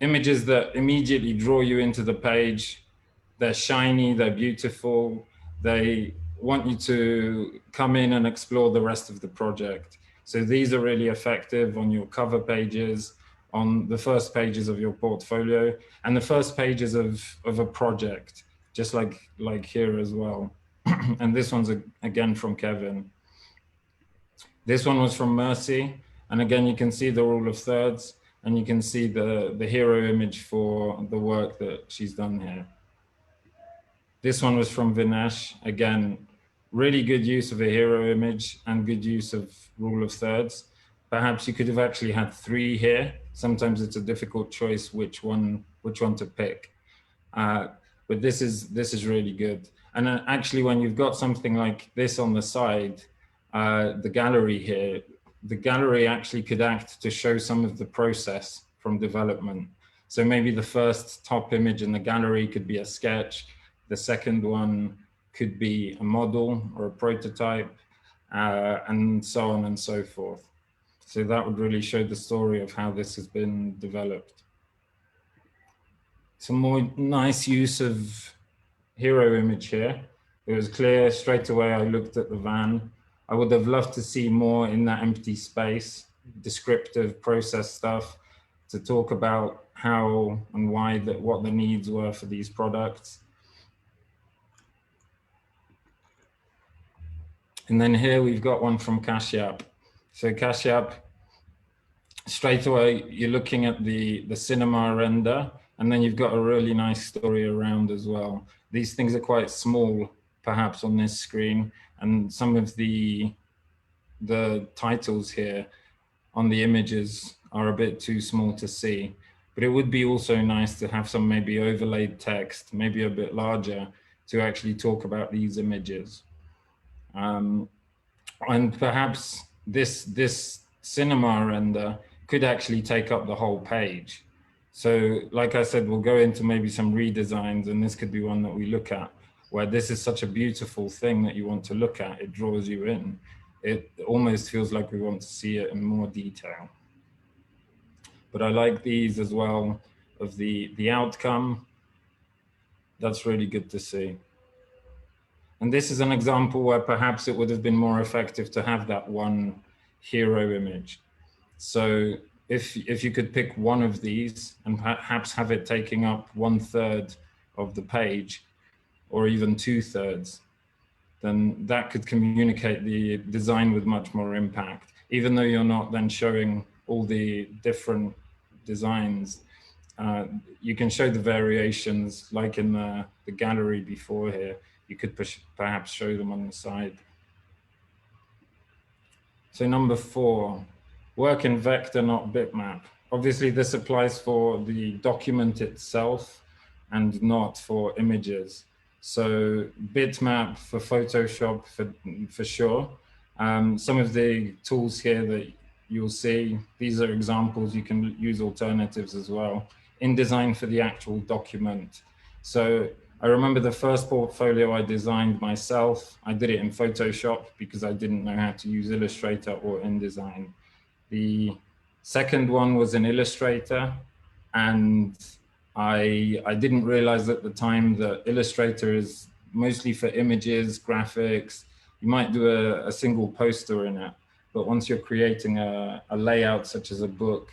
images that immediately draw you into the page. They're shiny, they're beautiful. They want you to come in and explore the rest of the project. So these are really effective on your cover pages, on the first pages of your portfolio, and the first pages of a project, just like here as well. And this one's again from Kevin. This one was from Mercy. And again, you can see the rule of thirds, and you can see the hero image for the work that she's done here. This one was from Vinesh. Again, really good use of a hero image and good use of rule of thirds. Perhaps you could have actually had 3 here. Sometimes it's a difficult choice which one to pick. But this is really good. And actually, when you've got something like this on the side, the gallery here, the gallery actually could act to show some of the process from development. So maybe the first top image in the gallery could be a sketch. The second one could be a model or a prototype, and so on and so forth. So that would really show the story of how this has been developed. Some more nice use of hero image here. It was clear straight away. I looked at the van. I would have loved to see more in that empty space, descriptive process stuff to talk about how and why, what the needs were for these products. And then here we've got one from Kashyap. So Kashyap, straight away, you're looking at the cinema render, and then you've got a really nice story around as well. These things are quite small, perhaps on this screen, and some of the titles here on the images are a bit too small to see. But it would be also nice to have some maybe overlaid text, maybe a bit larger, to actually talk about these images. And perhaps this cinema render could actually take up the whole page. So like I said, we'll go into maybe some redesigns, and this could be one that we look at, where this is such a beautiful thing that you want to look at. It draws you in. It almost feels like we want to see it in more detail. But I like these as well, of the outcome. That's really good to see. And this is an example where perhaps it would have been more effective to have that one hero image. So if you could pick one of these and perhaps have it taking up 1/3 of the page, or even 2/3, then that could communicate the design with much more impact, even though you're not then showing all the different designs. You can show the variations, like in the gallery before here. You could perhaps show them on the side. So number 4, work in vector, not bitmap. Obviously, this applies for the document itself and not for images. So bitmap for Photoshop for sure. Some of the tools here that you'll see, these are examples. You can use alternatives as well. InDesign for the actual document. So I remember the first portfolio I designed myself. I did it in Photoshop because I didn't know how to use Illustrator or InDesign. The second one was in Illustrator, and I didn't realize at the time that Illustrator is mostly for images, graphics. You might do a single poster in it, but once you're creating a layout such as a book,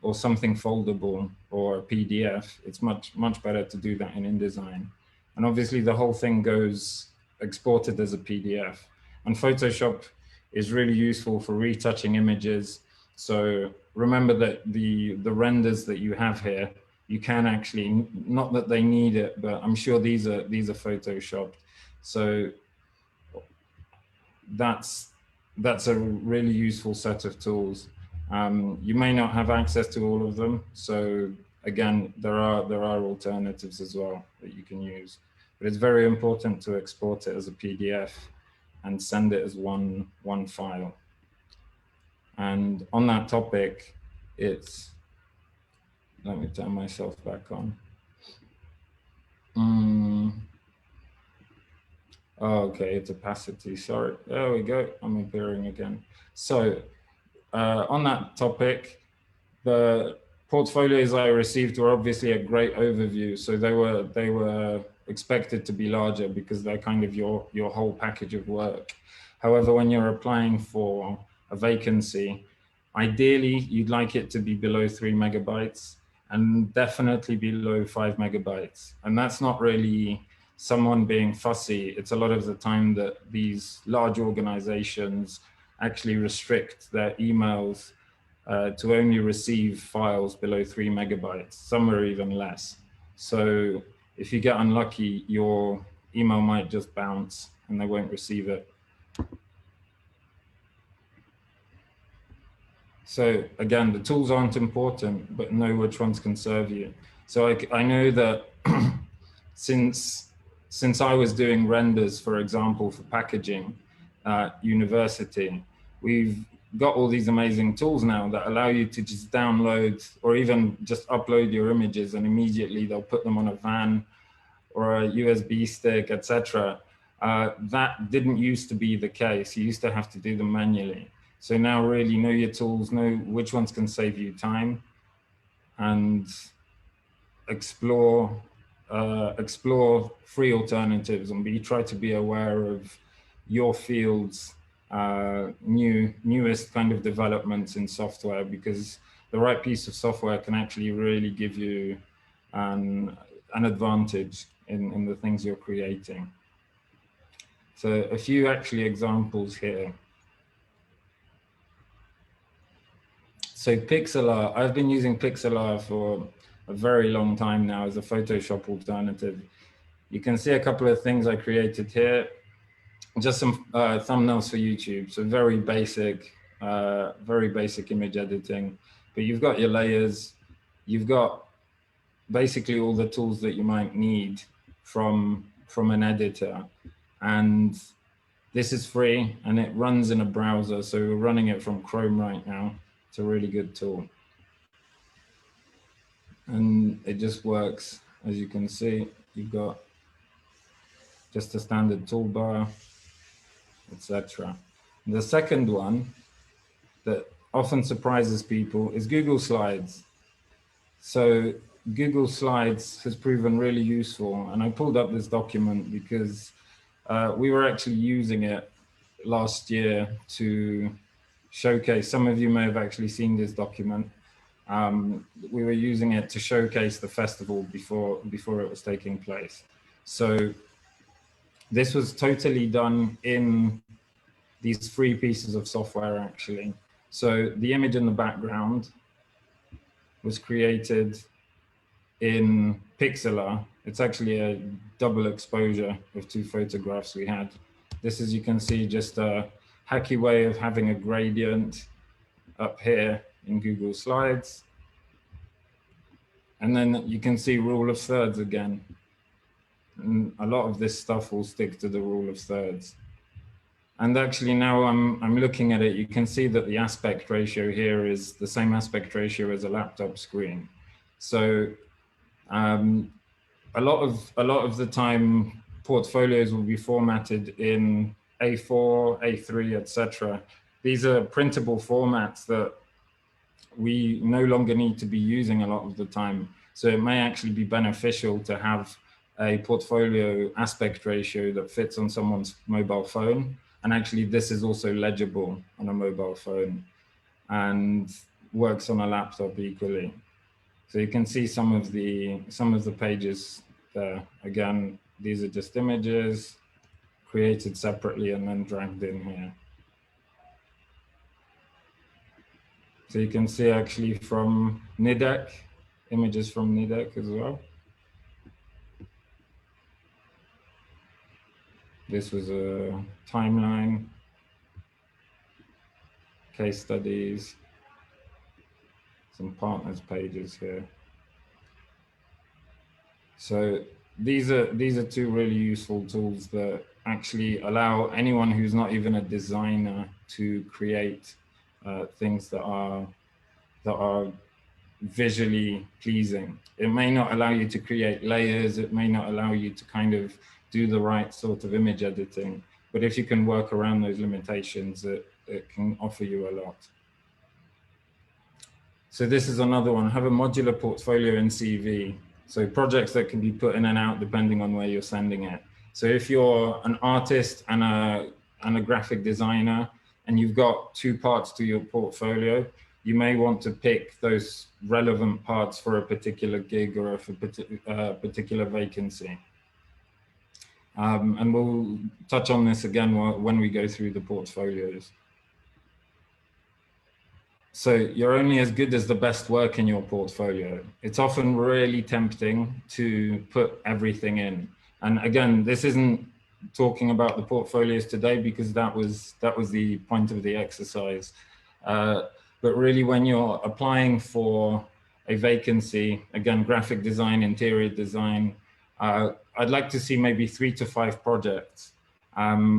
or something foldable or a PDF, it's much better to do that in InDesign. And obviously the whole thing goes exported as a PDF. And Photoshop is really useful for retouching images. So remember that the renders that you have here, you can actually, not that they need it, but I'm sure these are Photoshopped. So that's a really useful set of tools. You may not have access to all of them. So again, there are alternatives as well that you can use, but it's very important to export it as a PDF and send it as one file. And on that topic, let me turn myself back on. Oh, okay, it's opacity, sorry. There we go, I'm appearing again. So on that topic, portfolios I received were obviously a great overview. So they were expected to be larger because they're kind of your whole package of work. However, when you're applying for a vacancy, ideally you'd like it to be below 3 megabytes and definitely below 5 megabytes. And that's not really someone being fussy. It's a lot of the time that these large organizations actually restrict their emails to only receive files below 3 megabytes. Some are even less. So if you get unlucky, your email might just bounce and they won't receive it. So again, the tools aren't important, but know which ones can serve you. So I know that since I was doing renders, for example, for packaging at university, we've got all these amazing tools now that allow you to just download or even just upload your images and immediately they'll put them on a van or a USB stick, etc. That didn't used to be the case. You used to have to do them manually. So now really know your tools, know which ones can save you time, and explore free alternatives, and try to be aware of your field's newest kind of developments in software, because the right piece of software can actually really give you an advantage in the things you're creating. So a few actually examples here. So Pixlr, I've been using Pixlr for a very long time now as a Photoshop alternative. You can see a couple of things I created here, just some thumbnails for YouTube. So very basic image editing, but you've got your layers, you've got basically all the tools that you might need from an editor. And this is free and it runs in a browser. So we're running it from Chrome right now. It's a really good tool. And it just works. As you can see, you've got just a standard toolbar, etc. The second one that often surprises people is Google Slides. So Google Slides has proven really useful. And I pulled up this document because we were actually using it last year to showcase. Some of you may have actually seen this document. We were using it to showcase the festival before it was taking place. So this was totally done in these free pieces of software, actually. So the image in the background was created in Pixlr. It's actually a double exposure of two photographs we had. This, as you can see, just a hacky way of having a gradient up here in Google Slides. And then you can see rule of thirds again. And a lot of this stuff will stick to the rule of thirds. And actually now I'm looking at it, you can see that the aspect ratio here is the same aspect ratio as a laptop screen. So a lot of the time portfolios will be formatted in A4, A3, etc. These are printable formats that we no longer need to be using a lot of the time. So it may actually be beneficial to have a portfolio aspect ratio that fits on someone's mobile phone. And actually this is also legible on a mobile phone and works on a laptop equally. So you can see some of the pages there. Again, these are just images created separately and then dragged in here. So you can see actually from NIDEC, images from NIDEC as well. This was a timeline, case studies, some partners pages here. So these are two really useful tools that actually allow anyone who's not even a designer to create things that are visually pleasing. It may not allow you to create layers. It may not allow you to kind of do the right sort of image editing. But if you can work around those limitations, it can offer you a lot. So this is another one, have a modular portfolio and CV. So projects that can be put in and out depending on where you're sending it. So if you're an artist and a graphic designer and you've got two parts to your portfolio, you may want to pick those relevant parts for a particular gig or a particular vacancy. And we'll touch on this again when we go through the portfolios. So you're only as good as the best work in your portfolio. It's often really tempting to put everything in. And again, this isn't talking about the portfolios today because that was the point of the exercise. But really when you're applying for a vacancy, again, graphic design, interior design, I'd like to see maybe 3 to 5 projects.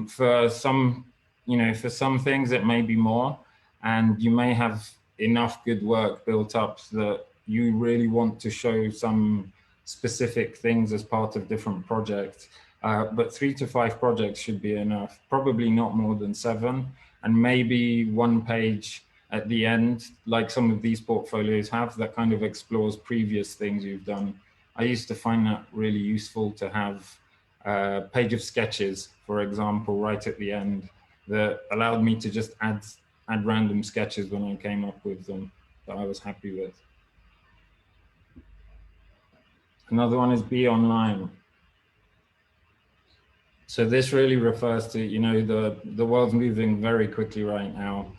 For some things it may be more, and you may have enough good work built up that you really want to show some specific things as part of different projects. But 3 to 5 projects should be enough, probably not more than 7, and maybe 1 page at the end, like some of these portfolios have, that kind of explores previous things you've done. I used to find that really useful to have a page of sketches, for example, right at the end, that allowed me to just add random sketches when I came up with them that I was happy with. Another one is be online. So this really refers to, the world's moving very quickly right now,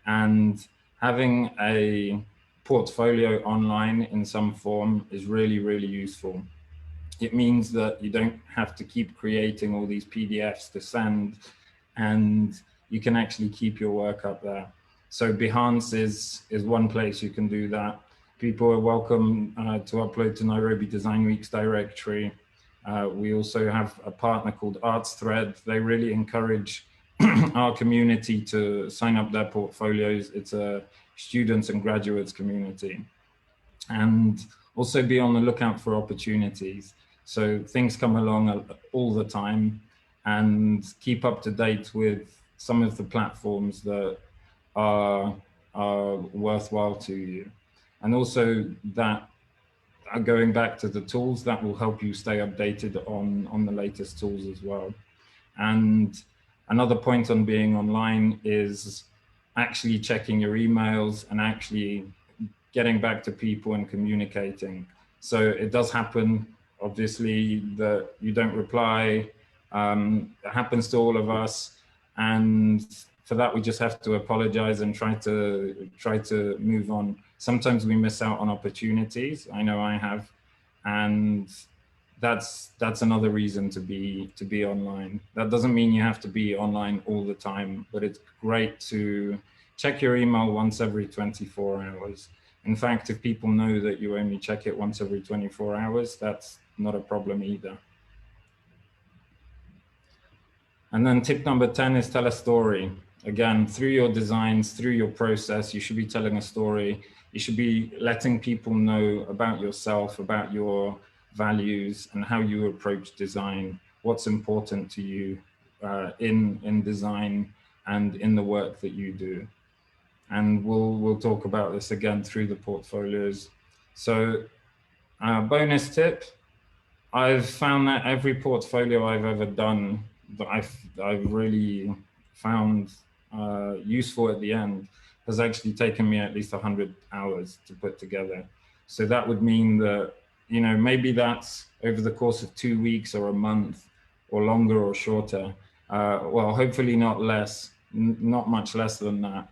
and having a portfolio online in some form is really, really useful. It means that you don't have to keep creating all these PDFs to send, and you can actually keep your work up there. So Behance is one place you can do that. People are welcome to upload to Nairobi Design Week's directory. We also have a partner called ArtsThread. They really encourage our community to sign up their portfolios. It's a students and graduates community. And also be on the lookout for opportunities. So things come along all the time, and keep up to date with some of the platforms that are worthwhile to you. And also that, going back to the tools, that will help you stay updated on the latest tools as well. And another point on being online is actually checking your emails and actually getting back to people and communicating. So it does happen, obviously, that you don't reply. It happens to all of us, and for that we just have to apologize and try to move on. Sometimes we miss out on opportunities. I know I have, and that's another reason to be online. That doesn't mean you have to be online all the time, but it's great to check your email once every 24 hours. In fact, if people know that you only check it once every 24 hours, that's not a problem either. And then tip number 10 is tell a story. Again, through your designs, through your process, you should be telling a story. You should be letting people know about yourself, about your values, and how you approach design, what's important to you in design and in the work that you do. And we'll talk about this again through the portfolios. So bonus tip, I've found that every portfolio I've ever done that I've really found useful at the end has actually taken me at least 100 hours to put together. So that would mean that, maybe that's over the course of 2 weeks or a month or longer or shorter. Well, hopefully not less, not much less than that.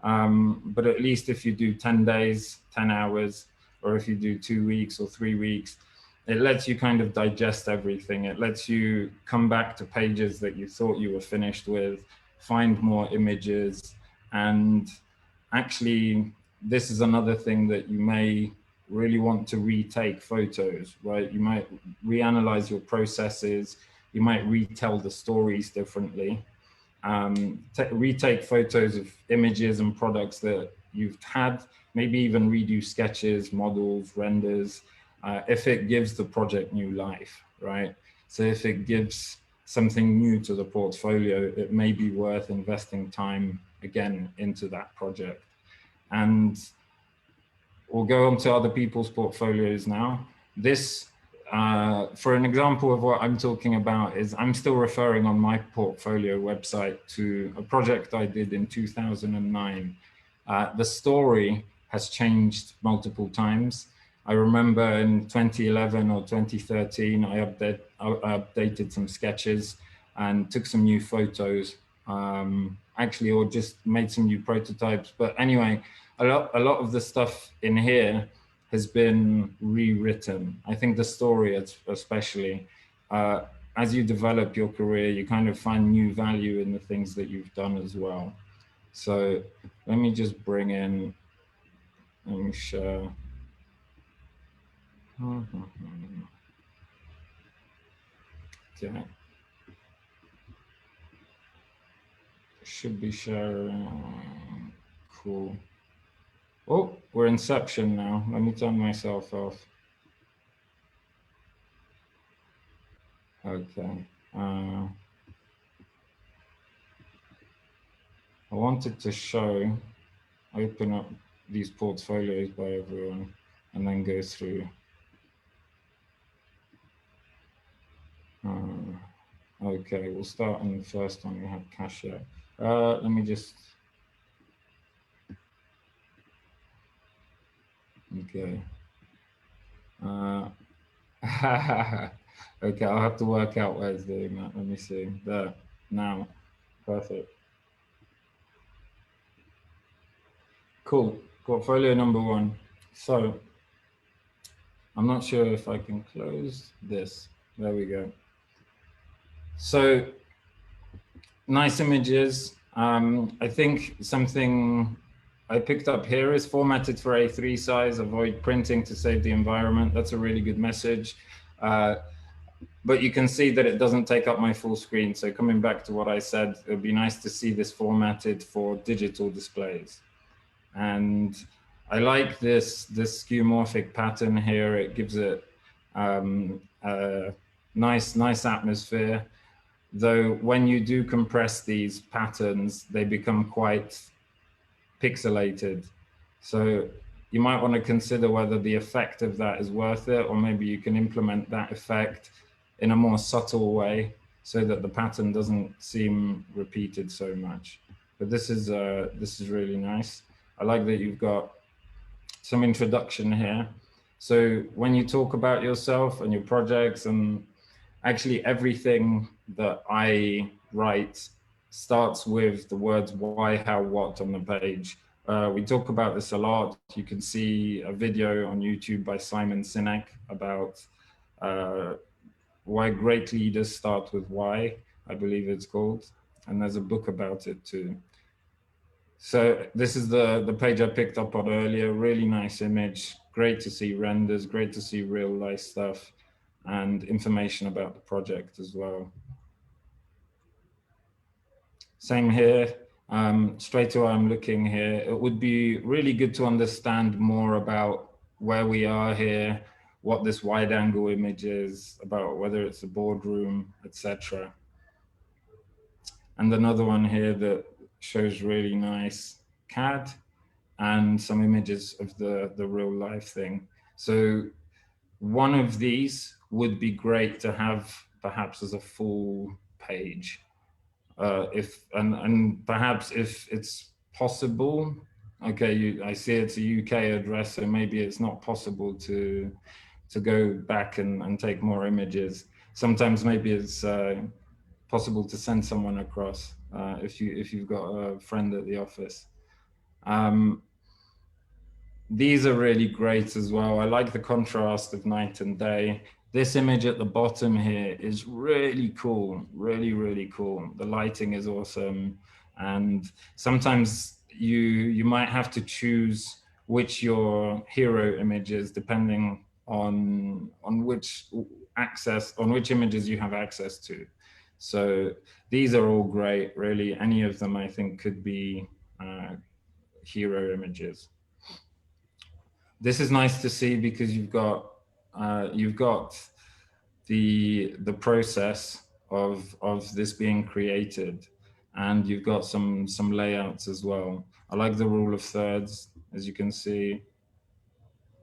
But at least if you do 10 days, 10 hours, or if you do 2 weeks or 3 weeks, it lets you kind of digest everything. It lets you come back to pages that you thought you were finished with, find more images. And actually, this is another thing that you may really want to retake photos, right? You might reanalyze your processes. You might retell the stories differently. Retake photos of images and products that you've had, maybe even redo sketches, models, renders, if it gives the project new life, right? So if it gives something new to the portfolio, it may be worth investing time again into that project. And we'll go on to other people's portfolios now. This, for an example of what I'm talking about, is I'm still referring on my portfolio website to a project I did in 2009. The story has changed multiple times. I remember in 2011 or 2013, I updated some sketches and took some new photos, actually, or just made some new prototypes. But anyway, a lot of the stuff in here has been rewritten. I think the story, especially, as you develop your career, you kind of find new value in the things that you've done as well. So let me just bring in, let me share. Okay. Should be sharing. Cool. Oh, we're Inception now. Let me turn myself off. Okay. I wanted to show, open up these portfolios by everyone and then go through. Okay, we'll start on the first one. We have Kasia. Let me just. Okay. Okay, I'll have to work out where it's doing that. Let me see. There. Now. Perfect. Cool. Portfolio number one. So I'm not sure if I can close this. There we go. So nice images. I think something I picked up here is formatted for A3 size, avoid printing to save the environment. That's a really good message. But you can see that it doesn't take up my full screen. So coming back to what I said, it would be nice to see this formatted for digital displays. And I like this skeuomorphic pattern here. It gives it a nice atmosphere. Though when you do compress these patterns, they become quite pixelated. So you might want to consider whether the effect of that is worth it, or maybe you can implement that effect in a more subtle way so that the pattern doesn't seem repeated so much. But this is really nice. I like that you've got some introduction here. So when you talk about yourself and your projects, and actually everything that I write starts with the words why, how, what on the page. We talk about this a lot. You can see a video on YouTube by Simon Sinek about why great leaders start with why, I believe it's called. And there's a book about it too. So this is the page I picked up on earlier. Really nice image. Great to see renders, great to see real life stuff and information about the project as well. Same here. Straight away I'm looking here. It would be really good to understand more about where we are here, what this wide angle image is, about whether it's a boardroom, etc. And another one here that shows really nice CAD and some images of the real life thing. So one of these would be great to have perhaps as a full page. And perhaps if it's possible, okay, I see it's a UK address, so maybe it's not possible to go back and take more images. Sometimes maybe it's possible to send someone across if you've got a friend at the office. These are really great as well. I like the contrast of night and day. This image at the bottom here is really cool, really cool. The lighting is awesome. And sometimes you might have to choose which your hero image is depending on which images you have access to. So these are all great, really. Any of them I think could be hero images. This is nice to see because you've got the process of this being created, and you've got some layouts as well. I like the rule of thirds, as you can see.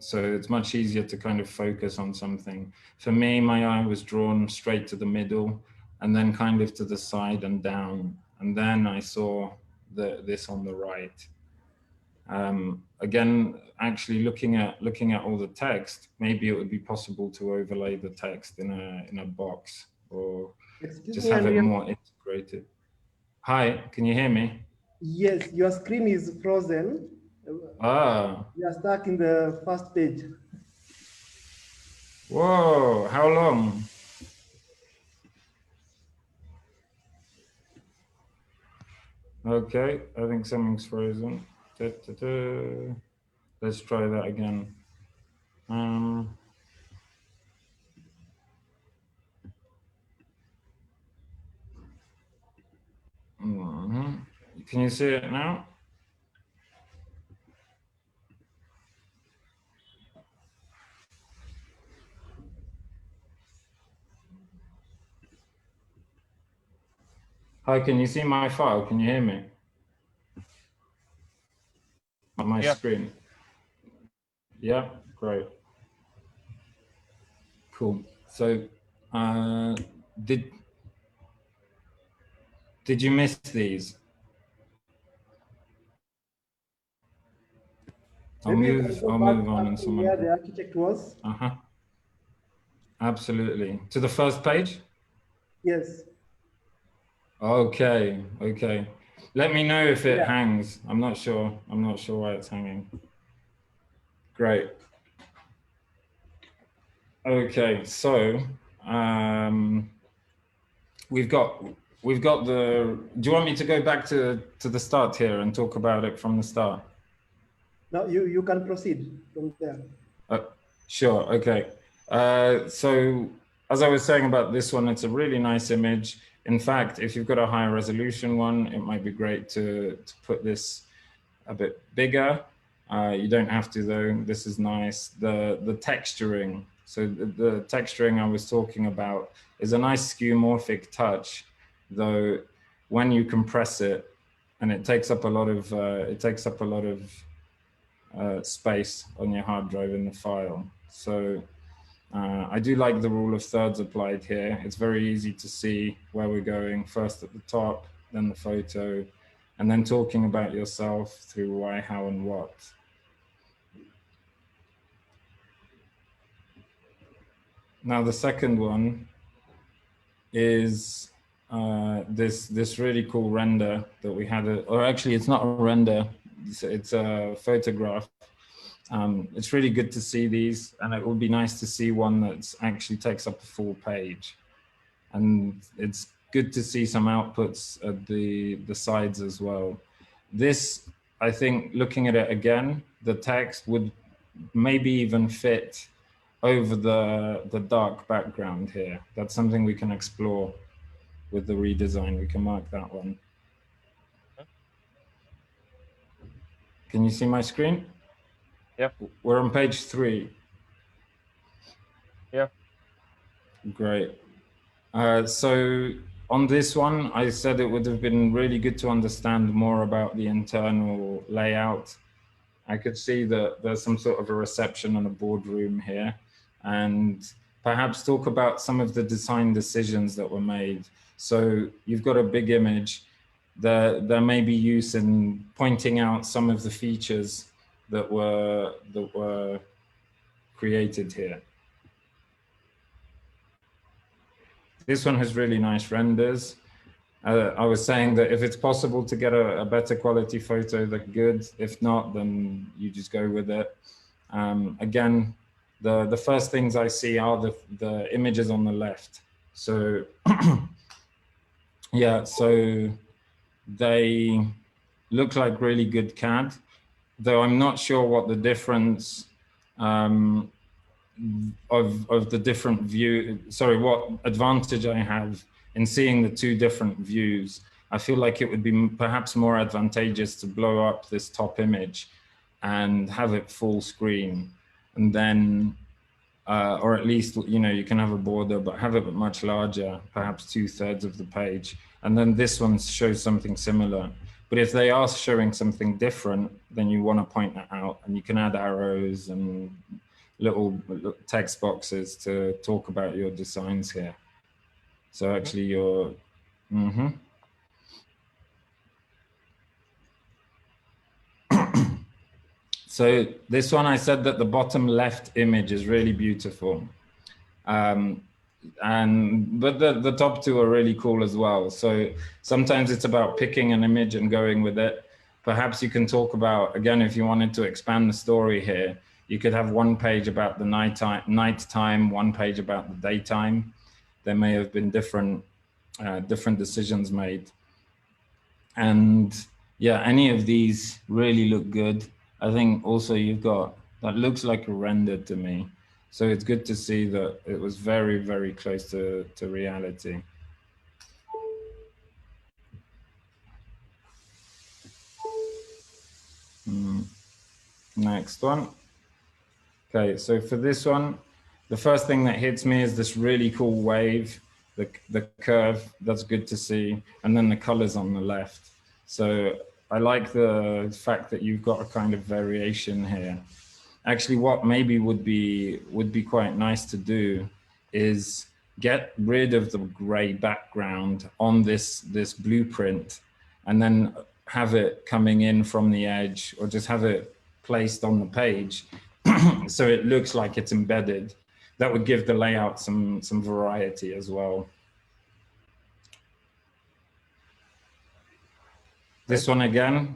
So it's much easier to kind of focus on something. For me, my eye was drawn straight to the middle and then kind of to the side and down. And then I saw this on the right. Again, actually looking at all the text, maybe it would be possible to overlay the text in a box, or just have it more integrated. Hi, can you hear me? Yes, your screen is frozen. Ah. You are stuck in the first page. Whoa, how long? Okay, I think something's frozen. Let's try that again. Can you see it now? Hi, can you see my file? Can you hear me? My screen. Yeah, great. Cool. So, did you miss these? I'll move on and someone. Where the architect was. Absolutely. To the first page? Yes. Okay, okay. Let me know if it hangs. I'm not sure why it's hanging. Great. Okay, so we've got the. Do you want me to go back to the start here and talk about it from the start? No, you can proceed from there. Sure. Okay. So as I was saying about this one, it's a really nice image. In fact, if you've got a higher resolution one, it might be great to put this a bit bigger. You don't have to though. This is nice. The texturing. So the texturing I was talking about is a nice skeuomorphic touch, though when you compress it, and it takes up a lot of space on your hard drive in the file. So I do like the rule of thirds applied here. It's very easy to see where we're going, first at the top, then the photo, and then talking about yourself through why, how, and what. Now the second one is this really cool render that we had, or actually it's not a render, it's a photograph. It's really good to see these, and it would be nice to see one that actually takes up a full page. And it's good to see some outputs at the sides as well. This, I think, looking at it again, the text would maybe even fit over the dark background here. That's something we can explore with the redesign. We can mark that one. Can you see my screen? Yeah. We're on page 3. Yeah. Great. So on this one, I said it would have been really good to understand more about the internal layout. I could see that there's some sort of a reception and a boardroom here, and perhaps talk about some of the design decisions that were made. So you've got a big image. There may be use in pointing out some of the features that were created here. This one has really nice renders. I was saying that if it's possible to get a better quality photo, that's good. If not, then you just go with it. Again, the first things I see are the images on the left. So yeah, so they look like really good CAD, though I'm not sure what the difference of the different view, sorry, what advantage I have in seeing the two different views. I feel like it would be perhaps more advantageous to blow up this top image and have it full screen, and then, or at least, you know, you can have a border, but have it much larger, perhaps 2/3 of the page. And then this one shows something similar. But if they are showing something different, then you want to point that out, and you can add arrows and little text boxes to talk about your designs here. So actually you're, So this one, I said that the bottom left image is really beautiful. But the top two are really cool as well. So sometimes it's about picking an image and going with it. Perhaps you can talk about, again, if you wanted to expand the story here, you could have one page about the nighttime, one page about the daytime. There may have been different decisions made. And yeah, any of these really look good. I think also you've got, that looks like a render to me. So it's good to see that it was very, very close to reality. Next one. Okay, so for this one, the first thing that hits me is this really cool wave, the curve, that's good to see, and then the colors on the left. So I like the fact that you've got a kind of variation here. Actually, what maybe would be quite nice to do is get rid of the gray background on this blueprint, and then have it coming in from the edge, or just have it placed on the page so it looks like it's embedded. That would give the layout some variety as well. This one again,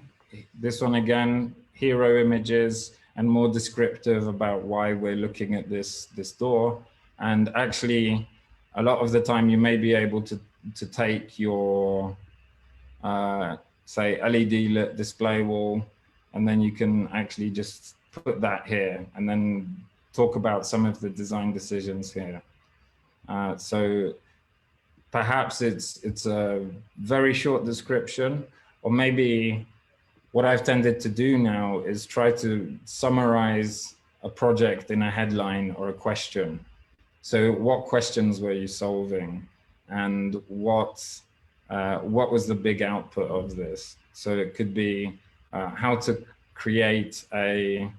hero images and more descriptive about why we're looking at this door. And actually, a lot of the time you may be able to take your, say, LED lit display wall, and then you can actually just put that here and then talk about some of the design decisions here. So perhaps it's a very short description, or maybe what I've tended to do now is try to summarize a project in a headline or a question. So what questions were you solving, and what was the big output of this? So it could be how to create a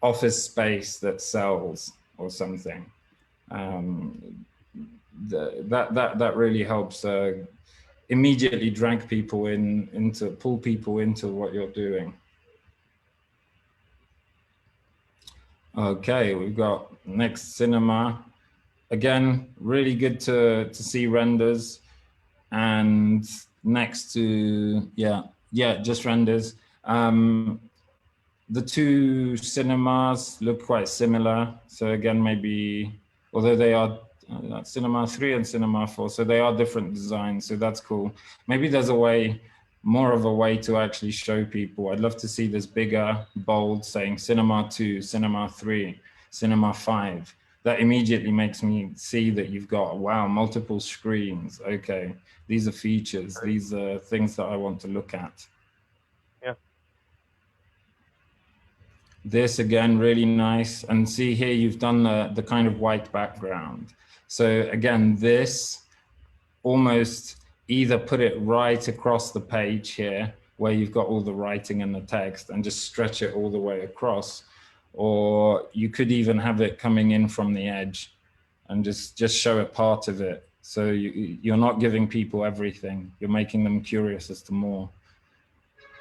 office space that sells or something. That really helps immediately drag people pull people into what you're doing. Okay, we've got next cinema. Again, really good to see renders, and next to, just renders. The two cinemas look quite similar. So again, maybe, although they are Cinema 3 and Cinema 4, so they are different designs, so that's cool. Maybe there's more of a way to actually show people. I'd love to see this bigger, bold, saying Cinema 2, Cinema 3, Cinema 5. That immediately makes me see that you've got, wow, multiple screens. Okay, these are features. These are things that I want to look at. Yeah. This again, really nice. And see here, you've done the kind of white background. So again, this almost either put it right across the page here, where you've got all the writing and the text, and just stretch it all the way across. Or you could even have it coming in from the edge and just show a part of it. So you're not giving people everything. You're making them curious as to more.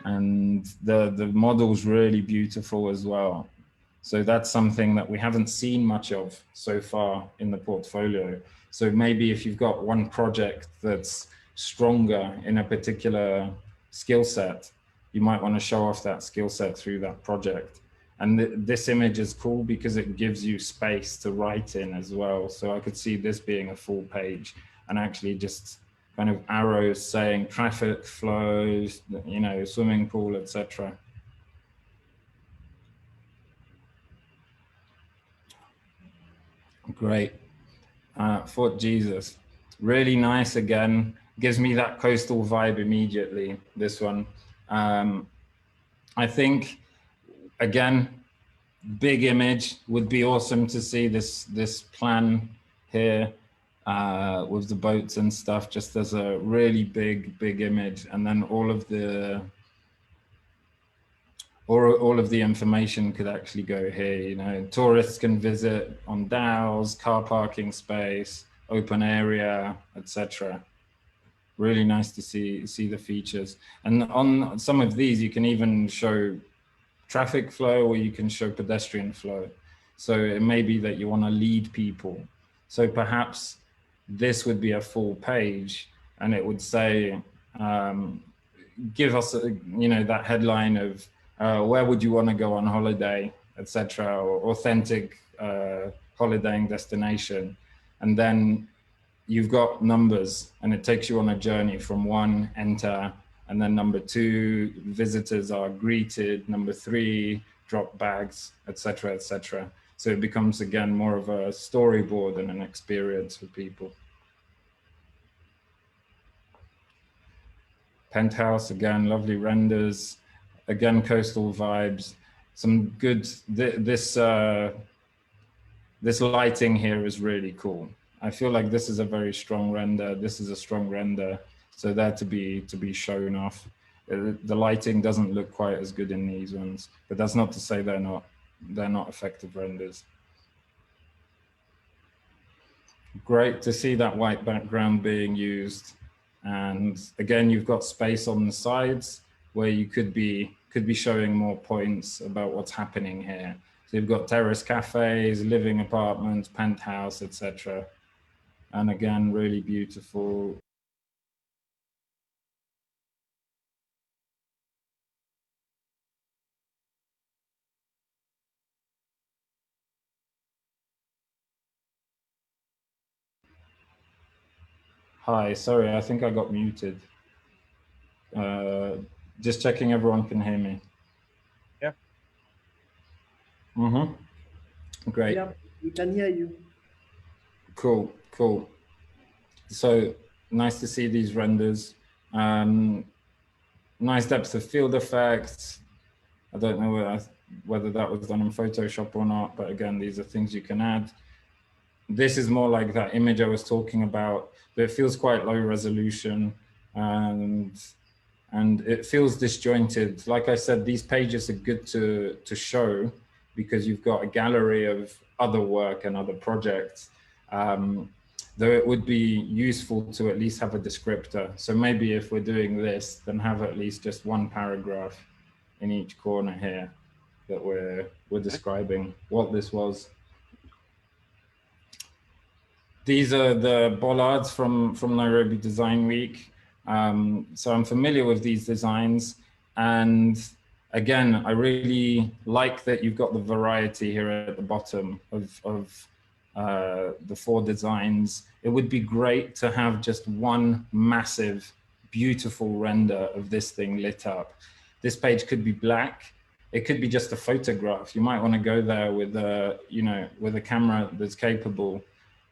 And the model's really beautiful as well. So that's something that we haven't seen much of so far in the portfolio. So maybe if you've got one project that's stronger in a particular skill set, you might want to show off that skill set through that project. And this image is cool because it gives you space to write in as well. So I could see this being a full page, and actually just kind of arrows saying traffic flows, you know, swimming pool, etc. Great. Fort Jesus, really nice again. Gives me that coastal vibe immediately, this one. I think, again, big image, would be awesome to see this plan here with the boats and stuff, just as a really big image. And then all of the or all of the information could actually go here. You know, tourists can visit on DAOs, car parking space, open area, etc. Really nice to see the features. And on some of these, you can even show traffic flow, or you can show pedestrian flow. So it may be that you want to lead people. So perhaps this would be a full page, and it would say, give us, that headline of where would you want to go on holiday, etc., or authentic holidaying destination, and then you've got numbers, and it takes you on a journey from 1, enter, and then number 2, visitors are greeted, number 3, drop bags, etc., etc. So it becomes, again, more of a storyboard and an experience for people. Penthouse, again, lovely renders, again, coastal vibes, some good, this lighting here is really cool. I feel like this is a very strong render. This is a strong render. So that to be shown off. The lighting doesn't look quite as good in these ones, but that's not to say they're not effective renders. Great to see that white background being used. And again, you've got space on the sides where you could be showing more points about what's happening here. So you've got terrace cafes, living apartments, penthouse, etc. And again, really beautiful. Hi, sorry, I think I got muted. Just checking everyone can hear me. Yeah. Great. Yeah, we can hear you. Cool, cool. So nice to see these renders. Nice depth of field effects. I don't know whether that was done in Photoshop or not, but again, these are things you can add. This is more like that image I was talking about, but it feels quite low resolution and it feels disjointed. Like I said, these pages are good to show because you've got a gallery of other work and other projects. Though it would be useful to at least have a descriptor. So maybe if we're doing this, then have at least just one paragraph in each corner here that we're describing what this was. These are the bollards from Nairobi Design Week. So I'm familiar with these designs. And again, I really like that you've got the variety here at the bottom of the 4 designs. It would be great to have just one massive, beautiful render of this thing lit up. This page could be black. It could be just a photograph. You might want to go there with with a camera that's capable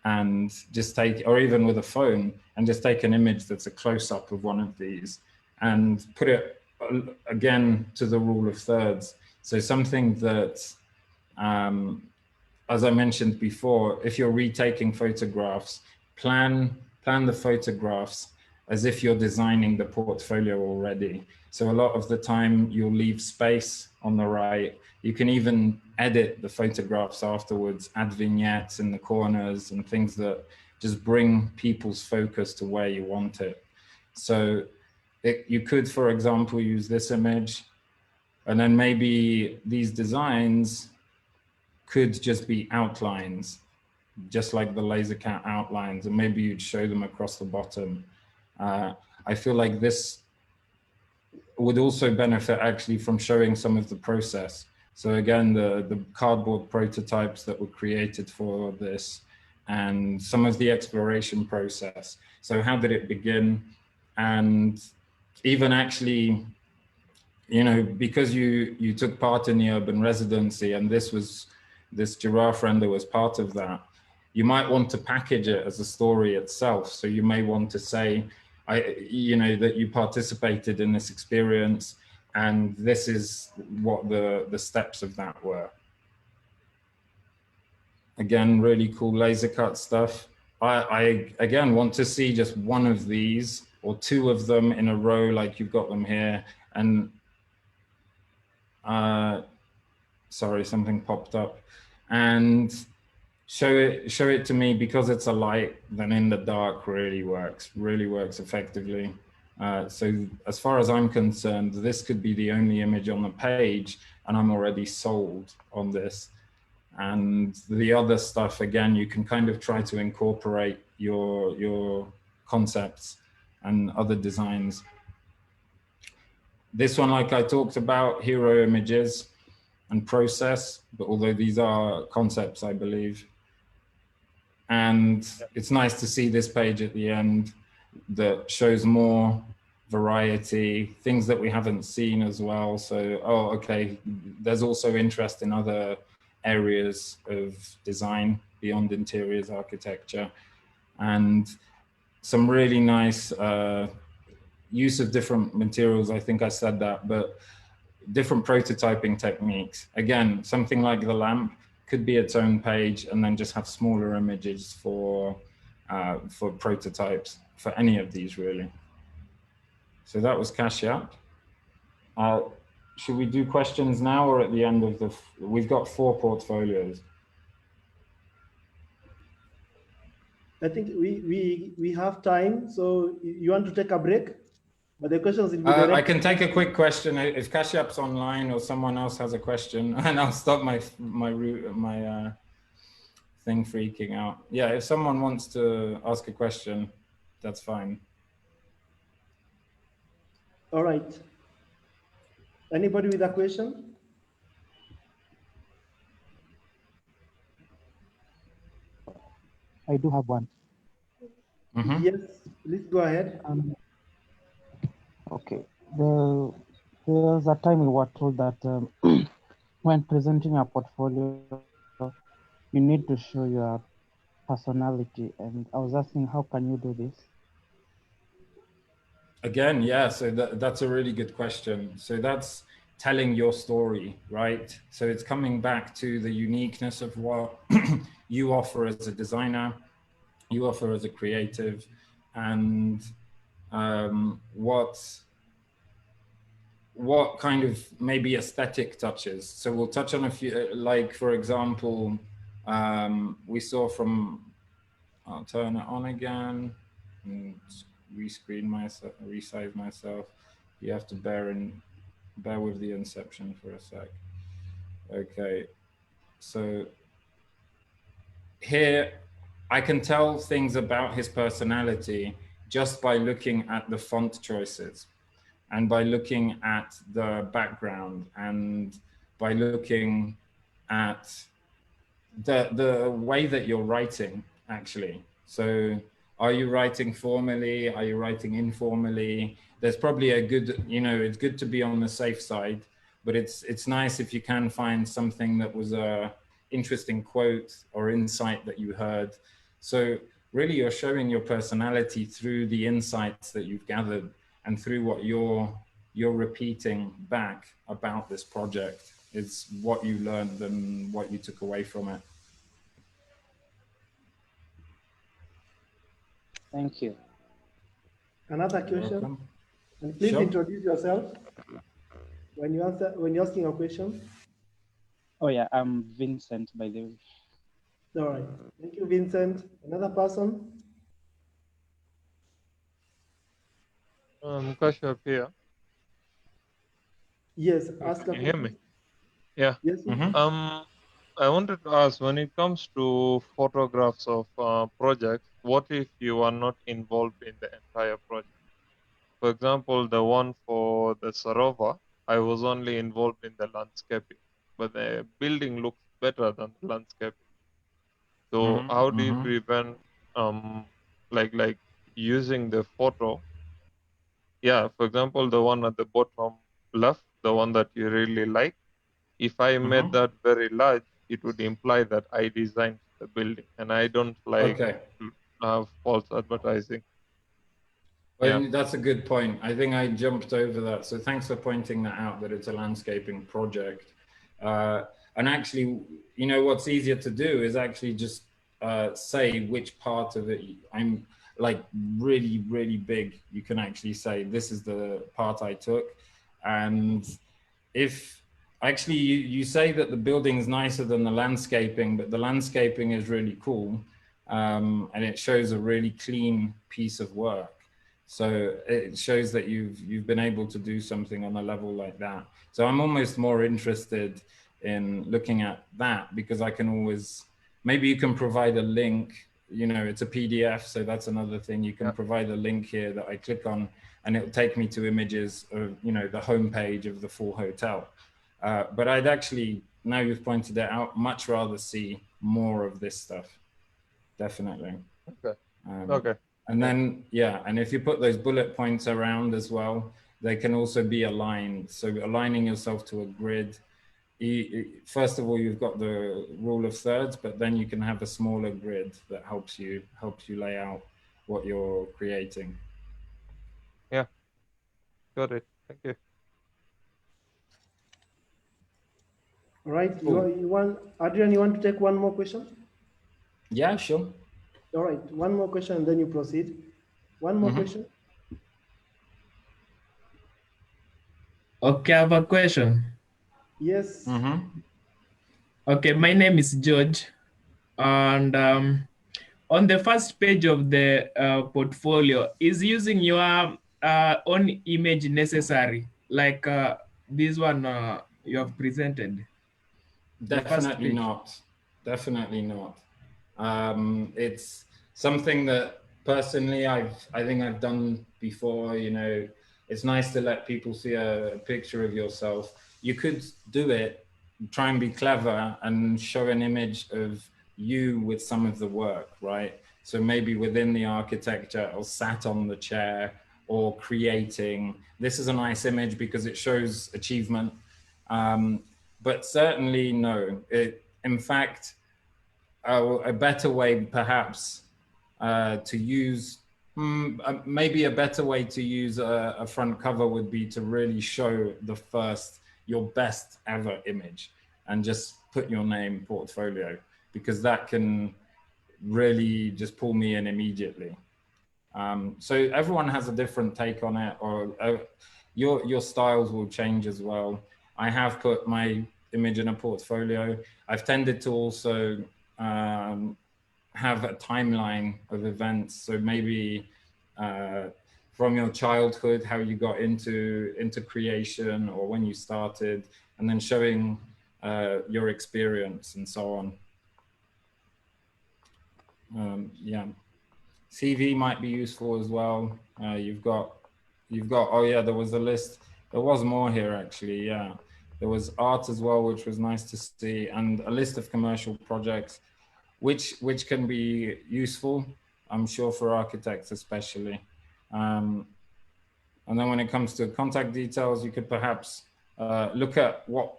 and just take, or even with a phone, and just take an image that's a close-up of one of these and put it again to the rule of thirds. So something that, as I mentioned before, if you're retaking photographs, plan the photographs as if you're designing the portfolio already. So a lot of the time you'll leave space on the right. You can even edit the photographs afterwards, add vignettes in the corners and things that just bring people's focus to where you want it. So you could, for example, use this image, and then maybe these designs could just be outlines, just like the laser cat outlines, and maybe you'd show them across the bottom. I feel like this would also benefit actually from showing some of the process. So again, the cardboard prototypes that were created for this and some of the exploration process. So how did it begin? And even actually, because you took part in the urban residency, and this giraffe render was part of that, you might want to package it as a story itself. So you may want to say, that you participated in this experience, and this is what the steps of that were. Again, really cool laser cut stuff. I again want to see just one of these or 2 of them in a row like you've got them here. And sorry, something popped up, and show it to me, because it's a light, then in the dark really works effectively. So as far as I'm concerned, this could be the only image on the page, and I'm already sold on this. And the other stuff, again, you can kind of try to incorporate your concepts and other designs. This one, like I talked about, hero images and process, but although these are concepts, I believe. And it's nice to see this page at the end that shows more variety, things that we haven't seen as well. So, oh, okay, there's also interest in other areas of design beyond interiors architecture, and some really nice use of different materials. I think I said that, but different prototyping techniques. Again, something like the lamp could be its own page, and then just have smaller images for prototypes for any of these really. So that was Kashyap. Should we do questions now, or at the end of the? We've got 4 portfolios. I think we have time. So you want to take a break? But the questions will be I can take a quick question if Kashyap's online or someone else has a question, and I'll stop my thing freaking out. Yeah, if someone wants to ask a question, that's fine. All right. Anybody with a question? I do have one. Mm-hmm. Yes, please go ahead. Okay. There was a time we were told that when presenting a portfolio, you need to show your personality. And I was asking, how can you do this? Again, yeah, so that's a really good question. So that's telling your story, right? So it's coming back to the uniqueness of what you offer as a designer, you offer as a creative, and what kind of maybe aesthetic touches. So we'll touch on a few, like for example, we saw from, I'll turn it on again and rescreen myself, resize myself. You have to bear with the inception for a sec. Okay, so here I can tell things about his personality just by looking at the font choices, and by looking at the background, and by looking at the way that you're writing, actually. So are you writing formally? Are you writing informally? There's probably a good, it's good to be on the safe side, but it's nice if you can find something that was a interesting quote or insight that you heard. So really you're showing your personality through the insights that you've gathered and through what you're repeating back about this project. Is what you learned and what you took away from it. Thank you. Another question. And please introduce yourself when you're asking a question. Oh yeah, I'm Vincent, by the way. All right. Thank you, Vincent. Another person? Kashyap here. Yes, ask a Can you hear question. me? Yeah. Yes. I wanted to ask, when it comes to photographs of projects, what if you are not involved in the entire project? For example, the one for the Sarova, I was only involved in the landscaping, but the building looks better than the landscaping. So how do you prevent like using the photo? Yeah, for example, the one at the bottom left, the one that you really like, if I made that very large, it would imply that I designed the building, and I don't like to have false advertising. Well, Yeah. that's a good point. I think I jumped over that. So thanks for pointing that out, that it's a landscaping project. And actually, what's easier to do is actually just say which part of it I'm like really, really big. You can actually say, this is the part I took. And if actually, you say that the building's nicer than the landscaping, but the landscaping is really cool. And it shows a really clean piece of work. So it shows that you've been able to do something on a level like that. So I'm almost more interested in looking at that, because I can always, maybe you can provide a link, you know, it's a PDF. So that's another thing. You can provide a link here that I click on, and it'll take me to images of, you know, the homepage of the full hotel. But I'd actually, now you've pointed it out, much rather see more of this stuff. Definitely. Okay. Okay. And then, yeah, and if you put those bullet points around as well, they can also be aligned. So aligning yourself to a grid. First of all, you've got the rule of thirds, but then you can have a smaller grid that helps you lay out what you're creating. Yeah, got it. Thank you. All right. Cool. You want, Adrian, you want to take one more question? Yeah, sure. All right. One more question, and then you proceed. One more question. Okay, I have a question. Yes. Okay, my name is George, and on the first page of the portfolio, is using your own image necessary, like this one you have presented? Definitely not. Definitely not. It's something that personally I think I've done before. You know, it's nice to let people see a picture of yourself. You could do it, try and be clever and show an image of you with some of the work, right? So maybe within the architecture or sat on the chair or creating. This is a nice image because it shows achievement. But certainly no. In fact, a better way perhaps to use, maybe a better way to use a front cover would be to really show your best ever image and just put your name portfolio, because that can really just pull me in immediately. So everyone has a different take on it, or your styles will change as well. I have put my image in a portfolio. I've tended to also have a timeline of events. So maybe from your childhood, how you got into creation, or when you started, and then showing your experience and so on. Yeah, CV might be useful as well. You've got, oh yeah, there was a list. There was more here actually, yeah. There was art as well, which was nice to see, and a list of commercial projects, which can be useful, I'm sure, for architects especially. And then when it comes to contact details, you could perhaps look at what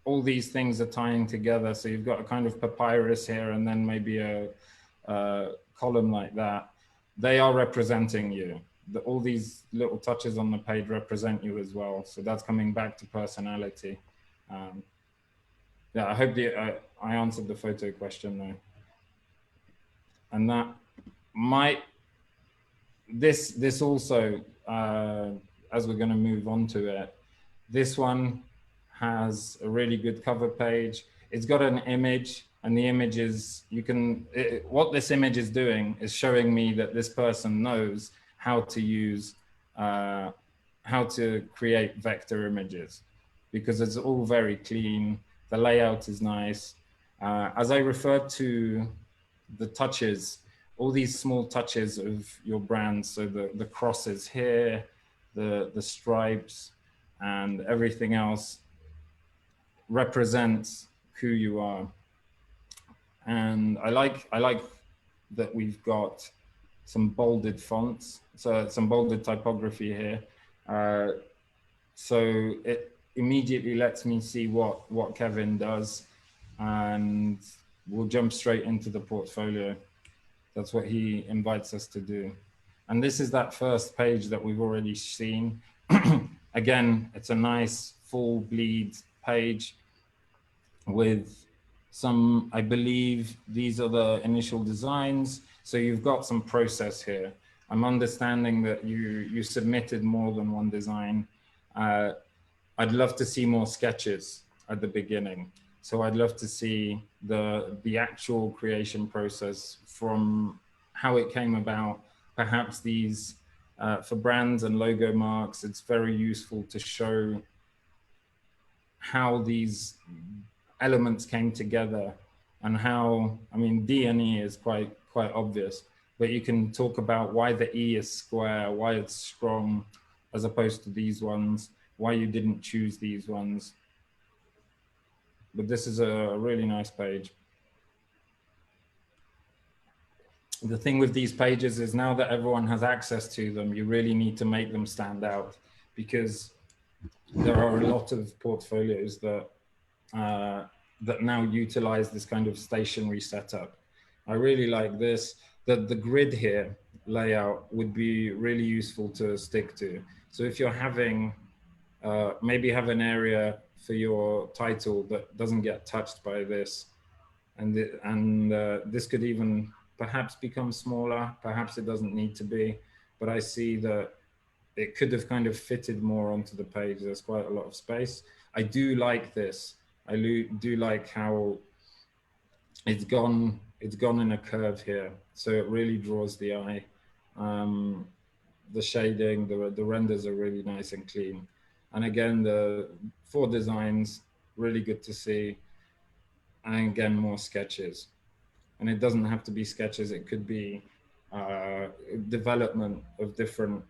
all these things are tying together. So you've got a kind of papyrus here, and then maybe a column like that. They are representing you. All these little touches on the page represent you as well. So that's coming back to personality. Yeah, I hope I answered the photo question though. And that might, this also, as we're going to move on to it, this one has a really good cover page. It's got an image, and the image is, what this image is doing is showing me that this person knows how to use, how to create vector images, because it's all very clean. The layout is nice. As I referred to the touches, all these small touches of your brand. So the crosses here, the stripes, and everything else represents who you are. And I like that we've got some bolded fonts, so some bolded typography here. So it immediately lets me see what Kevin does, and we'll jump straight into the portfolio. That's what he invites us to do. And this is that first page that we've already seen. Again, it's a nice full bleed page with some, I believe these are the initial designs. So you've got some process here. I'm understanding that you submitted more than one design. I'd love to see more sketches at the beginning. So I'd love to see the actual creation process from how it came about. Perhaps these, for brands and logo marks, it's very useful to show how these elements came together and how, I mean, D and E is quite obvious, but you can talk about why the E is square, why it's strong, as opposed to these ones, why you didn't choose these ones. But this is a really nice page. The thing with these pages is now that everyone has access to them, you really need to make them stand out, because there are a lot of portfolios that that now utilize this kind of stationary setup. I really like this, that the grid here layout would be really useful to stick to. So if you're having, maybe have an area for your title that doesn't get touched by this, and this could even perhaps become smaller, perhaps it doesn't need to be, but I see that it could have kind of fitted more onto the page. There's quite a lot of space. I do like this. I do like how it's gone in a curve here. So it really draws the eye. The shading, the renders are really nice and clean. And again, the 4 designs, really good to see. And again, more sketches. And it doesn't have to be sketches. It could be development of different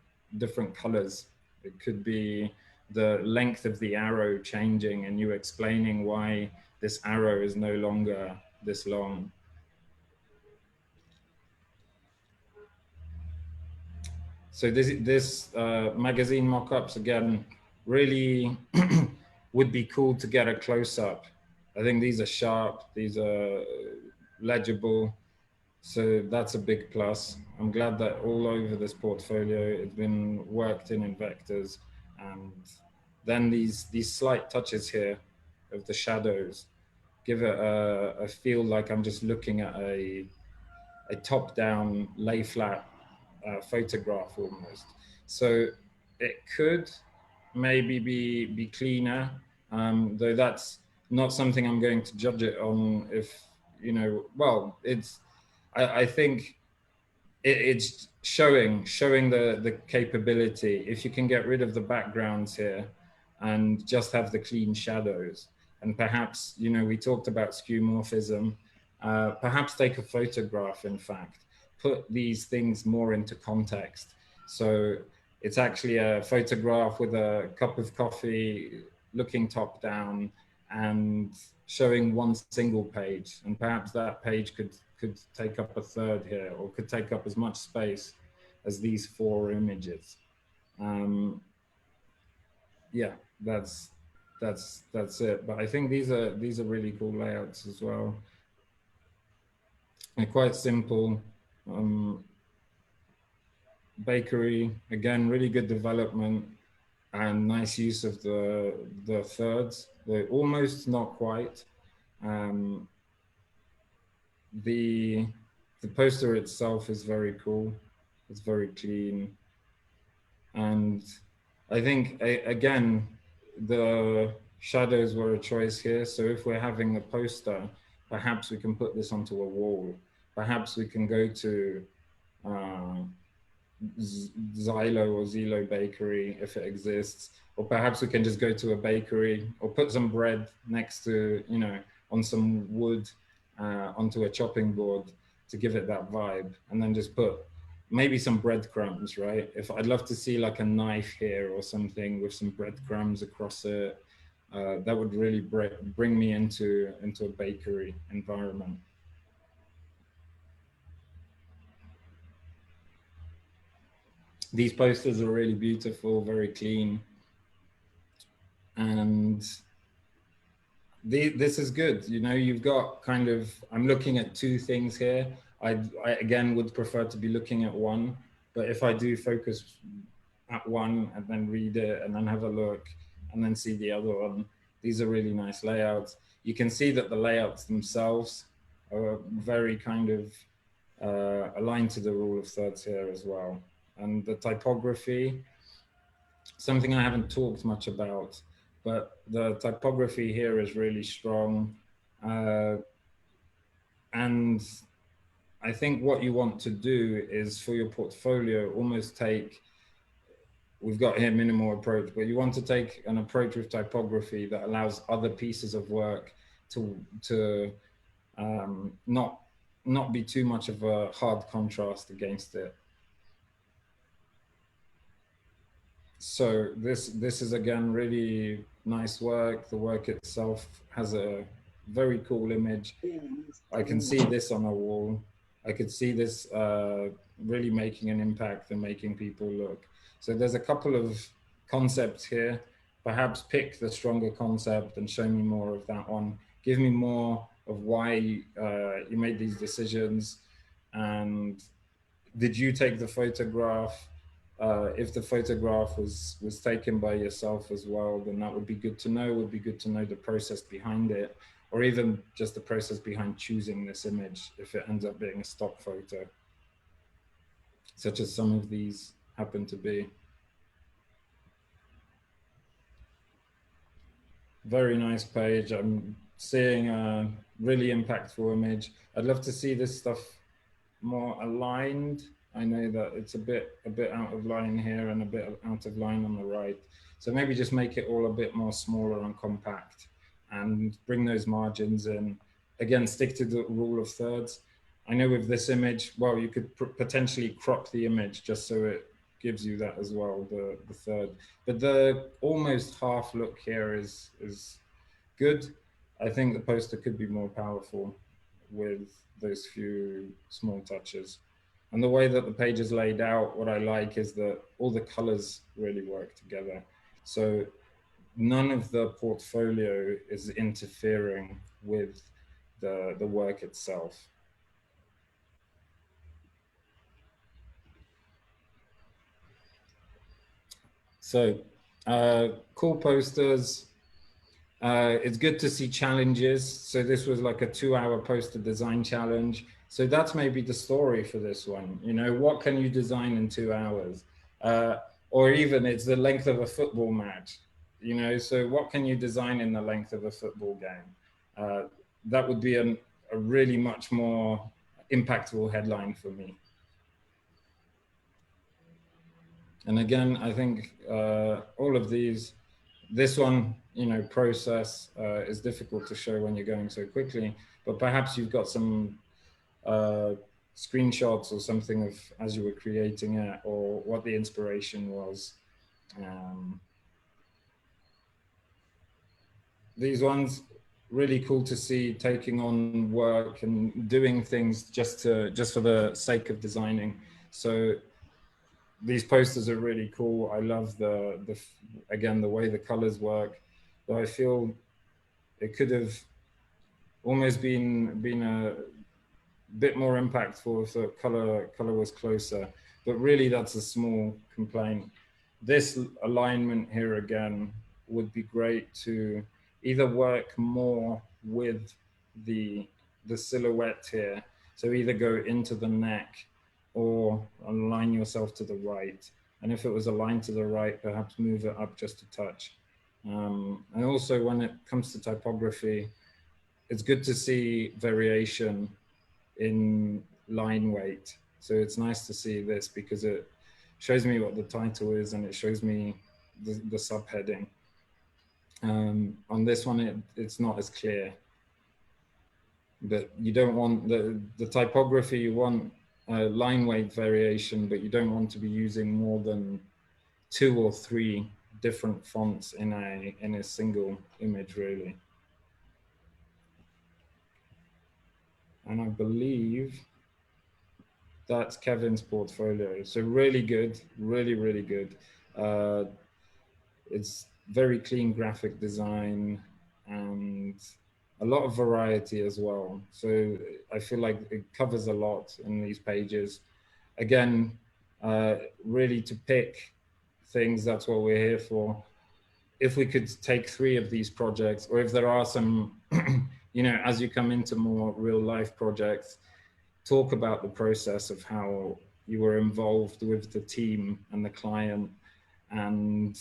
colors. It could be the length of the arrow changing and you explaining why this arrow is no longer this long. So this magazine mock-ups, again, really would be cool to get a close-up. I think these are sharp, these are legible. So that's a big plus. I'm glad that all over this portfolio, it's been worked in vectors, and then these slight touches here of the shadows give it a feel like I'm just looking at a top-down lay flat photograph almost. So it could maybe be cleaner, though that's not something I'm going to judge it on. If you know, well, I think it's showing the capability. If you can get rid of the backgrounds here and just have the clean shadows, and perhaps, you know, we talked about skeuomorphism, perhaps take a photograph, in fact, put these things more into context. So it's actually a photograph with a cup of coffee looking top down and showing one single page, and perhaps that page could take up a third here, or could take up as much space as these 4 images. Yeah, that's it. But I think these are really cool layouts as well. And quite simple. Bakery, again, really good development and nice use of the thirds. They're almost not quite. The poster itself is very cool. It's very clean. And I think, again, the shadows were a choice here. So if we're having a poster, perhaps we can put this onto a wall. Perhaps we can go to Xylo or Zelo bakery if it exists, or perhaps we can just go to a bakery or put some bread next to, you know, on some wood onto a chopping board to give it that vibe, and then just put maybe some breadcrumbs, right? If I'd love to see like a knife here or something with some breadcrumbs across it, that would really bring me into a bakery environment. These posters are really beautiful, very clean. And this is good. You know, you've got kind of, I'm looking at 2 things here. I again would prefer to be looking at 1, but if I do focus at 1 and then read it and then have a look and then see the other one, these are really nice layouts. You can see that the layouts themselves are very kind of aligned to the rule of thirds here as well. And the typography, something I haven't talked much about, but the typography here is really strong. And I think what you want to do is for your portfolio, almost take, we've got here minimal approach, but you want to take an approach with typography that allows other pieces of work to not be too much of a hard contrast against it. So this is again really nice work. The work itself has a very cool image. I can see this on a wall. I could see this really making an impact and making people look. So there's a couple of concepts here. Perhaps pick the stronger concept and show me more of that one. Give me more of why you made these decisions, and did you take the photograph? If the photograph was taken by yourself as well, then that would be good to know. It would be good to know the process behind it, or even just the process behind choosing this image if it ends up being a stock photo, such as some of these happen to be. Very nice page. I'm seeing a really impactful image. I'd love to see this stuff more aligned. I know that it's a bit out of line here and a bit out of line on the right. So maybe just make it all a bit more smaller and compact and bring those margins in. Again, stick to the rule of thirds. I know with this image, well, you could potentially crop the image just so it gives you that as well, the third. But the almost half look here is good. I think the poster could be more powerful with those few small touches. And the way that the page is laid out, what I like is that all the colors really work together. So none of the portfolio is interfering with the work itself. So cool posters. It's good to see challenges. So this was like a 2-hour poster design challenge. So that's maybe the story for this one. You know, what can you design in 2 hours? Or even it's the length of a football match. You know, so what can you design in the length of a football game? That would be a really much more impactful headline for me. And again, I think all of these, this one, you know, process is difficult to show when you're going so quickly, but perhaps you've got some screenshots or something of as you were creating it or what the inspiration was. These ones, really cool to see taking on work and doing things just for the sake of designing. So these posters are really cool. I love again, the way the colors work. Though I feel it could have almost been a bit more impactful if the color was closer. But really, that's a small complaint. This alignment here again would be great to either work more with the silhouette here. So either go into the neck or align yourself to the right. And if it was aligned to the right, perhaps move it up just a touch. And also when it comes to typography, it's good to see variation in line weight. So it's nice to see this because it shows me what the title is and it shows me the subheading. On this one, it's not as clear. But you don't want the typography, you want line weight variation, but you don't want to be using more than 2 or 3 different fonts in a single image, really. And I believe that's Kevin's portfolio. So really good, really good. It's very clean graphic design and a lot of variety as well. So I feel like it covers a lot in these pages. Again, really to pick things, that's what we're here for. If we could take 3 of these projects, or if there are some, you know, as you come into more real life projects, talk about the process of how you were involved with the team and the client and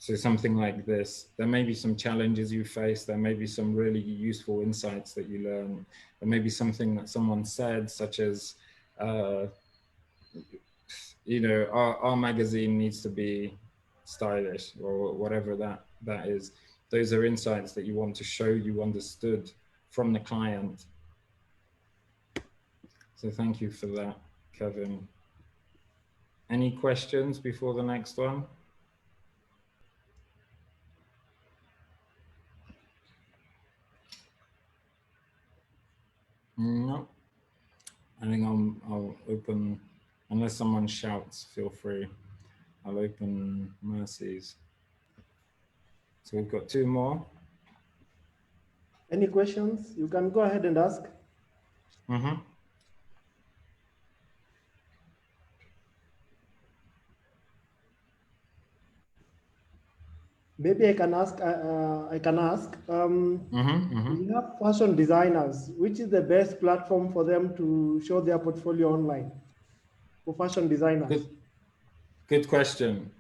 So something like this, there may be some challenges you face, there may be some really useful insights that you learn, there may be something that someone said, such as, you know, our magazine needs to be stylish, or whatever that is. Those are insights that you want to show you understood from the client. So thank you for that, Kevin. Any questions before the next one? No. I think I'll open, unless someone shouts, feel free. I'll open Mercy's. So we've got 2 more. Any questions? You can go ahead and ask. Maybe I can ask. We have fashion designers. Which is the best platform for them to show their portfolio online for fashion designers? Good question.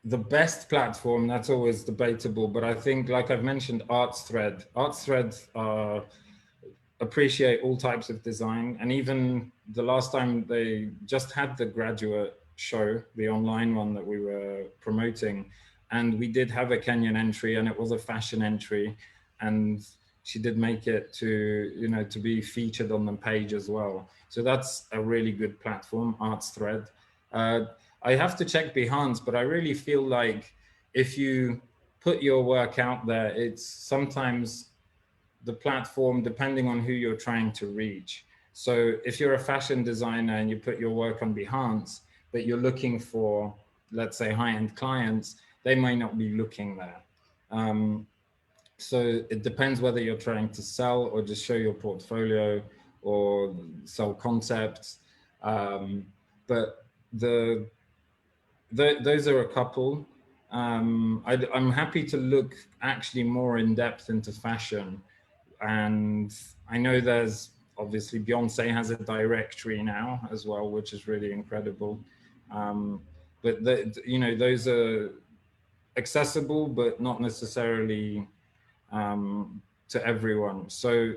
The best platform, that's always debatable, but I think, like I've mentioned, ArtsThread appreciate all types of design. And even the last time they just had the graduate show, the online one that we were promoting, and we did have a Kenyan entry, and it was a fashion entry, and she did make it to, you know, to be featured on the page as well. So that's a really good platform, ArtsThread. I have to check Behance, but I really feel like if you put your work out there, it's sometimes the platform, depending on who you're trying to reach. So if you're a fashion designer and you put your work on Behance, but you're looking for, let's say, high-end clients, they may not be looking there. So it depends whether you're trying to sell or just show your portfolio or sell concepts. But those are a couple. I'm happy to look actually more in depth into fashion. And I know there's obviously Beyonce has a directory now as well, which is really incredible. But you know, those are accessible, but not necessarily to everyone. So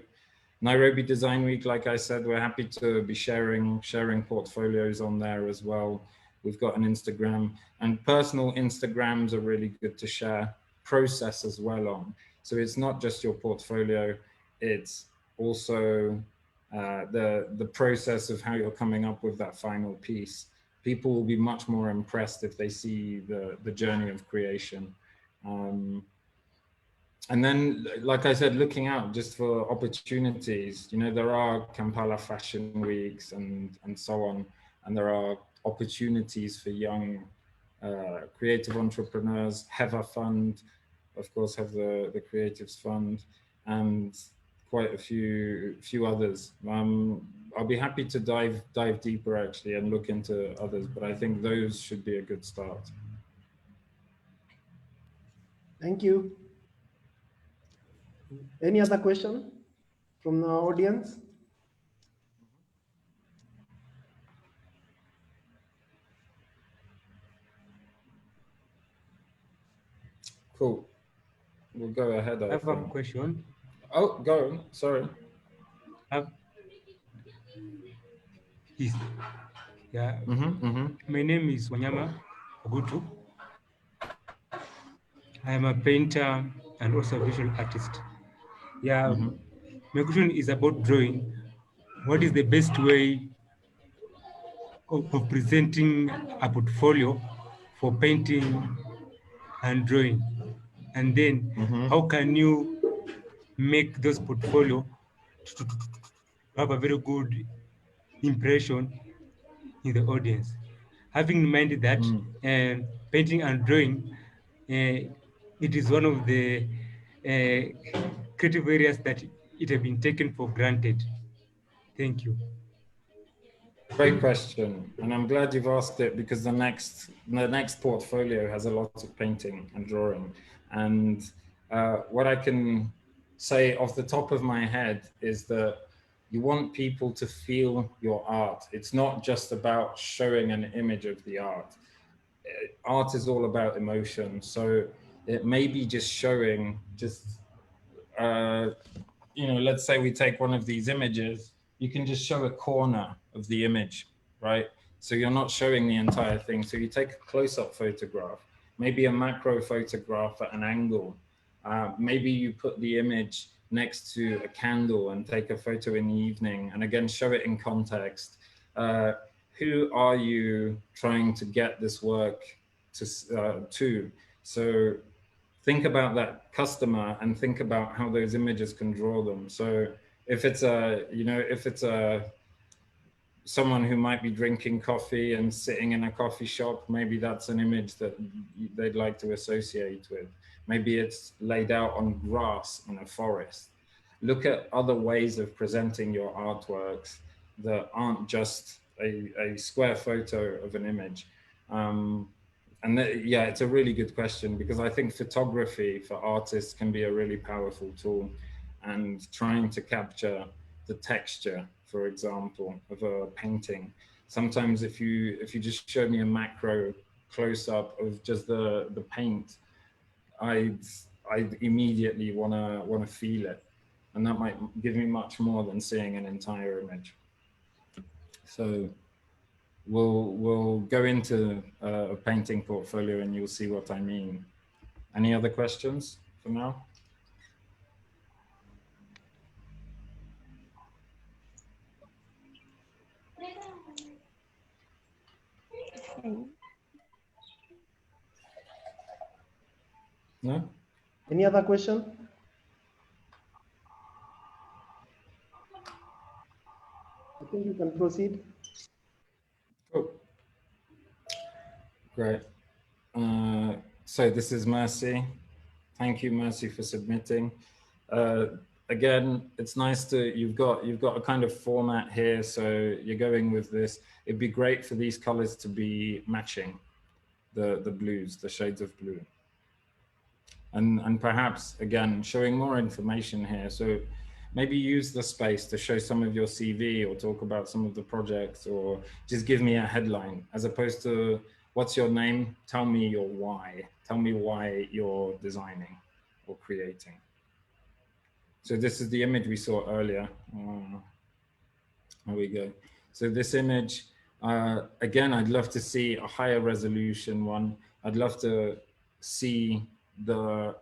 Nairobi Design Week, like I said, we're happy to be sharing portfolios on there as well. We've got an Instagram, and personal Instagrams are really good to share process as well on. So it's not just your portfolio, it's also the process of how you're coming up with that final piece. People will be much more impressed if they see the journey of creation. And then, like I said, looking out just for opportunities. You know, there are Kampala Fashion Weeks and so on, and there are opportunities for young creative entrepreneurs. Heva Fund, of course, have the Creatives Fund, and quite a few others. I'll be happy to dive deeper actually and look into others, but I think those should be a good start. Thank you. Any other question from the audience? Cool. We'll go ahead. I have a question. Oh, go on. Sorry. Yeah. My name is Wanyama Ogutu. I am a painter and also a visual artist. Yeah. My question is about drawing. What is the best way of presenting a portfolio for painting and drawing? And then how can you make those portfolio to have a very good impression in the audience? Having in mind that painting and drawing, it is one of the creative areas that it have been taken for granted. Thank you. Great question, and I'm glad you've asked it, because the next portfolio has a lot of painting and drawing. And what I can say off the top of my head is that you want people to feel your art. It's not just about showing an image of the art. art is all about emotion. So it may be just showing let's say we take one of these images, you can just show a corner of the image, right? So you're not showing the entire thing. So you take a close-up photograph, maybe a macro photograph at an angle. Maybe you put the image next to a candle and take a photo in the evening, and again, show it in context. Who are you trying to get this work to? So think about that customer and think about how those images can draw them. So if it's someone who might be drinking coffee and sitting in a coffee shop, maybe that's an image that they'd like to associate with. Maybe it's laid out on grass in a forest. Look at other ways of presenting your artworks that aren't just a square photo of an image. Yeah, it's a really good question, because I think photography for artists can be a really powerful tool, and trying to capture the texture, for example, of a painting. Sometimes if you just showed me a macro close up of just the paint, I'd immediately wanna feel it, and that might give me much more than seeing an entire image. So we'll go into a painting portfolio and you'll see what I mean. Any other questions for now? No? Any other question? I think you can proceed. Cool. Great. So this is Mercy. Thank you, Mercy, for submitting. Again, it's nice you've got a kind of format here, so you're going with this. It'd be great for these colors to be matching the blues, the shades of blue. And perhaps, again, showing more information here. So maybe use the space to show some of your CV or talk about some of the projects, or just give me a headline, as opposed to, what's your name? Tell me your why. Tell me why you're designing or creating. So this is the image we saw earlier. There we go. So this image, again, I'd love to see a higher resolution one. I'd love to see the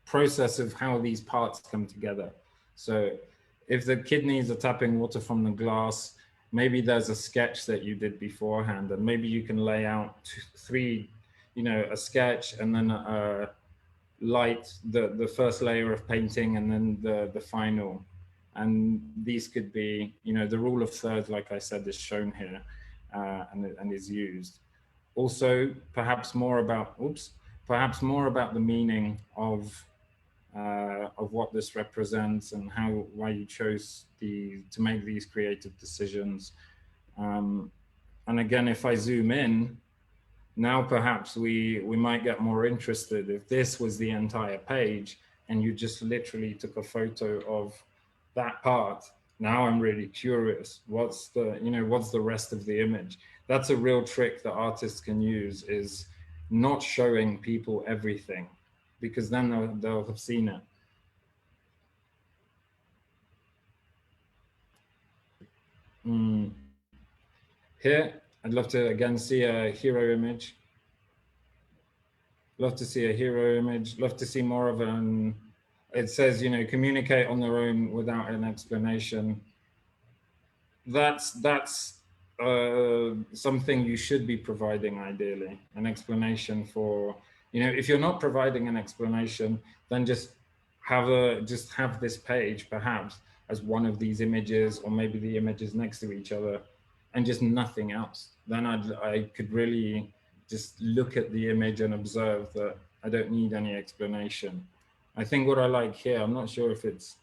process of how these parts come together. So if the kidneys are tapping water from the glass, maybe there's a sketch that you did beforehand, and maybe you can lay out a sketch, and then light, the first layer of painting, and then the final. And these could be, the rule of thirds, like I said, is shown here and is used. Also, perhaps more about the meaning of what this represents, and why you chose to make these creative decisions. And again, if I zoom in, now perhaps we might get more interested. If this was the entire page and you just literally took a photo of that part, now I'm really curious. What's the rest of the image? That's a real trick that artists can use, is not showing people everything, because then they'll have seen it. Here, I'd love to again see a hero image. Love to see a hero image. Love to see more of an, it says, communicate on their own without an explanation. That's something you should be providing, ideally, an explanation for. If you're not providing an explanation, then just have this page perhaps as one of these images, or maybe the images next to each other, and just nothing else. Then I could really just look at the image and observe that I don't need any explanation. I think what I like here, I'm not sure if it's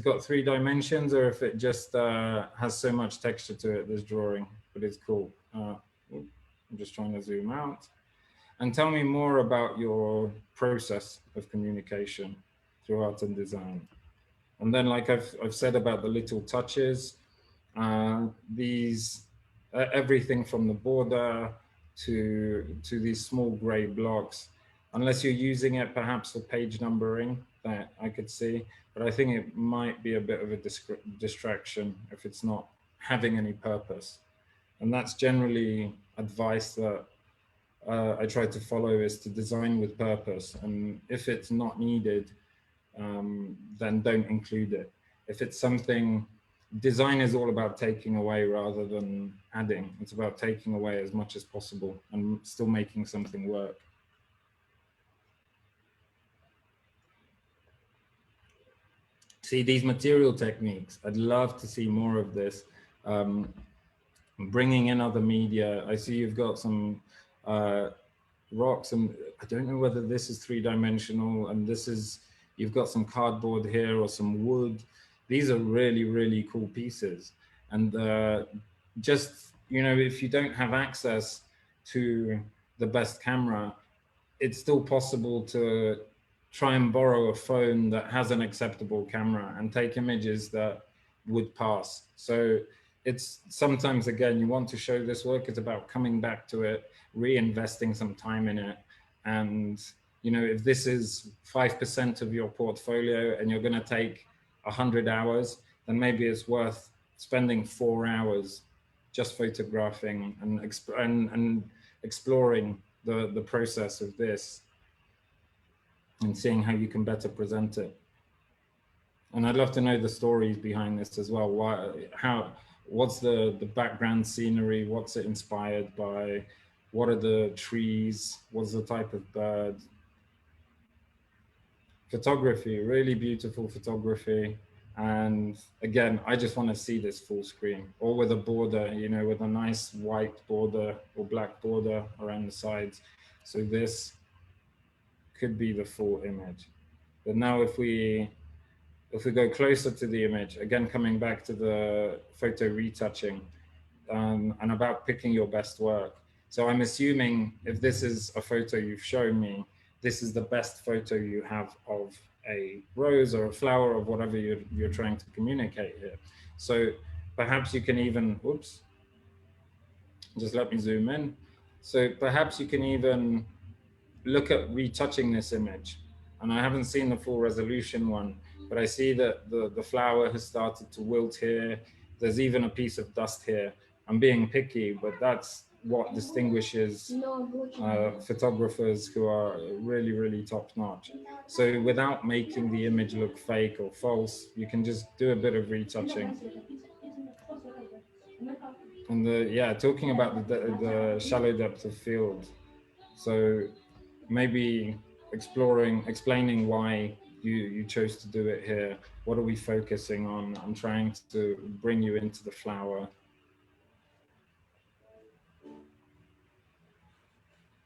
got 3 dimensions, or if it just has so much texture to it, this drawing, but it's cool. I'm just trying to zoom out. And tell me more about your process of communication through art and design. And then, like I've said about the little touches, everything from the border to these small gray blocks, unless you're using it perhaps for page numbering, that I could see, but I think it might be a bit of a distraction if it's not having any purpose. And that's generally advice that I try to follow, is to design with purpose. And if it's not needed, then don't include it. If it's something, design is all about taking away rather than adding. It's about taking away as much as possible and still making something work. See, these material techniques, I'd love to see more of this. Bringing in other media. I see you've got some rocks, and I don't know whether this is 3-dimensional, and this is, you've got some cardboard here or some wood. These are really, really cool pieces. And just, you know, if you don't have access to the best camera, it's still possible to try and borrow a phone that has an acceptable camera and take images that would pass. So it's sometimes, again, you want to show this work, it's about coming back to it, reinvesting some time in it. And, you know, if this is 5% of your portfolio and you're going to take 100 hours, then maybe it's worth spending 4 hours just photographing and exploring the process of this and seeing how you can better present it. And I'd love to know the stories behind this as well. What's the background scenery? What's it inspired by? What are the trees? What's the type of bird? Photography, really beautiful photography. And again, I just want to see this full screen, or with a border, you know, with a nice white border or black border around the sides. So this could be the full image. But now if we go closer to the image, again, coming back to the photo retouching, and about picking your best work. So I'm assuming if this is a photo you've shown me, this is the best photo you have of a rose or a flower or whatever you're trying to communicate here. So perhaps you can even, oops, just let me zoom in. So perhaps you can even look at retouching this image. And I haven't seen the full resolution one, but I see that the flower has started to wilt here. There's even a piece of dust here. I'm being picky, but that's what distinguishes photographers who are really, really top notch. So without making the image look fake or false, you can just do a bit of retouching. And yeah, talking about the shallow depth of field. So maybe explaining why you chose to do it here. What are we focusing on? I'm trying to bring you into the flower.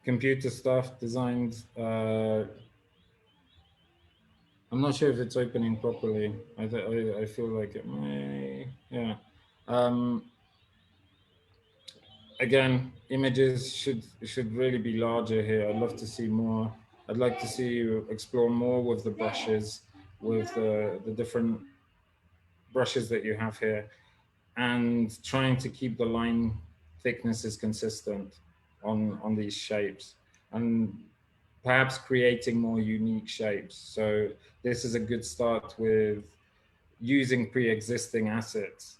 Computer stuff designed. I'm not sure if it's opening properly. I feel like it may, yeah. Again, images should really be larger here. I'd love to see more. I'd like to see you explore more with the brushes, with the different brushes that you have here, and trying to keep the line thicknesses consistent on these shapes, and perhaps creating more unique shapes. So this is a good start with using pre-existing assets.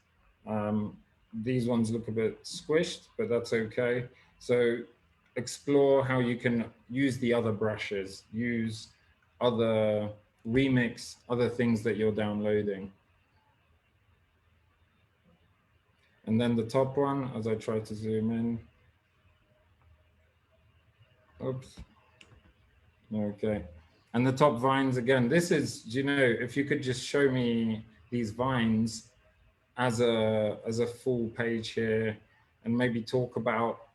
These ones look a bit squished, but that's okay. So explore how you can use the other brushes, use remix other things that you're downloading. And then the top one, as I try to zoom in. Oops. Okay. And the top vines again, this is, you know, if you could just show me these vines as a full page here, and maybe talk about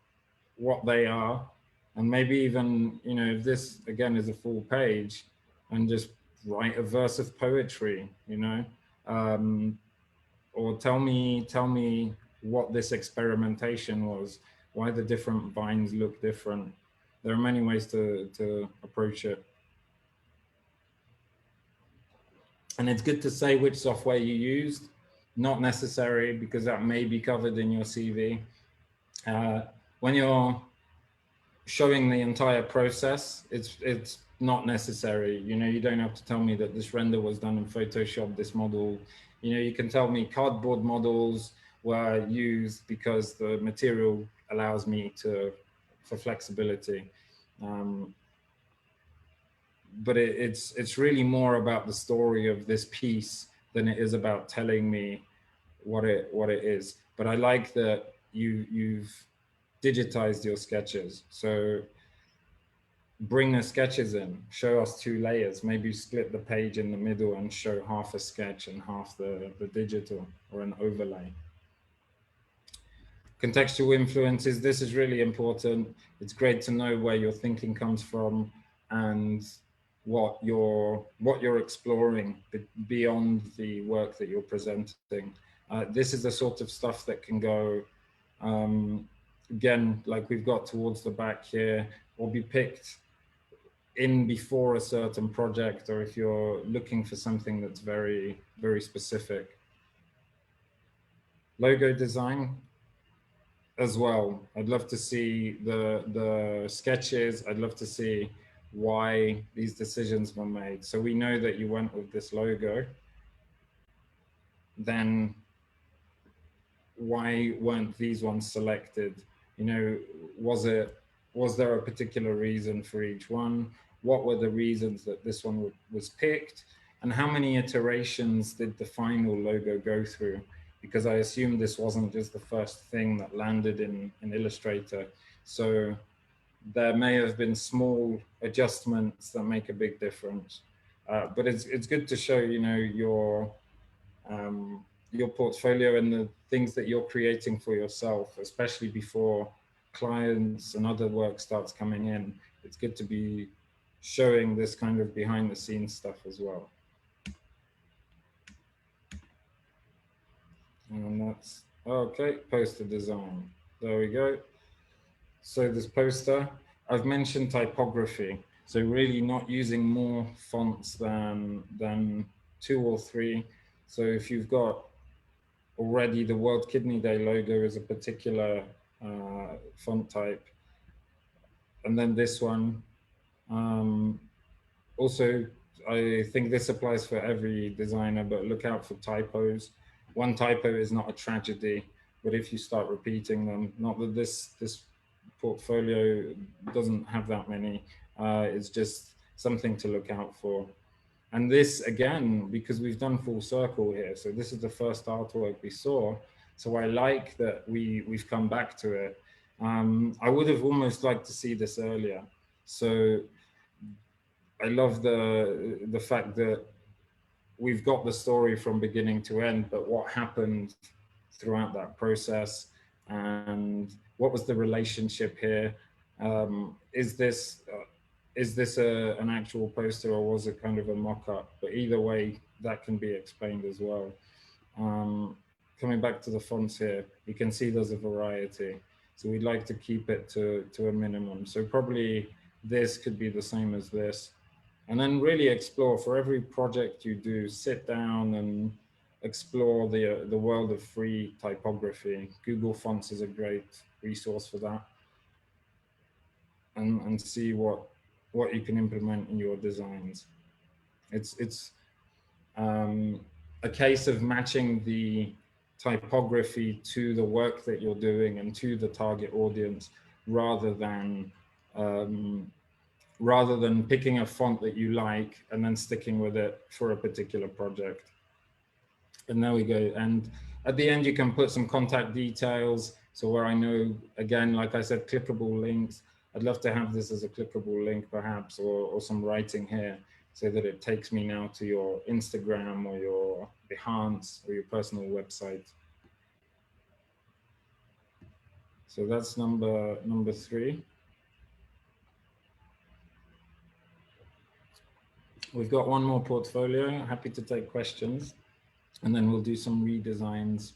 what they are, and maybe even, you know, if this again is a full page, and just write a verse of poetry, you know, or tell me what this experimentation was, why the different vines look different. There are many ways to approach it. And it's good to say which software you used. Not necessary, because that may be covered in your CV. When you're showing the entire process, it's not necessary. You know, you don't have to tell me that this render was done in Photoshop, this model. You know, you can tell me cardboard models were used because the material allows me for flexibility. But it's really more about the story of this piece than it is about telling me what it is. But I like that you've digitized your sketches. So bring the sketches in, show us 2 layers, maybe split the page in the middle and show half a sketch and half the digital, or an overlay. Contextual influences, this is really important. It's great to know where your thinking comes from and what you're exploring beyond the work that you're presenting. This is the sort of stuff that can go, again, like we've got towards the back here, or be picked in before a certain project, or if you're looking for something that's very, very specific. Logo design as well. I'd love to see the sketches. I'd love to see why these decisions were made. So we know that you went with this logo. Then why weren't these ones selected? You know, was there a particular reason for each one? What were the reasons that this one was picked? And how many iterations did the final logo go through? Because I assume this wasn't just the first thing that landed in Illustrator. So there may have been small adjustments that make a big difference. But it's good to show, you know, your portfolio and the things that you're creating for yourself, especially before clients and other work starts coming in. It's good to be showing this kind of behind the scenes stuff as well. And that's, okay, poster design. There we go. So this poster, I've mentioned typography. So really not using more fonts than 2 or 3. So if you've got already the World Kidney Day logo is a particular font type. And then this one, also, I think this applies for every designer, but look out for typos. One typo is not a tragedy, but if you start repeating them, not that this portfolio doesn't have that many, it's just something to look out for. And this, again, because we've done full circle here, so this is the first artwork we saw, so I like that we've come back to it. I would have almost liked to see this earlier. So I love the fact that we've got the story from beginning to end, but what happened throughout that process and what was the relationship here? Is this an actual poster, or was it kind of a mock-up? But either way, that can be explained as well. Coming back to the fonts here, you can see there's a variety. So we'd like to keep it to a minimum. So probably this could be the same as this. And then really explore, for every project you do, sit down and explore the world of free typography. Google Fonts is a great resource for that. And see what you can implement in your designs. It's a case of matching the typography to the work that you're doing and to the target audience, rather than picking a font that you like and then sticking with it for a particular project. And there we go. And at the end, you can put some contact details. So where I know, again, like I said, clickable links. I'd love to have this as a clickable link perhaps, or some writing here, so that it takes me now to your Instagram or your Behance or your personal website. So that's number 3. We've got one more portfolio. Happy to take questions, and then we'll do some redesigns.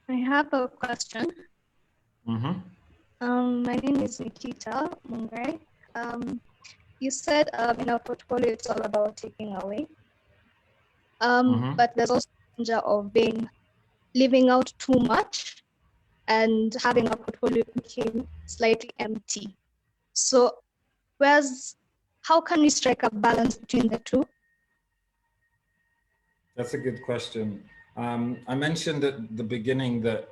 I have a question. My name is Nikita Mungai. You said in our portfolio it's all about taking away, but there's also danger of being leaving out too much and having a portfolio looking slightly empty. So how can we strike a balance between the two? That's a good question. I mentioned at the beginning that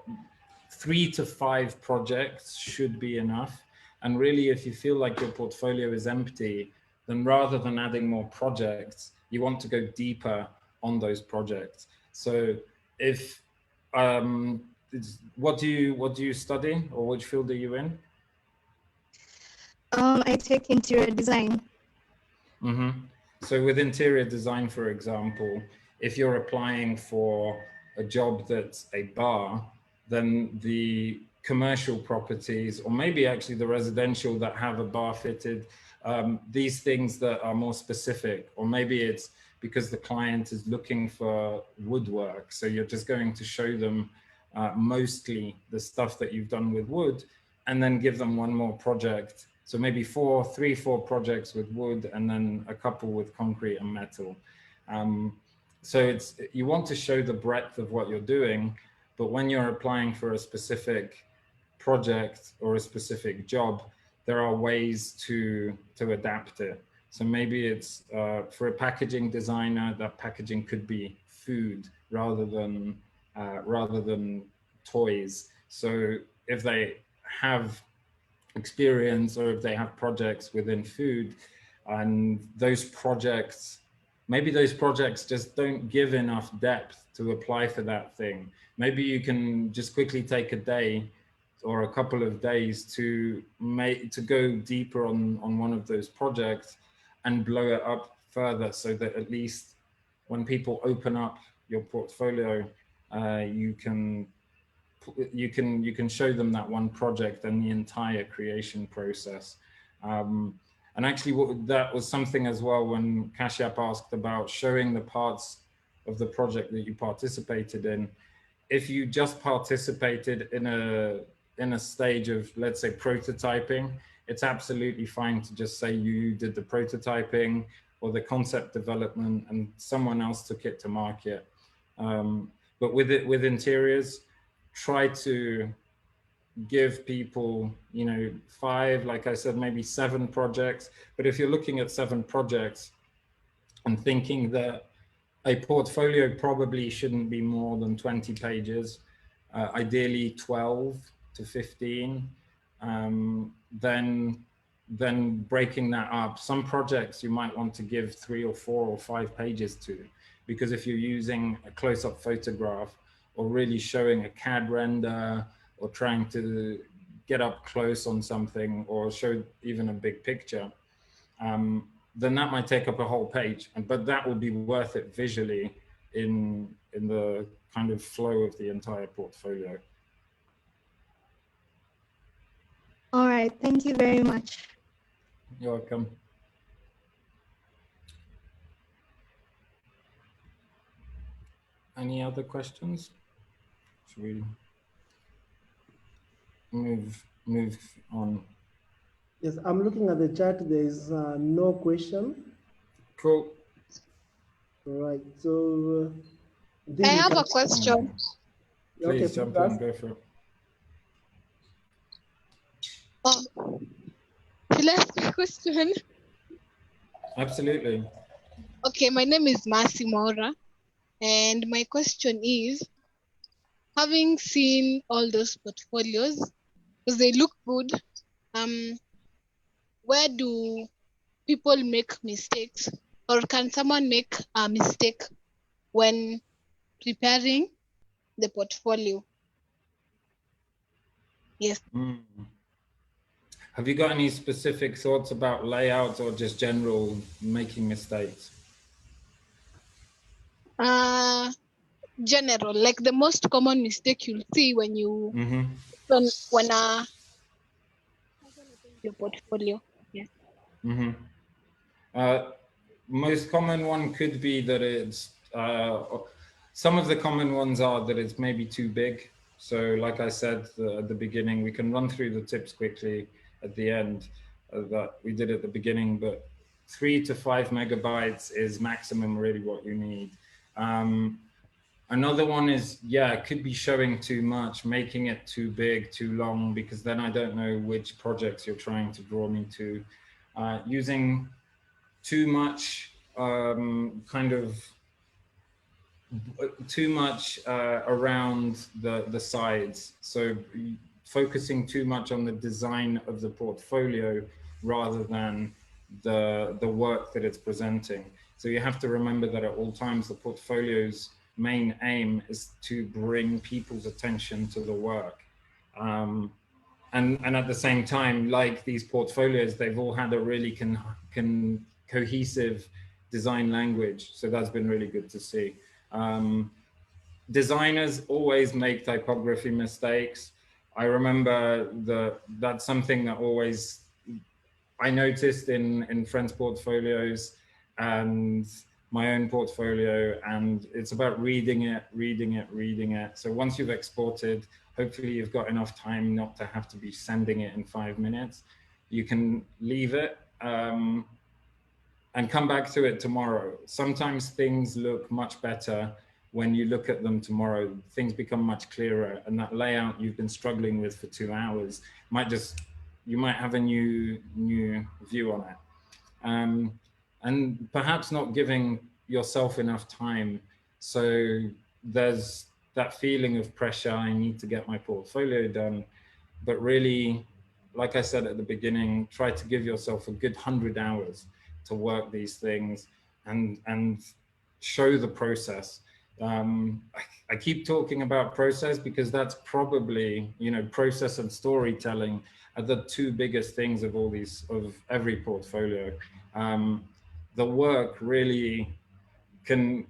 3 to 5 projects should be enough. And really, if you feel like your portfolio is empty, then rather than adding more projects, you want to go deeper on those projects. So if, what do you study, or which field are you in? I take interior design. Mm-hmm. So with interior design, for example, if you're applying for a job that's a bar, then the commercial properties, or maybe actually the residential that have a bar fitted, these things that are more specific, or maybe it's because the client is looking for woodwork. So you're just going to show them mostly the stuff that you've done with wood, and then give them one more project. So maybe 4 projects with wood, and then a couple with concrete and metal. So you want to show the breadth of what you're doing, but when you're applying for a specific project or a specific job, there are ways to adapt it. So maybe it's for a packaging designer, that packaging could be food rather than toys. So if they have experience, or if they have projects within food, and those projects, maybe those projects just don't give enough depth to apply for that thing. Maybe you can just quickly take a day or a couple of days to go deeper on one of those projects and blow it up further, so that at least when people open up your portfolio, you can show them that one project and the entire creation process. And actually, that was something as well when Kashyap asked about showing the parts of the project that you participated in. If you just participated in a stage of, let's say, prototyping, it's absolutely fine to just say you did the prototyping or the concept development and someone else took it to market. But with interiors, try to give people, 5, like I said, maybe 7 projects. But if you're looking at 7 projects and thinking that a portfolio probably shouldn't be more than 20 pages, ideally 12 to 15, then breaking that up. Some projects you might want to give 3 or 4 or 5 pages to, because if you're using a close-up photograph, or really showing a CAD render, or trying to get up close on something, or show even a big picture, then that might take up a whole page. But that will be worth it visually in the kind of flow of the entire portfolio. All right, thank you very much. You're welcome. Any other questions? Should we move on? Yes, I'm looking at the chat. There is no question. Cool. All right. So I have a question. Please jump in, go for it. Oh, should I ask a question? Absolutely. Okay, my name is Mercy Maura, and my question is, having seen all those portfolios, because they look good, where do people make mistakes, or can someone make a mistake when preparing the portfolio? Yes. Have you got any specific thoughts about layout, or just general making mistakes? General, like the most common mistake you'll see when you when your portfolio. Yes. Most common one could be that it's some of the common ones are that it's maybe too big. So like I said at the beginning, we can run through the tips quickly at the end that we did at the beginning, but 3 to 5 megabytes is maximum really what you need. Another one is, yeah, it could be showing too much, making it too big, too long, because then I don't know which projects you're trying to draw me to. Using too much around the sides. So focusing too much on the design of the portfolio rather than the work that it's presenting. So you have to remember that at all times, the portfolio's main aim is to bring people's attention to the work. And at the same time, like these portfolios, they've all had a really cohesive design language. So that's been really good to see. Designers always make typography mistakes. I remember that's something that always I noticed in friends' portfolios and my own portfolio, and it's about reading it. So once you've exported, hopefully you've got enough time not to have to be sending it in 5 minutes. You can leave it and come back to it tomorrow. Sometimes things look much better when you look at them tomorrow. Things become much clearer, and that layout you've been struggling with for 2 hours you might have a new view on it. And perhaps not giving yourself enough time. So there's that feeling of pressure, I need to get my portfolio done. But really, like I said at the beginning, try to give yourself a good 100 hours to work these things and show the process. I keep talking about process because that's probably, process and storytelling are the two biggest things of every portfolio. The work really can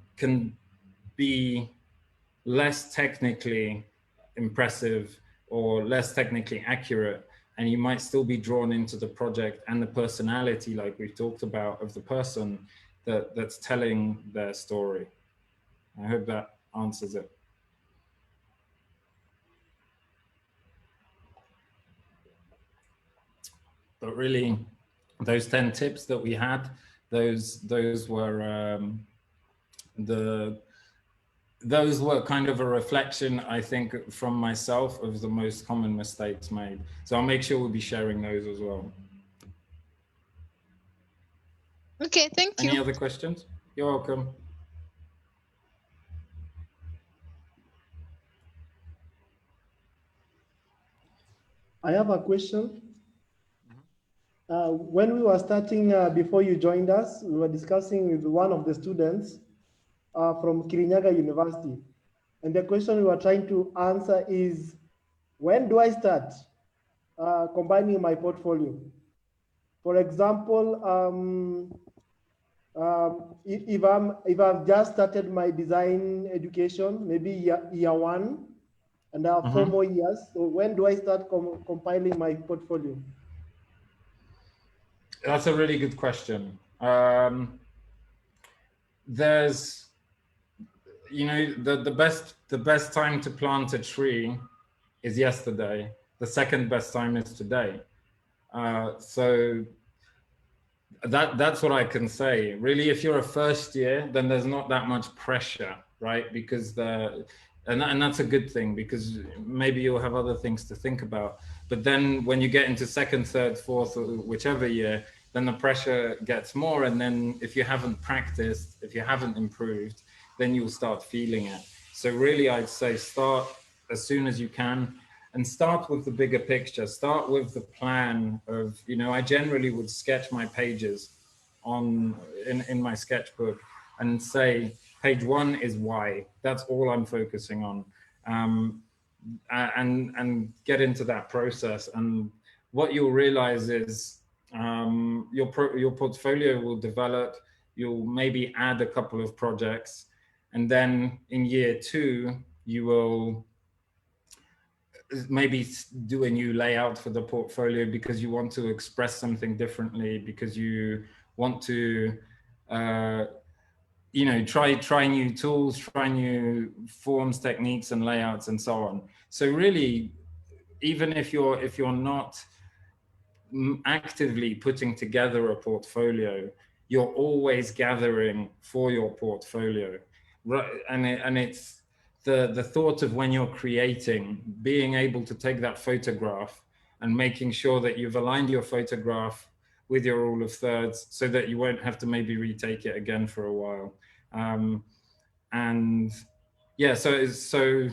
be less technically impressive or less technically accurate, and you might still be drawn into the project and the personality, like we've talked about, of the person that's telling their story. I hope that answers it. But really, those 10 tips that we had, those were those were kind of a reflection, I think, from myself of the most common mistakes made. So I'll make sure we'll be sharing those as well. Okay, thank you. Any other questions? You're welcome. I have a question. When we were starting, before you joined us, we were discussing with one of the students from Kirinyaga University. And the question we were trying to answer is, when do I start combining my portfolio? For example, if I've just started my design education, maybe year one, and I have 4 more years, so when do I start compiling my portfolio? That's a really good question. There's, the best time to plant a tree is yesterday. The second best time is today. So that's what I can say. Really, if you're a first year, then there's not that much pressure, right? Because and that's a good thing, because maybe you'll have other things to think about. But then when you get into second, third, fourth, or whichever year, then the pressure gets more. And then if you haven't practiced, if you haven't improved, then you'll start feeling it. So really, I'd say start as soon as you can, and start with the bigger picture. Start with the plan of, I generally would sketch my pages in my sketchbook and say, page 1 is why. That's all I'm focusing on, and get into that process. And what you'll realize is your portfolio will develop. You'll maybe add a couple of projects, and then in year 2 you will maybe do a new layout for the portfolio because you want to express something differently, because you want to try new tools, try new forms, techniques, and layouts, and so on. So really, even if you're not actively putting together a portfolio, you're always gathering for your portfolio, right? And it's the thought of when you're creating, being able to take that photograph and making sure that you've aligned your photograph with your rule of thirds so that you won't have to maybe retake it again for a while. And yeah, so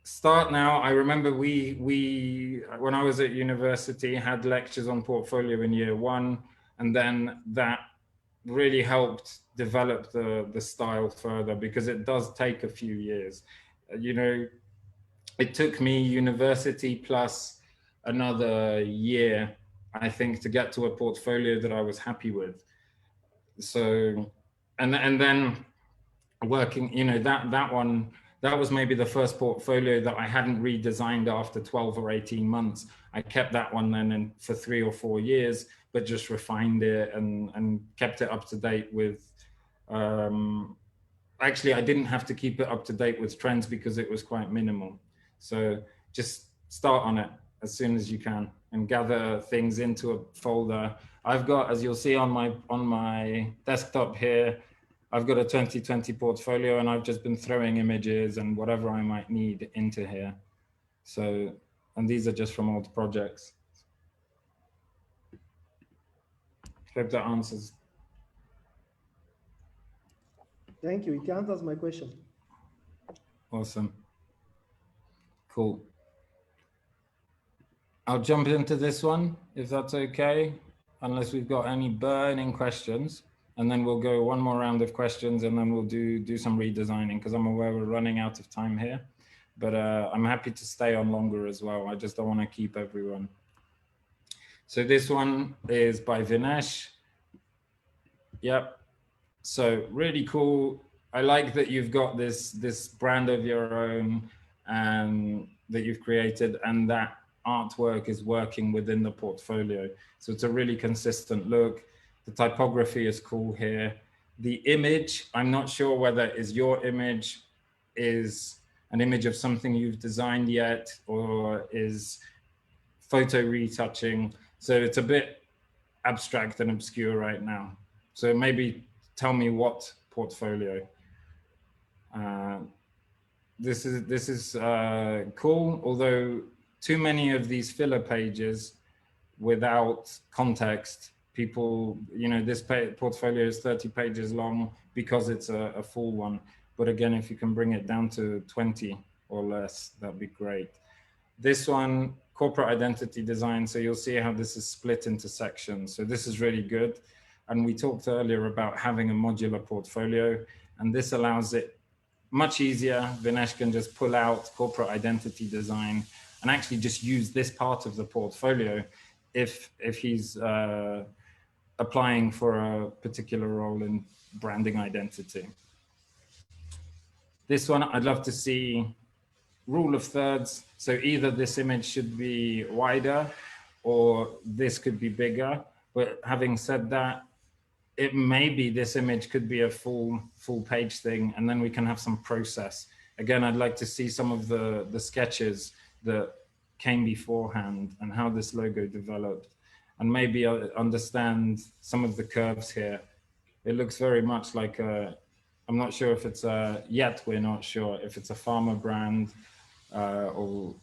start now. I remember we when I was at university had lectures on portfolio in year one, and then that really helped develop the style further, because it does take a few years. You know, it took me university plus another year, I think, to get to a portfolio that I was happy with. So, and then working, you know, that was maybe the first portfolio that I hadn't redesigned after 12 or 18 months. I kept that one then for 3 or 4 years, but just refined it and kept it up to date with, actually, I didn't have to keep it up to date with trends because it was quite minimal. So just start on it as soon as you can and gather things into a folder. I've got, as you'll see on my desktop here, I've got a 2020 portfolio, and I've just been throwing images and whatever I might need into here. So, and these are just from old projects. Hope that answers. Thank you. It answers my question. Awesome. Cool. I'll jump into this one, if that's okay, unless we've got any burning questions. And then we'll go one more round of questions, and then we'll do some redesigning, because I'm aware we're running out of time here. But I'm happy to stay on longer as well. I just don't want to keep everyone. So this one is by Vinesh. Yep. So really cool. I like that you've got this brand of your own that you've created, and that artwork is working within the portfolio. So it's a really consistent look. The typography is cool here. The image, I'm not sure whether is your image is an image of something you've designed yet, or is photo retouching. So it's a bit abstract and obscure right now. So maybe tell me what portfolio. This is cool, although too many of these filler pages without context. People, you know, this portfolio is 30 pages long because it's a full one. But again, if you can bring it down to 20 or less, that'd be great. This one, corporate identity design. So you'll see how this is split into sections. So this is really good. And we talked earlier about having a modular portfolio, and this allows it much easier. Vinesh can just pull out corporate identity design and actually just use this part of the portfolio if he's applying for a particular role in branding identity. This one, I'd love to see rule of thirds. So either this image should be wider or this could be bigger. But having said that, it may be this image could be a full page thing, and then we can have some process. Again, I'd like to see some of the sketches that came beforehand and how this logo developed, and maybe understand some of the curves here. It looks very much like I'm not sure if it's yet we're not sure if it's a pharma brand or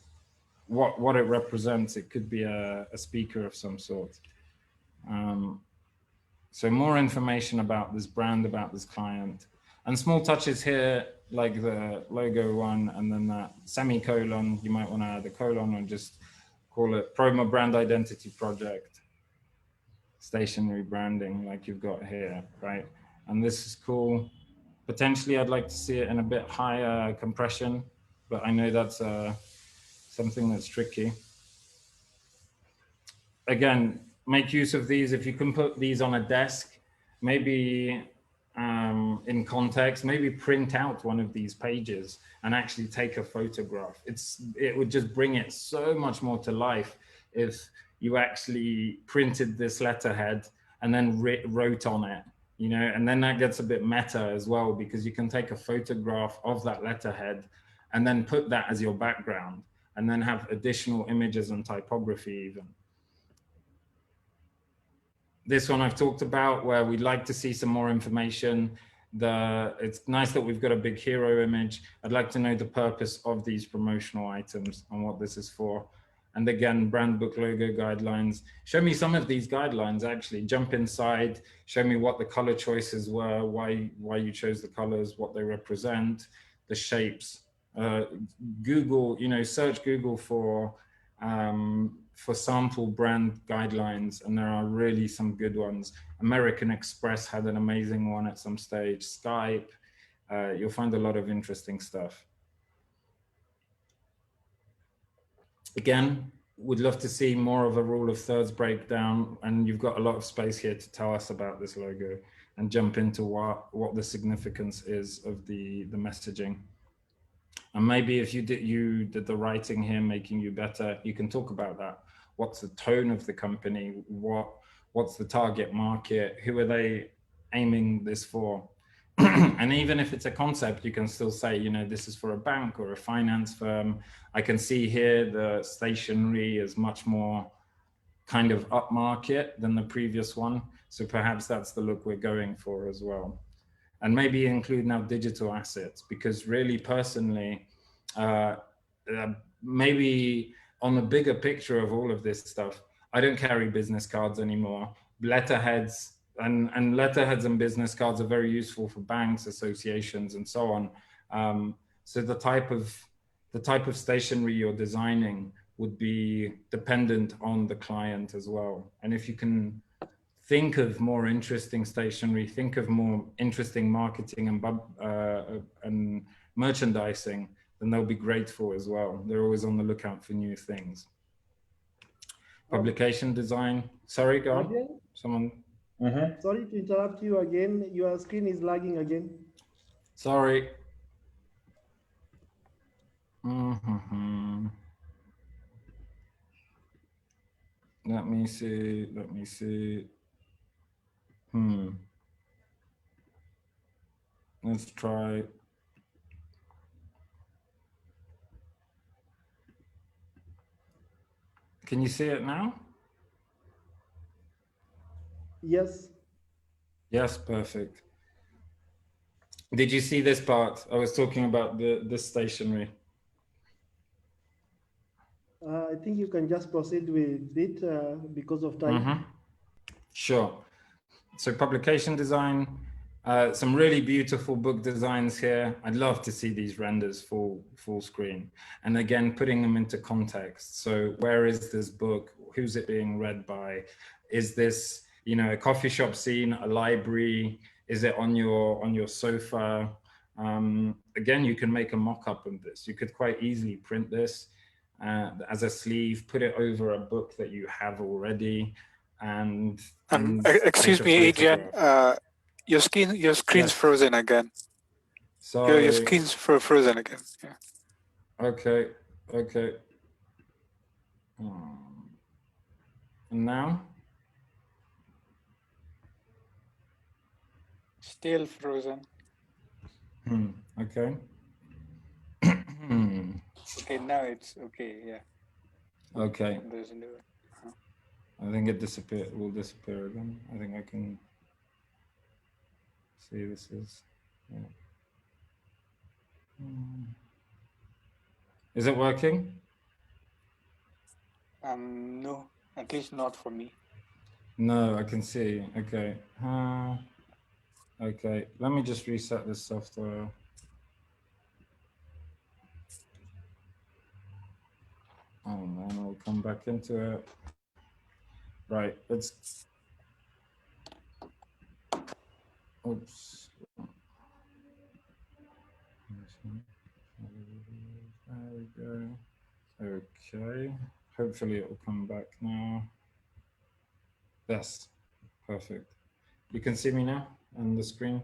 what it represents. It could be a speaker of some sort. So more information about this brand, about this client, and small touches here, like the logo one, and then that semicolon. You might want to add a colon or just call it promo brand identity project, stationary branding, like you've got here, right? And this is cool. Potentially, I'd like to see it in a bit higher compression, but I know that's something that's tricky. Again, make use of these. If you can put these on a desk, maybe in context, maybe print out one of these pages and actually take a photograph. It would just bring it so much more to life if you actually printed this letterhead and then wrote on it, you know, and then that gets a bit meta as well, because you can take a photograph of that letterhead and then put that as your background, and then have additional images and typography even. This one I've talked about, where we'd like to see some more information. it's nice that we've got a big hero image. I'd like to know the purpose of these promotional items and what this is for. And again, brand book logo guidelines. Show me some of these guidelines, actually. Jump inside, show me what the color choices were, why you chose the colors, what they represent, the shapes. Google, search Google for sample brand guidelines, and there are really some good ones. American Express had an amazing one at some stage, Skype. You'll find a lot of interesting stuff. Again, would love to see more of a rule of thirds breakdown, and you've got a lot of space here to tell us about this logo and jump into what the significance is of the messaging. And maybe if you did the writing here making you better, you can talk about that. What's the tone of the company? What's the target market? Who are they aiming this for? And even if it's a concept, you can still say, this is for a bank or a finance firm. I can see here the stationery is much more kind of upmarket than the previous one. So perhaps that's the look we're going for as well. And maybe include now digital assets, because really personally, maybe on the bigger picture of all of this stuff, I don't carry business cards anymore. Letterheads and letterheads and business cards are very useful for banks, associations, and so on. So the type of stationery you're designing would be dependent on the client as well. And if you can think of more interesting stationery, think of more interesting marketing and merchandising, then they'll be grateful as well. They're always on the lookout for new things. Publication design. Sorry, go on. Adrian? Someone. Sorry to interrupt you again. Your screen is lagging again. Sorry. Let me see. Let's try. Can you see it now? Yes. Yes, perfect. Did you see this part? I was talking about the stationery. I think you can just proceed with it because of time. Sure. So publication design, some really beautiful book designs here. I'd love to see these renders full screen. And again, putting them into context. So where is this book? Who's it being read by? Is this, a coffee shop scene, a library? Is it on your sofa? Again, you can make a mock-up of this. You could quite easily print this as a sleeve, put it over a book that you have already. And excuse me, Adrian, your screen's frozen again. Sorry. Your screen's frozen again. Yeah. Okay. And now? Still frozen. Okay. Okay, now it's okay. Yeah. Okay. There's a new. I think it will disappear again. I think I can see this is. Yeah. Is it working? No, at least not for me. No, I can see. Okay. Okay. Let me just reset this software. Oh man, I'll come back into it. Right, let's. Oops. There we go. Okay. Hopefully it will come back now. Yes, perfect. You can see me now on the screen?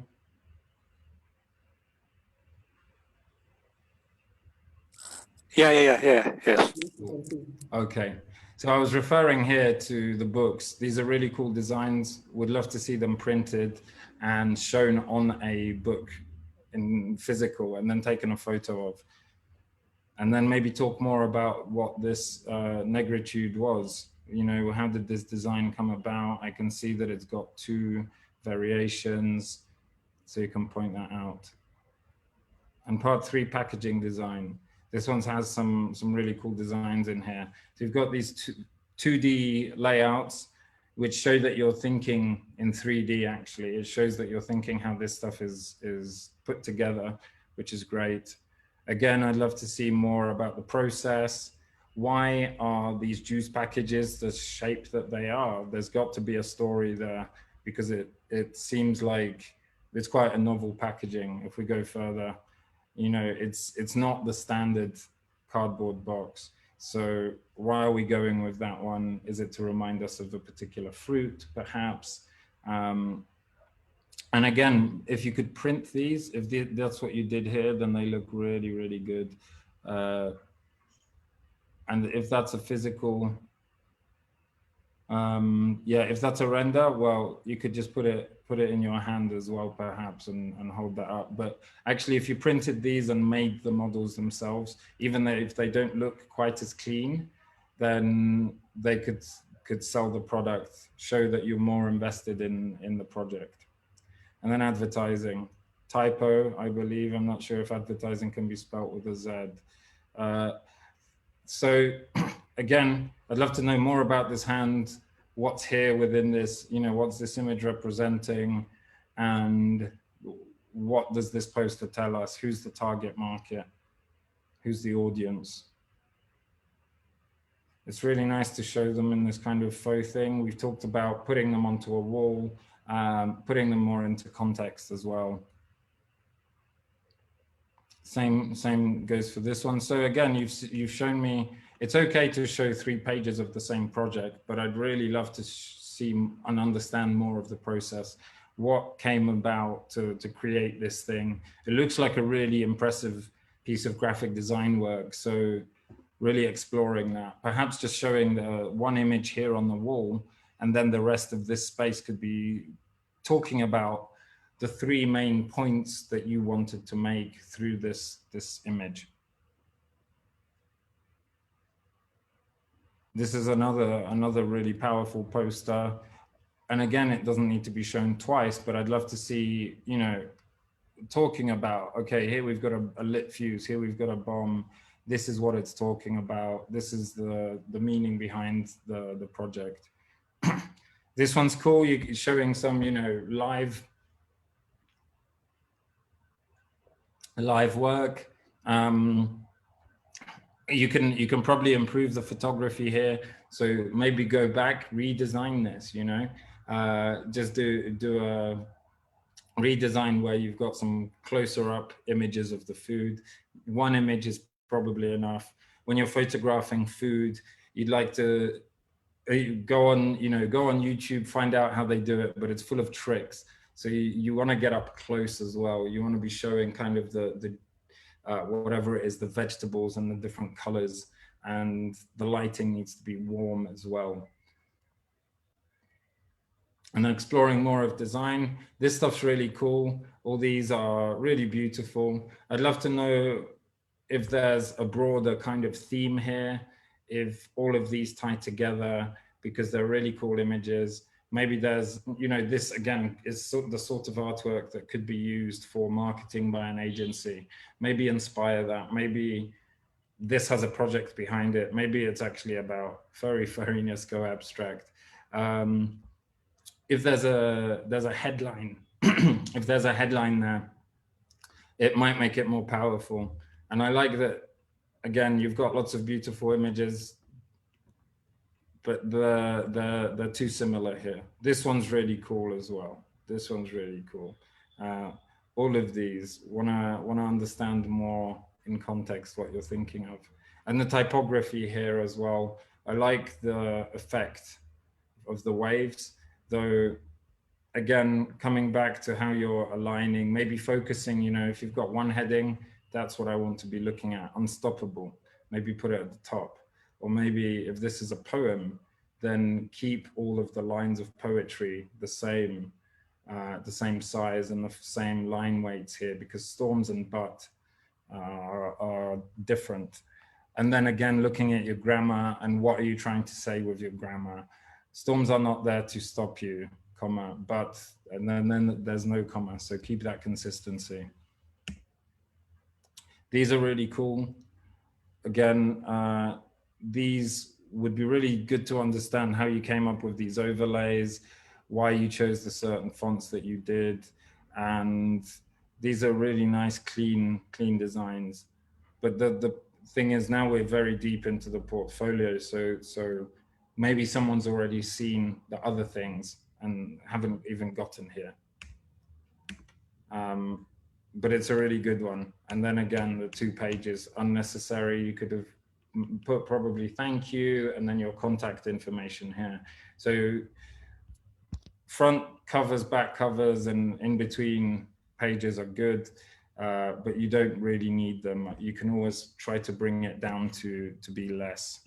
Yes. Okay. So I was referring here to the books. These are really cool designs. Would love to see them printed and shown on a book in physical and then taken a photo of. And then maybe talk more about what this negritude was. How did this design come about? I can see that it's got two variations. so you can point that out. And part 3, packaging design. This one has some really cool designs in here. So you've got these 2D layouts, which show that you're thinking in 3D actually. It shows that you're thinking how this stuff is put together, which is great. Again, I'd love to see more about the process. Why are these juice packages the shape that they are? There's got to be a story there, because it seems like it's quite a novel packaging. If we go further, you know, it's not the standard cardboard box. So why are we going with that one? Is it to remind us of a particular fruit, perhaps? And again, if you could print these, if that's what you did here, then they look really, really good. And if that's a physical, yeah, if that's a render, well, you could just put it in your hand as well, perhaps, and hold that up. But actually, if you printed these and made the models themselves, even though if they don't look quite as clean, then they could sell the product, show that you're more invested in the project. And then advertising, typo, I believe. I'm not sure if advertising can be spelt with a Z. So again, I'd love to know more about this hand, what's here within this, you know, what's this image representing, and what does this poster tell us? Who's the target market? Who's the audience? It's really nice to show them in this kind of faux thing. We've talked about putting them onto a wall, putting them more into context as well. Same goes for this one. So again, you've shown me, it's okay to show 3 pages of the same project, but I'd really love to see and understand more of the process. What came about to create this thing? It looks like a really impressive piece of graphic design work. So really exploring that, perhaps just showing the one image here on the wall, and then the rest of this space could be talking about the 3 main points that you wanted to make through this image. This is another really powerful poster. And again, it doesn't need to be shown twice, but I'd love to see, you know, talking about, okay, here we've got a lit fuse, here we've got a bomb. This is what it's talking about. This is the meaning behind the project. This one's cool. You're showing some, you know, live work. You can probably improve the photography here. So maybe go back, redesign this, you know, just do a redesign where you've got some closer up images of the food. One image is probably enough. When you're photographing food, you'd like to go on YouTube, find out how they do it, but it's full of tricks. So you want to get up close as well. You want to be showing kind of the whatever it is, the vegetables and the different colors, and the lighting needs to be warm as well. And then exploring more of design. This stuff's really cool. All these are really beautiful. I'd love to know if there's a broader kind of theme here, if all of these tie together, because they're really cool images. Maybe there's, you know, this again is the sort of artwork that could be used for marketing by an agency. Maybe inspire that. Maybe this has a project behind it. Maybe it's actually about furriness, go abstract. If there's a headline, if there's a headline there, it might make it more powerful. And I like that, again, you've got lots of beautiful images, but they're too similar here. This one's really cool as well. This one's really cool. All of these wanna understand more in context what you're thinking of. And the typography here as well. I like the effect of the waves, though, again, coming back to how you're aligning, maybe focusing, you know, if you've got one heading, that's what I want to be looking at, unstoppable, maybe put it at the top. Or maybe if this is a poem, then keep all of the lines of poetry the same size and the same line weights here, because storms and but are different. And then again, looking at your grammar and what are you trying to say with your grammar. Storms are not there to stop you. comma, but, and then there's no comma. So keep that consistency. These are really cool. Again, these would be really good to understand how you came up with these overlays, why you chose the certain fonts that you did. And these are really nice, clean designs. But the thing is, now we're very deep into the portfolio. So maybe someone's already seen the other things and haven't even gotten here. But it's a really good one. And then again, the 2 pages, unnecessary. You could have put probably thank you and then your contact information here. So front covers, back covers, and in between pages are good, but you don't really need them. You can always try to bring it down to be less.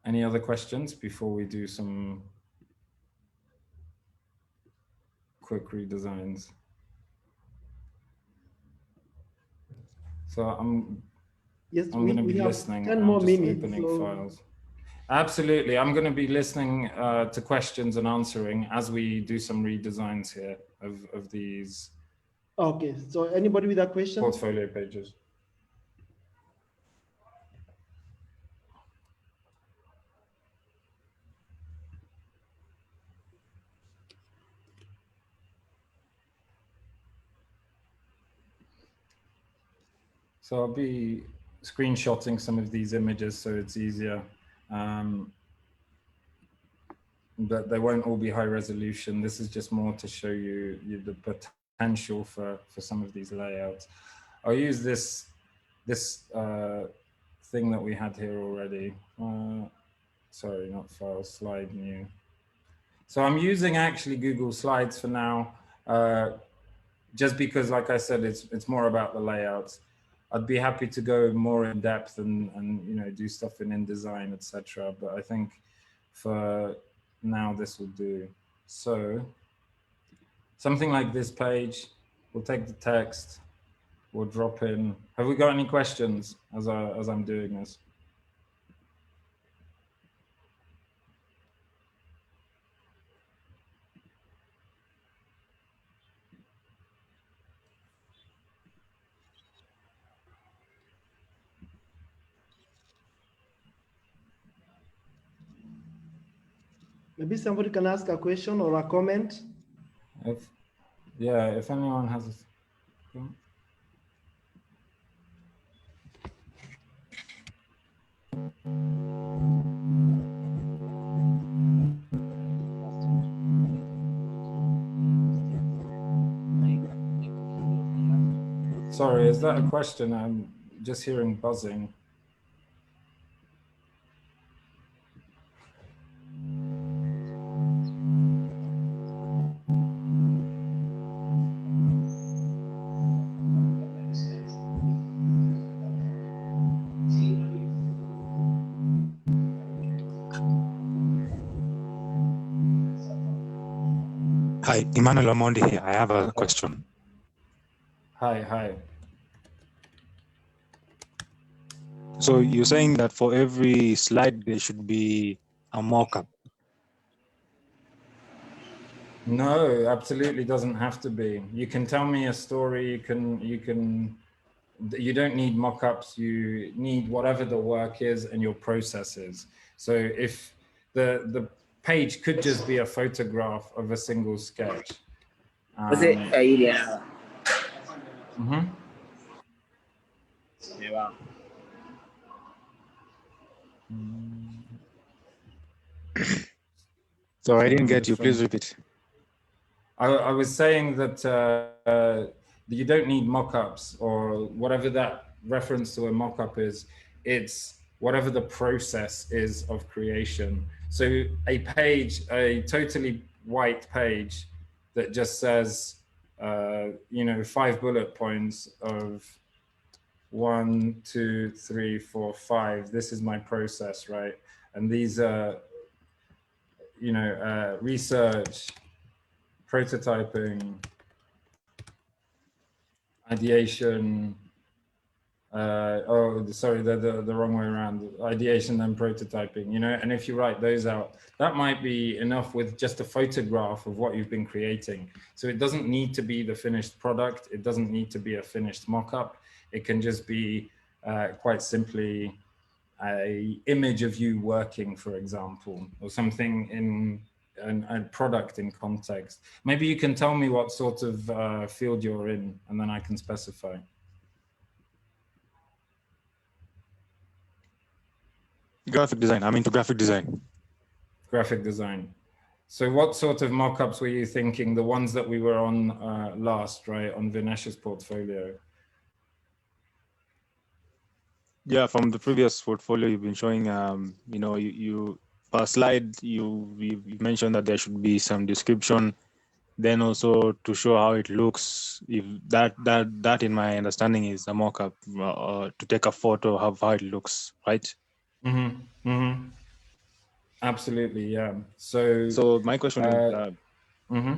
Any other questions before we do some quick redesigns? So I'm going to be listening. 10 more minutes. Opening files. Absolutely. I'm going to be listening to questions and answering as we do some redesigns here of these. Okay. So anybody with a question? Portfolio pages. So I'll be screenshotting some of these images so it's easier. But they won't all be high resolution. This is just more to show you the potential for some of these layouts. I'll use this thing that we had here already. Sorry, not file, slide new. So I'm using actually Google Slides for now, just because, like I said, it's more about the layouts. I'd be happy to go more in depth and do stuff in InDesign, etc. But I think for now this will do. So something like this page, we'll take the text, we'll drop in. Have we got any questions as I'm doing this? Maybe somebody can ask a question or a comment. If anyone has a... Sorry, is that a question? I'm just hearing buzzing. Hi, Emmanuel Omondi here. I have a question. Hi. So you're saying that for every slide there should be a mock-up? No, absolutely doesn't have to be. You can tell me a story. You don't need mock-ups. You need whatever the work is and your processes. So if the page could just be a photograph of a single sketch. Sorry, I didn't get you. Please repeat. I was saying that you don't need mock-ups or whatever that reference to a mock-up is. It's whatever the process is of creation. So a page, a totally white page that just says, 5 bullet points of 1, 2, 3, 4, 5. This is my process, right? And these are, research, prototyping, ideation, sorry, they're the wrong way around. Ideation, then prototyping, you know, and if you write those out, that might be enough with just a photograph of what you've been creating. So it doesn't need to be the finished product. It doesn't need to be a finished mock-up. It can just be quite simply a image of you working, for example, or something in a product in context. Maybe you can tell me what sort of field you're in, and then I can specify. Graphic design. I'm into graphic design. Graphic design. So what sort of mock-ups were you thinking? The ones that we were on last, right? On Vinesh's portfolio. Yeah, from the previous portfolio you've been showing, you know, you per slide, you mentioned that there should be some description, then also to show how it looks. If that in my understanding is a mock-up, to take a photo of how it looks, right? Mm-hmm. Mm-hmm. Absolutely, yeah. So my question is, mm-hmm.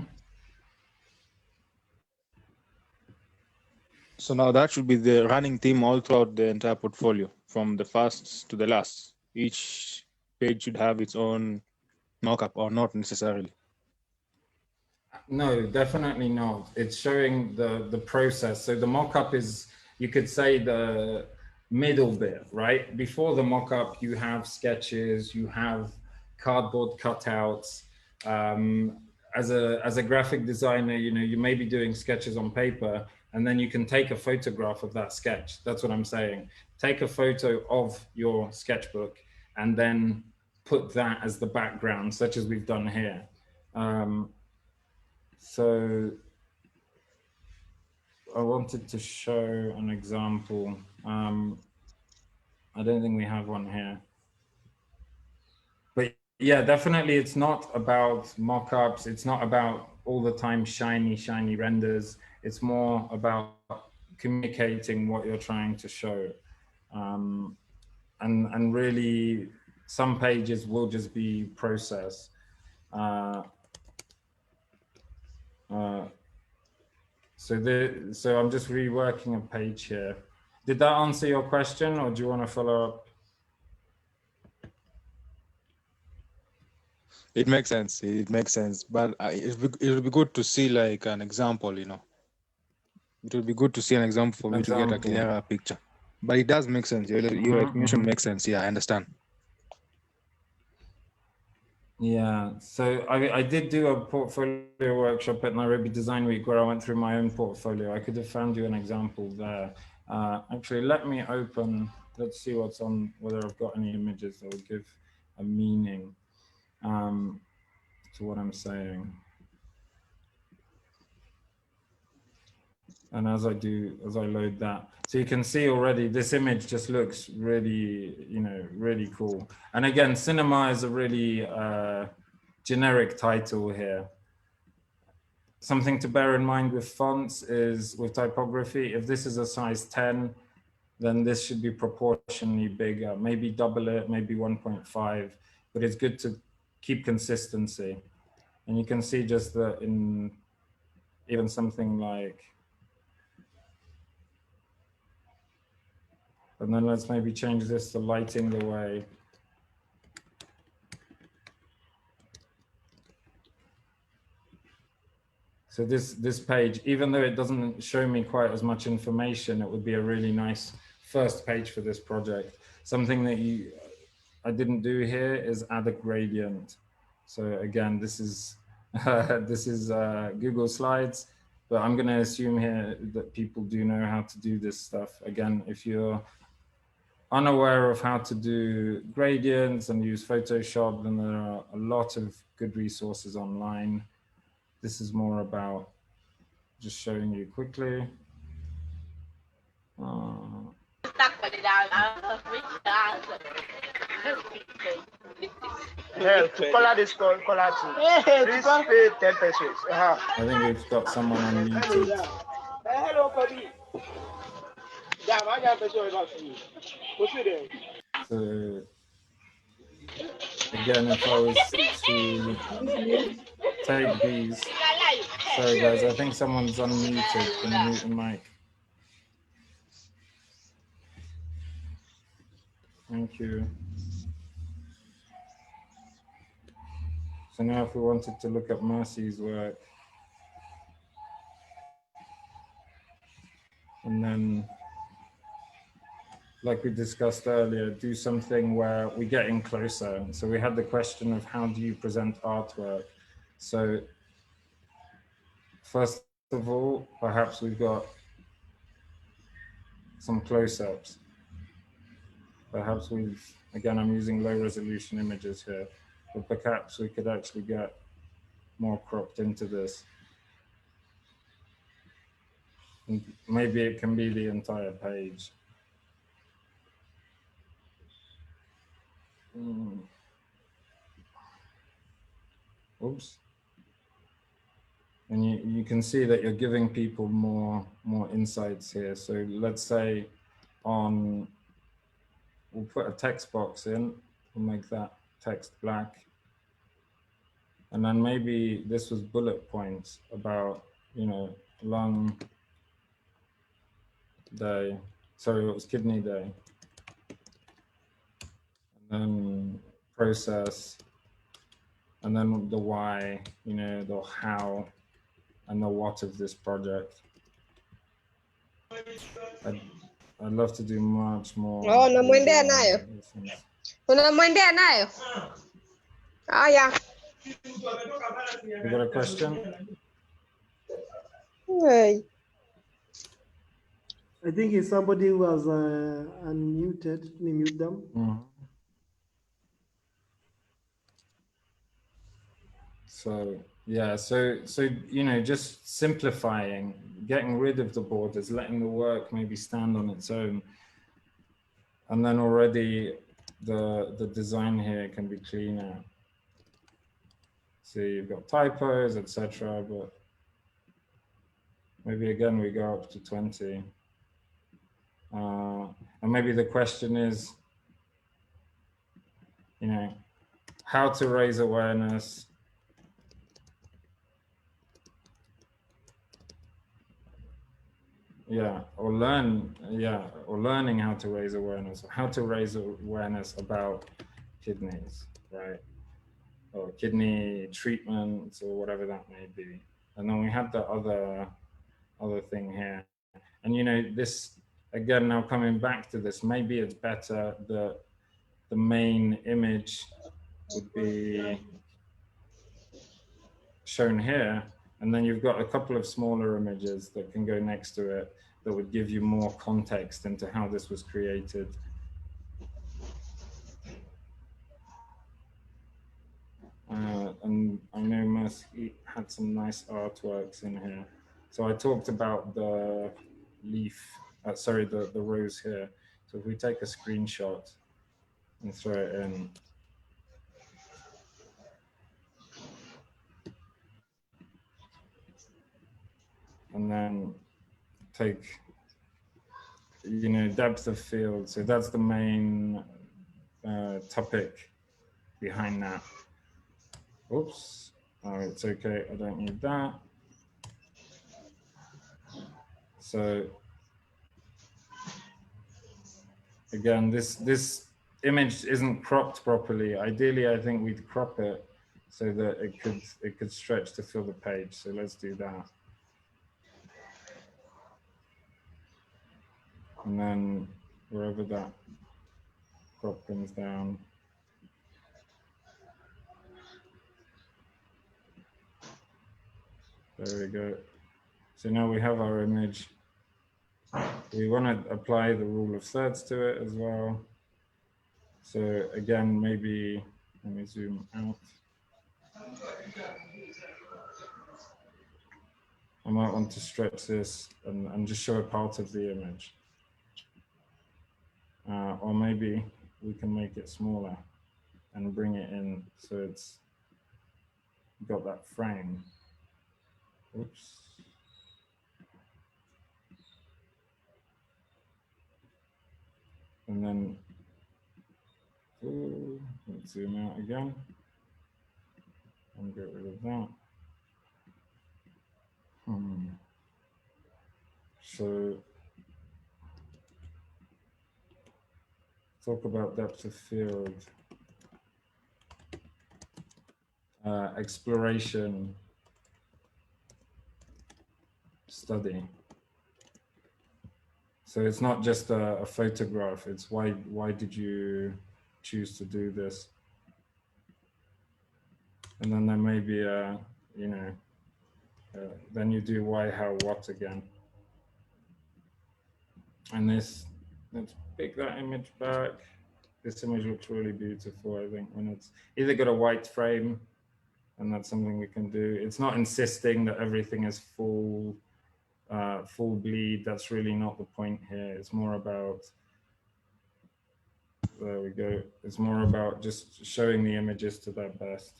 So now that should be the running theme all throughout the entire portfolio, from the first to the last. Each page should have its own mock-up, or not necessarily? No, definitely not. It's showing the process. So the mock-up is, you could say, the middle bit, right? Before the mock-up, you have sketches, you have cardboard cutouts. As a graphic designer, you know, you may be doing sketches on paper, and then you can take a photograph of that sketch. That's what I'm saying. Take a photo of your sketchbook and then put that as the background, such as we've done here. So I wanted to show an example. I don't think we have one here. But yeah, definitely it's not about mock-ups. It's not about all the time shiny renders. It's more about communicating what you're trying to show. And really, some pages will just be process. So I'm just reworking a page here. Did that answer your question, or do you want to follow up? It makes sense. It makes sense. But it would be good to see like an example, you know. It would be good to see an example for me to get a clearer picture. But it does make sense. Your explanation makes sense. Yeah, I understand. Yeah, so I did do a portfolio workshop at Nairobi Design Week where I went through my own portfolio. I could have found you an example there. Actually, let me open, let's see what's on, whether I've got any images that will give a meaning to what I'm saying. And as I load that, so you can see already this image just looks really, you know, really cool. And again, cinema is a really generic title here. Something to bear in mind with fonts is, with typography, if this is a size 10, then this should be proportionally bigger, maybe double it, maybe 1.5, but it's good to keep consistency. And you can see just that in even something like, and then let's maybe change this to lighting the way. So this page, even though it doesn't show me quite as much information, it would be a really nice first page for this project. Something that I didn't do here is add a gradient. So again, this is Google Slides, but I'm going to assume here that people do know how to do this stuff. Again, if you're unaware of how to do gradients and use Photoshop, then there are a lot of good resources online. This is more about just showing you quickly. Color this color too. Please pay 10 pesos. I think we've got someone unmuted. Hello, Kobe. So again, if I was to take these, sorry guys, I think someone's unmuted. Can you mute the mic? Thank you. So now if we wanted to look at Mercy's work, and then, like we discussed earlier, do something where we get in closer. So we had the question of how do you present artwork? So first of all, perhaps we've got some close-ups. Perhaps again, I'm using low resolution images here, but perhaps we could actually get more cropped into this. And maybe it can be the entire page. Oops. And you can see that you're giving people more insights here. So let's say we'll put a text box in, we'll make that text black. And then maybe this was bullet points about, lung day. Sorry, it was kidney day. And then process. And then the why, the how and the what of this project. I'd love to do much more. Oh, unamwendea nayo. Unamwendea nayo. Haya. You got a question? Hey. I think it's somebody who was unmuted. Let me mute them. So yeah, so just simplifying, getting rid of the borders, letting the work maybe stand on its own, and then already the design here can be cleaner. So you've got typos, etc. But maybe again we go up to 20, and maybe the question is, how to raise awareness. Or learning how to raise awareness, about kidneys, right? Or kidney treatments, or whatever that may be. And then we had the other thing here. And this, again, now coming back to this, maybe it's better that the main image would be shown here, and then you've got a couple of smaller images that can go next to it that would give you more context into how this was created. And I know Mercy had some nice artworks in here. So I talked about the leaf, the rose here. So if we take a screenshot and throw it in. And then take, depth of field. So that's the main topic behind that. Oops. Oh, it's okay. I don't need that. So again, this image isn't cropped properly. Ideally, I think we'd crop it so that it could stretch to fill the page. So let's do that. And then wherever that crop comes down. There we go. So now we have our image. We want to apply the rule of thirds to it as well. So again, maybe, let me zoom out. I might want to stretch this and just show a part of the image. Or maybe we can make it smaller and bring it in so it's got that frame. Oops. And then, let's zoom out again and get rid of that. So talk about depth of field, exploration, study. So it's not just a photograph, it's why did you choose to do this? And then there may be a, then you do why, how, what again. And let's pick that image back. This image looks really beautiful, I think, when it's either got a white frame, and that's something we can do. It's not insisting that everything is full bleed. That's really not the point here. It's more about, there we go. It's more about just showing the images to their best.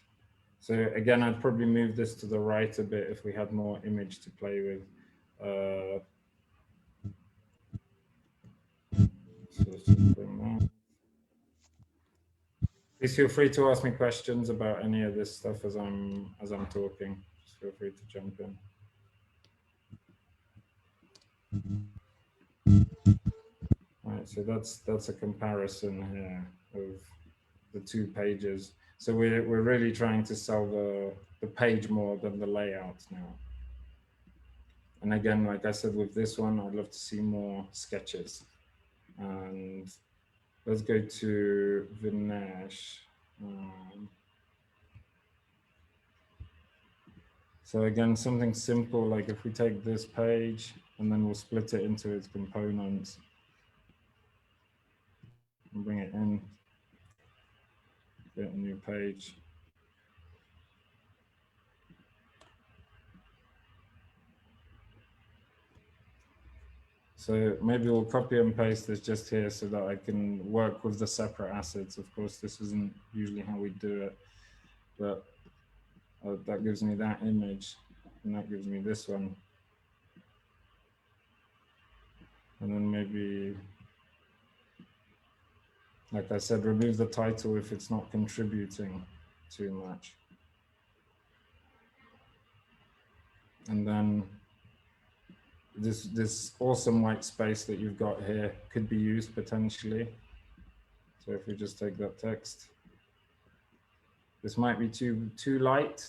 So again, I'd probably move this to the right a bit if we had more image to play with. So let's just bring that. Please feel free to ask me questions about any of this stuff as I'm talking. Just feel free to jump in. All right, so that's a comparison here of the two pages. So we're really trying to sell the page more than the layout now. And again, like I said, with this one, I'd love to see more sketches. And let's go to Vinesh. So again, something simple, like if we take this page and then we'll split it into its components and bring it in, get a new page. So maybe we'll copy and paste this just here so that I can work with the separate assets. Of course, this isn't usually how we do it, but that gives me that image, and that gives me this one. And then maybe, like I said, remove the title if it's not contributing too much. And then this awesome white space that you've got here could be used potentially. So if we just take that text, this might be too light,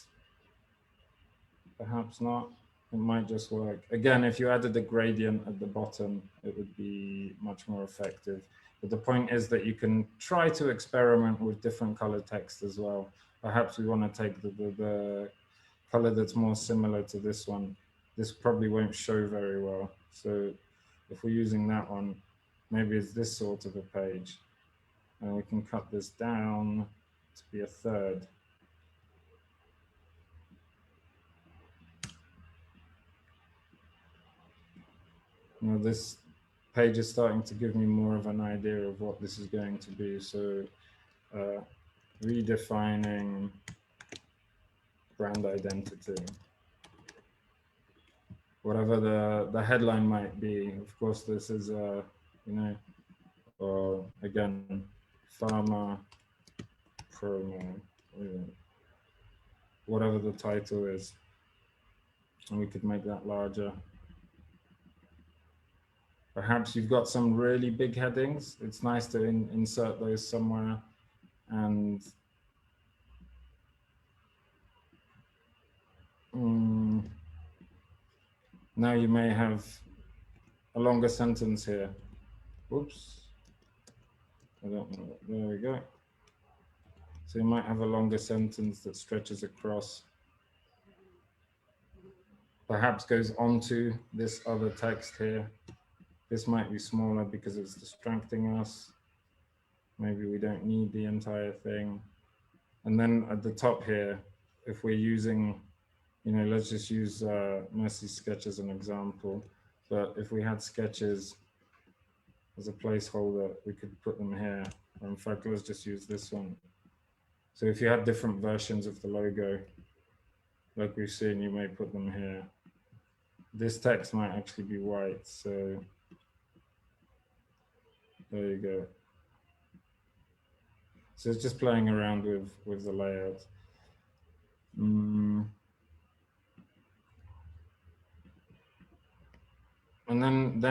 perhaps not. It might just work. Again, if you added a gradient at the bottom, it would be much more effective. But the point is that you can try to experiment with different color text as well. Perhaps we want to take the color that's more similar to this one. This probably won't show very well. So if we're using that one, maybe it's this sort of a page. And we can cut this down to be a third. Now this page is starting to give me more of an idea of what this is going to be. So redefining brand identity. Whatever the headline might be. Of course, this is, again, pharma promo, whatever the title is. And we could make that larger. Perhaps you've got some really big headings. It's nice to insert those somewhere. And now you may have a longer sentence here. Whoops. I don't know. There we go. So you might have a longer sentence that stretches across. Perhaps goes onto this other text here. This might be smaller because it's distracting us. Maybe we don't need the entire thing. And then at the top here, if we're using, let's just use Mercy Sketch as an example. But if we had sketches as a placeholder, we could put them here. Or in fact, let's just use this one. So if you had different versions of the logo, like we've seen, you may put them here. This text might actually be white, so there you go. So it's just playing around with the layout. And then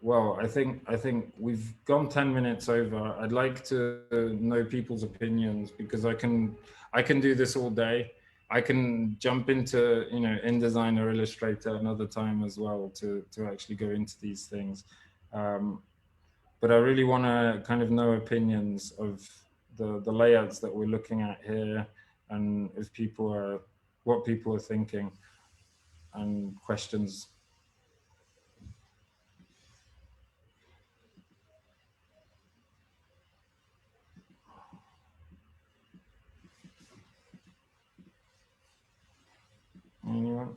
well, I think we've gone 10 minutes over. I'd like to know people's opinions because I can do this all day. I can jump into, you know, InDesign or Illustrator another time as well to actually go into these things. But I really want to kind of know opinions of the layouts that we're looking at here, and if what people are thinking, and questions. Anyone?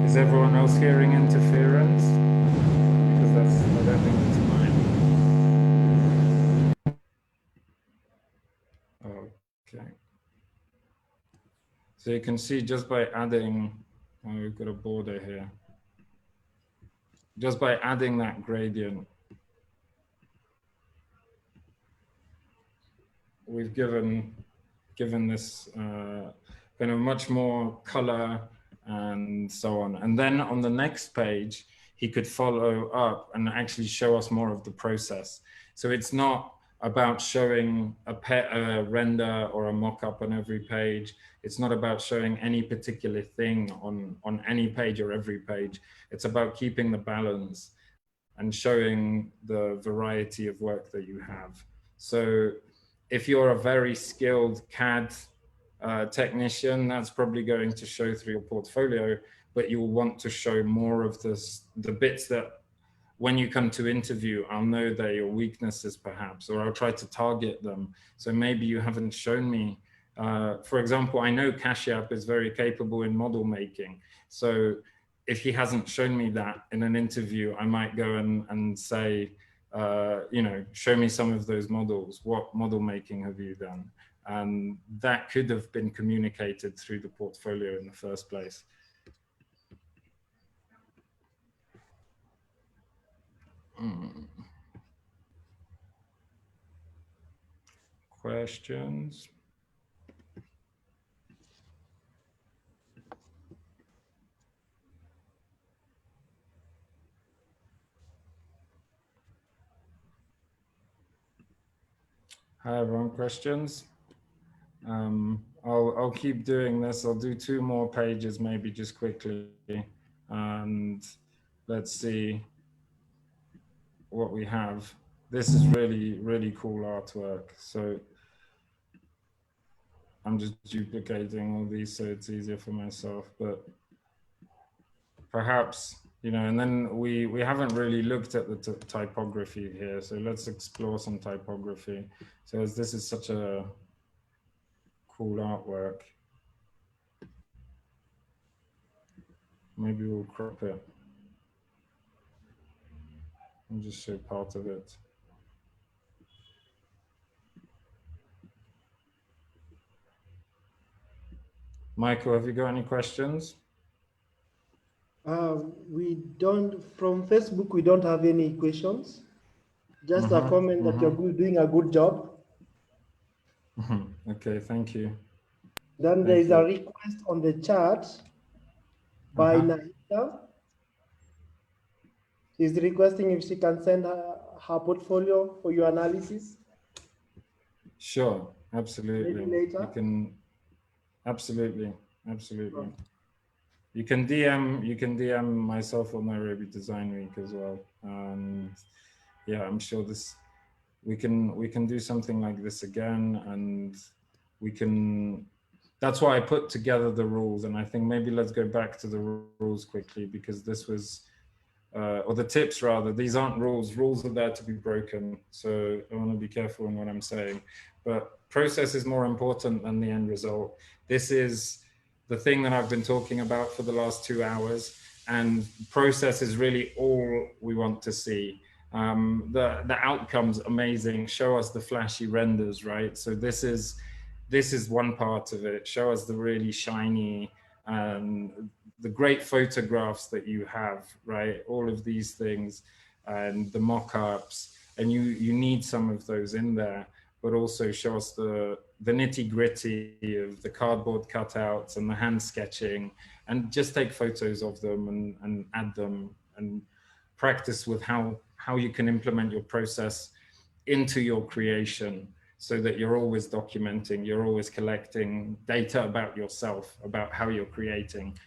Is everyone else hearing interference? Because I don't think it's mine. Okay. So you can see just by adding, we've got a border here. Just by adding that gradient, we've given this kind of much more color and so on. And then on the next page, he could follow up and actually show us more of the process. So it's not about showing a render or a mock-up on every page. It's not about showing any particular thing on any page or every page. It's about keeping the balance and showing the variety of work that you have. So if you're a very skilled CAD technician, that's probably going to show through your portfolio, but you'll want to show more of the bits that when you come to interview, I'll know they're your weaknesses perhaps, or I'll try to target them. So maybe you haven't shown me, for example, I know Kashyap is very capable in model making. So if he hasn't shown me that in an interview, I might go and say, you know, show me some of those models. What model making have you done? And that could have been communicated through the portfolio in the first place. Questions? Hi everyone, questions? I'll keep doing this. I'll do 2 more pages, maybe just quickly, and let's see what we have. This is really, really cool artwork. So I'm just duplicating all these so it's easier for myself, but perhaps, you know, and then we haven't really looked at the typography here. So let's explore some typography. So as this is such a cool artwork, maybe we'll crop it and just show part of it. Michael, have you got any questions? We don't, from Facebook, we don't have any questions. Just a comment that you're doing a good job. Okay, thank you. Then there is a request on the chat by Nahita. She's requesting if she can send her portfolio for your analysis. Sure, absolutely. Maybe later. You can, absolutely. You can DM myself on Nairobi Design Week as well. And yeah, I'm sure we can do something like this again, and we can. That's why I put together the rules, and I think maybe let's go back to the rules quickly, because this was, or the tips rather. These aren't rules. Rules are there to be broken. So I want to be careful in what I'm saying. But process is more important than the end result. This is the thing that I've been talking about for the last 2 hours, and process is really all we want to see. The outcome's amazing. Show us the flashy renders, right? So this is one part of it. Show us the really shiny, the great photographs that you have, right? All of these things, and the mock-ups, and you need some of those in there, but also show us the nitty-gritty of the cardboard cutouts and the hand sketching, and just take photos of them and add them, and practice with how you can implement your process into your creation, so that you're always documenting, you're always collecting data about yourself, about how you're creating.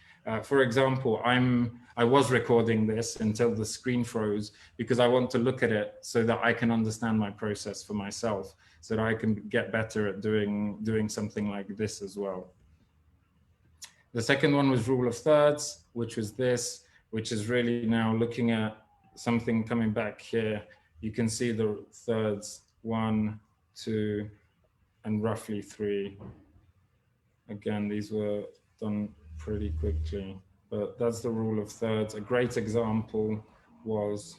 For example, I was recording this until the screen froze, because I want to look at it so that I can understand my process for myself, so that I can get better at doing something like this as well. The second one was rule of thirds, which was this, which is really now looking at something coming back here. You can see the thirds, 1, 2, and roughly 3. Again, these were done pretty quickly, but that's the rule of thirds. A great example was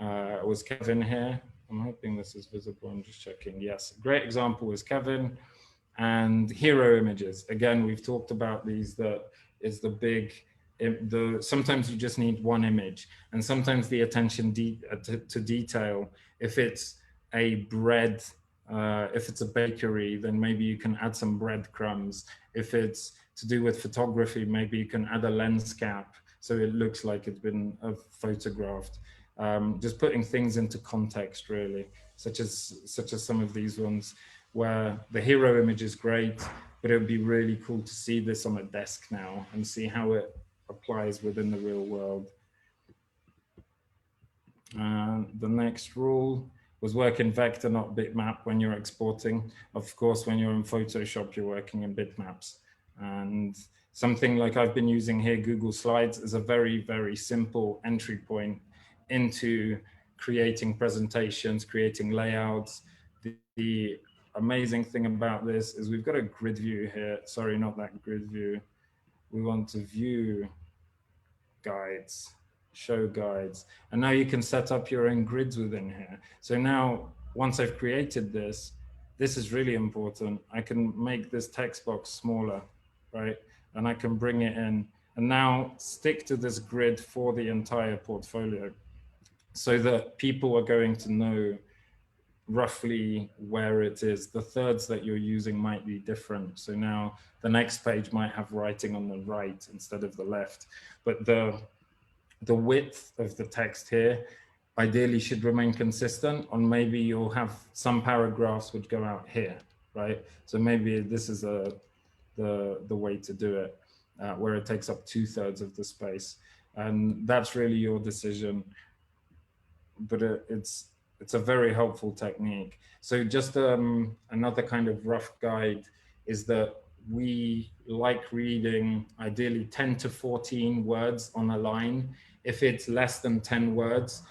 Kevin here. I'm hoping this is visible, I'm just checking. Yes, a great example was Kevin. And hero images. Again, we've talked about these, that is the big, sometimes you just need one image, and sometimes the attention to detail. If it's a bread, if it's a bakery, then maybe you can add some breadcrumbs. If it's to do with photography, maybe you can add a lens cap so it looks like it's been photographed. Just putting things into context, really, such as some of these ones, where the hero image is great, but it would be really cool to see this on a desk now and see how it applies within the real world. The next rule was work in vector, not bitmap when you're exporting. Of course, when you're in Photoshop, you're working in bitmaps. And something like I've been using here, Google Slides, is a very, very simple entry point into creating presentations, creating layouts. The amazing thing about this is we've got a grid view here. Sorry, not that grid view. We want to view guides, show guides. And now you can set up your own grids within here. So now, once I've created this, this is really important. I can make this text box smaller, right? And I can bring it in and now stick to this grid for the entire portfolio, so that people are going to know roughly where it is. The thirds that you're using might be different. So now the next page might have writing on the right instead of the left, but the width of the text here ideally should remain consistent, or maybe you'll have some paragraphs which go out here, right? So maybe this is the way to do it, where it takes up 2/3 of the space. And that's really your decision, but it's a very helpful technique. So just another kind of rough guide is that we like reading ideally 10 to 14 words on a line. If it's less than 10 words,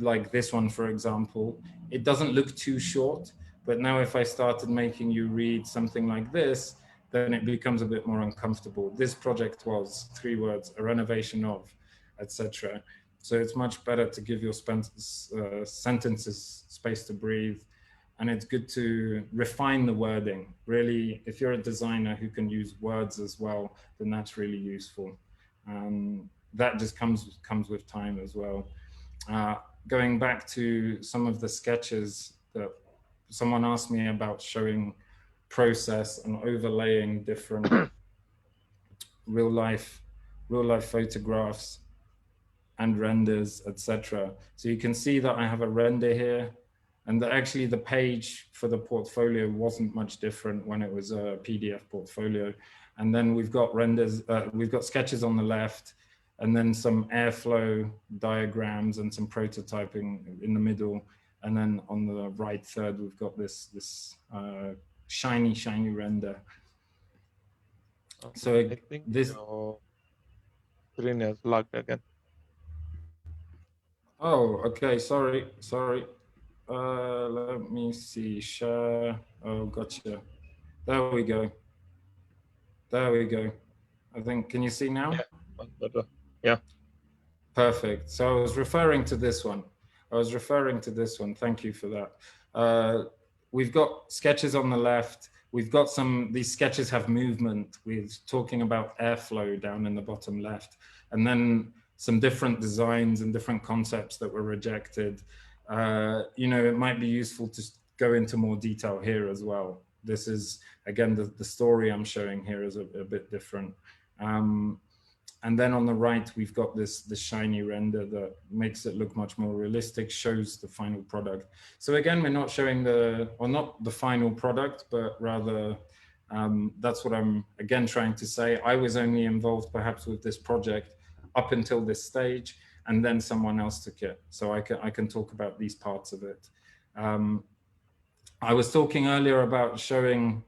like this one, for example, it doesn't look too short. But now if I started making you read something like this, then it becomes a bit more uncomfortable. This project was 3 words, a renovation of, etc. So it's much better to give your sentences space to breathe. And it's good to refine the wording. Really, if you're a designer who can use words as well, then that's really useful. That just comes with time as well. Going back to some of the sketches that someone asked me about, showing process and overlaying different real life photographs and renders, etc. So you can see that I have a render here, and that actually the page for the portfolio wasn't much different when it was a PDF portfolio. And then we've got renders, we've got sketches on the left, and then some airflow diagrams and some prototyping in the middle. And then on the right third, we've got this shiny render. So I think this your screen is locked again. Oh, okay, sorry. Let me see, share. Oh, gotcha. There we go. I think, can you see now? Yeah, much better. Yeah. Perfect. So I was referring to this one. I was referring to this one. Thank you for that. We've got sketches on the left. We've got these sketches have movement. We're talking about airflow down in the bottom left. And then some different designs and different concepts that were rejected. It might be useful to go into more detail here as well. This is, again, the story I'm showing here is a bit different. And then on the right, we've got this shiny render that makes it look much more realistic, shows the final product. So again, we're not showing not the final product, but rather, that's what I'm, again, trying to say. I was only involved perhaps with this project up until this stage, and then someone else took it. So I can talk about these parts of it. I was talking earlier about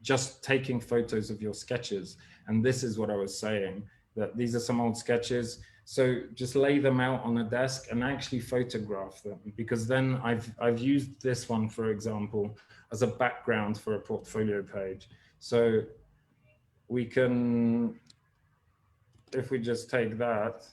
just taking photos of your sketches. And this is what I was saying, that these are some old sketches. So just lay them out on a desk and actually photograph them, because then I've used this one, for example, as a background for a portfolio page. So we can, if we just take that,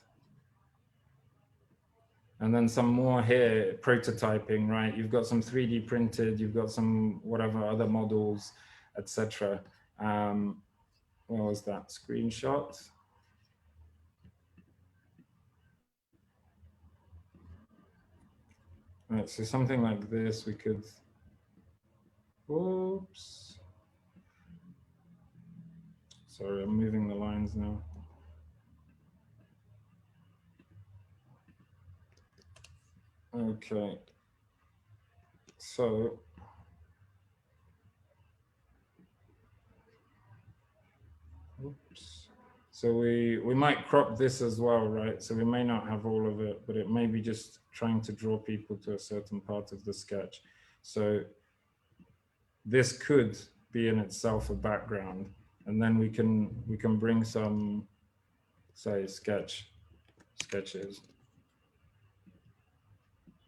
and then some more here, prototyping, right? You've got some 3D printed, you've got some whatever other models, etc. What was that screenshot? Right, so something like this, we could, oops. Sorry, I'm moving the lines now. Okay, so oops. So we might crop this as well, right? So we may not have all of it, but it may be just trying to draw people to a certain part of the sketch. So this could be in itself a background, and then we can bring some, say, sketches.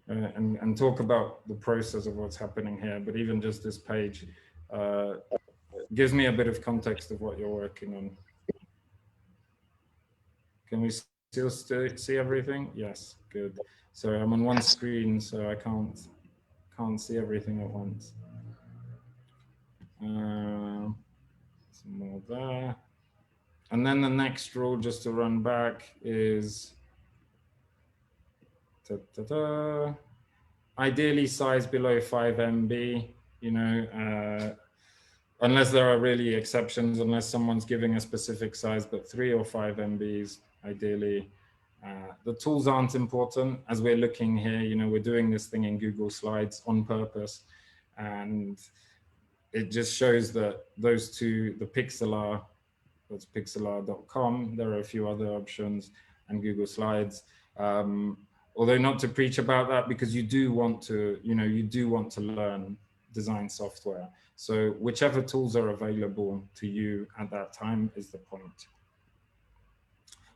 And talk about the process of what's happening here, but even just this page gives me a bit of context of what you're working on. Can we still see everything? Yes, good. So I'm on one screen, so I can't see everything at once. Some more there. And then the next rule, just to run back, is ideally size below 5 MB, unless there are really exceptions, unless someone's giving a specific size, but 3 or 5 MBs, ideally. The tools aren't important. As we're looking here, we're doing this thing in Google Slides on purpose. And it just shows that those two, the Pixlr, that's pixlr.com. There are a few other options, and Google Slides. Although not to preach about that, because you do want to learn design software. So whichever tools are available to you at that time is the point.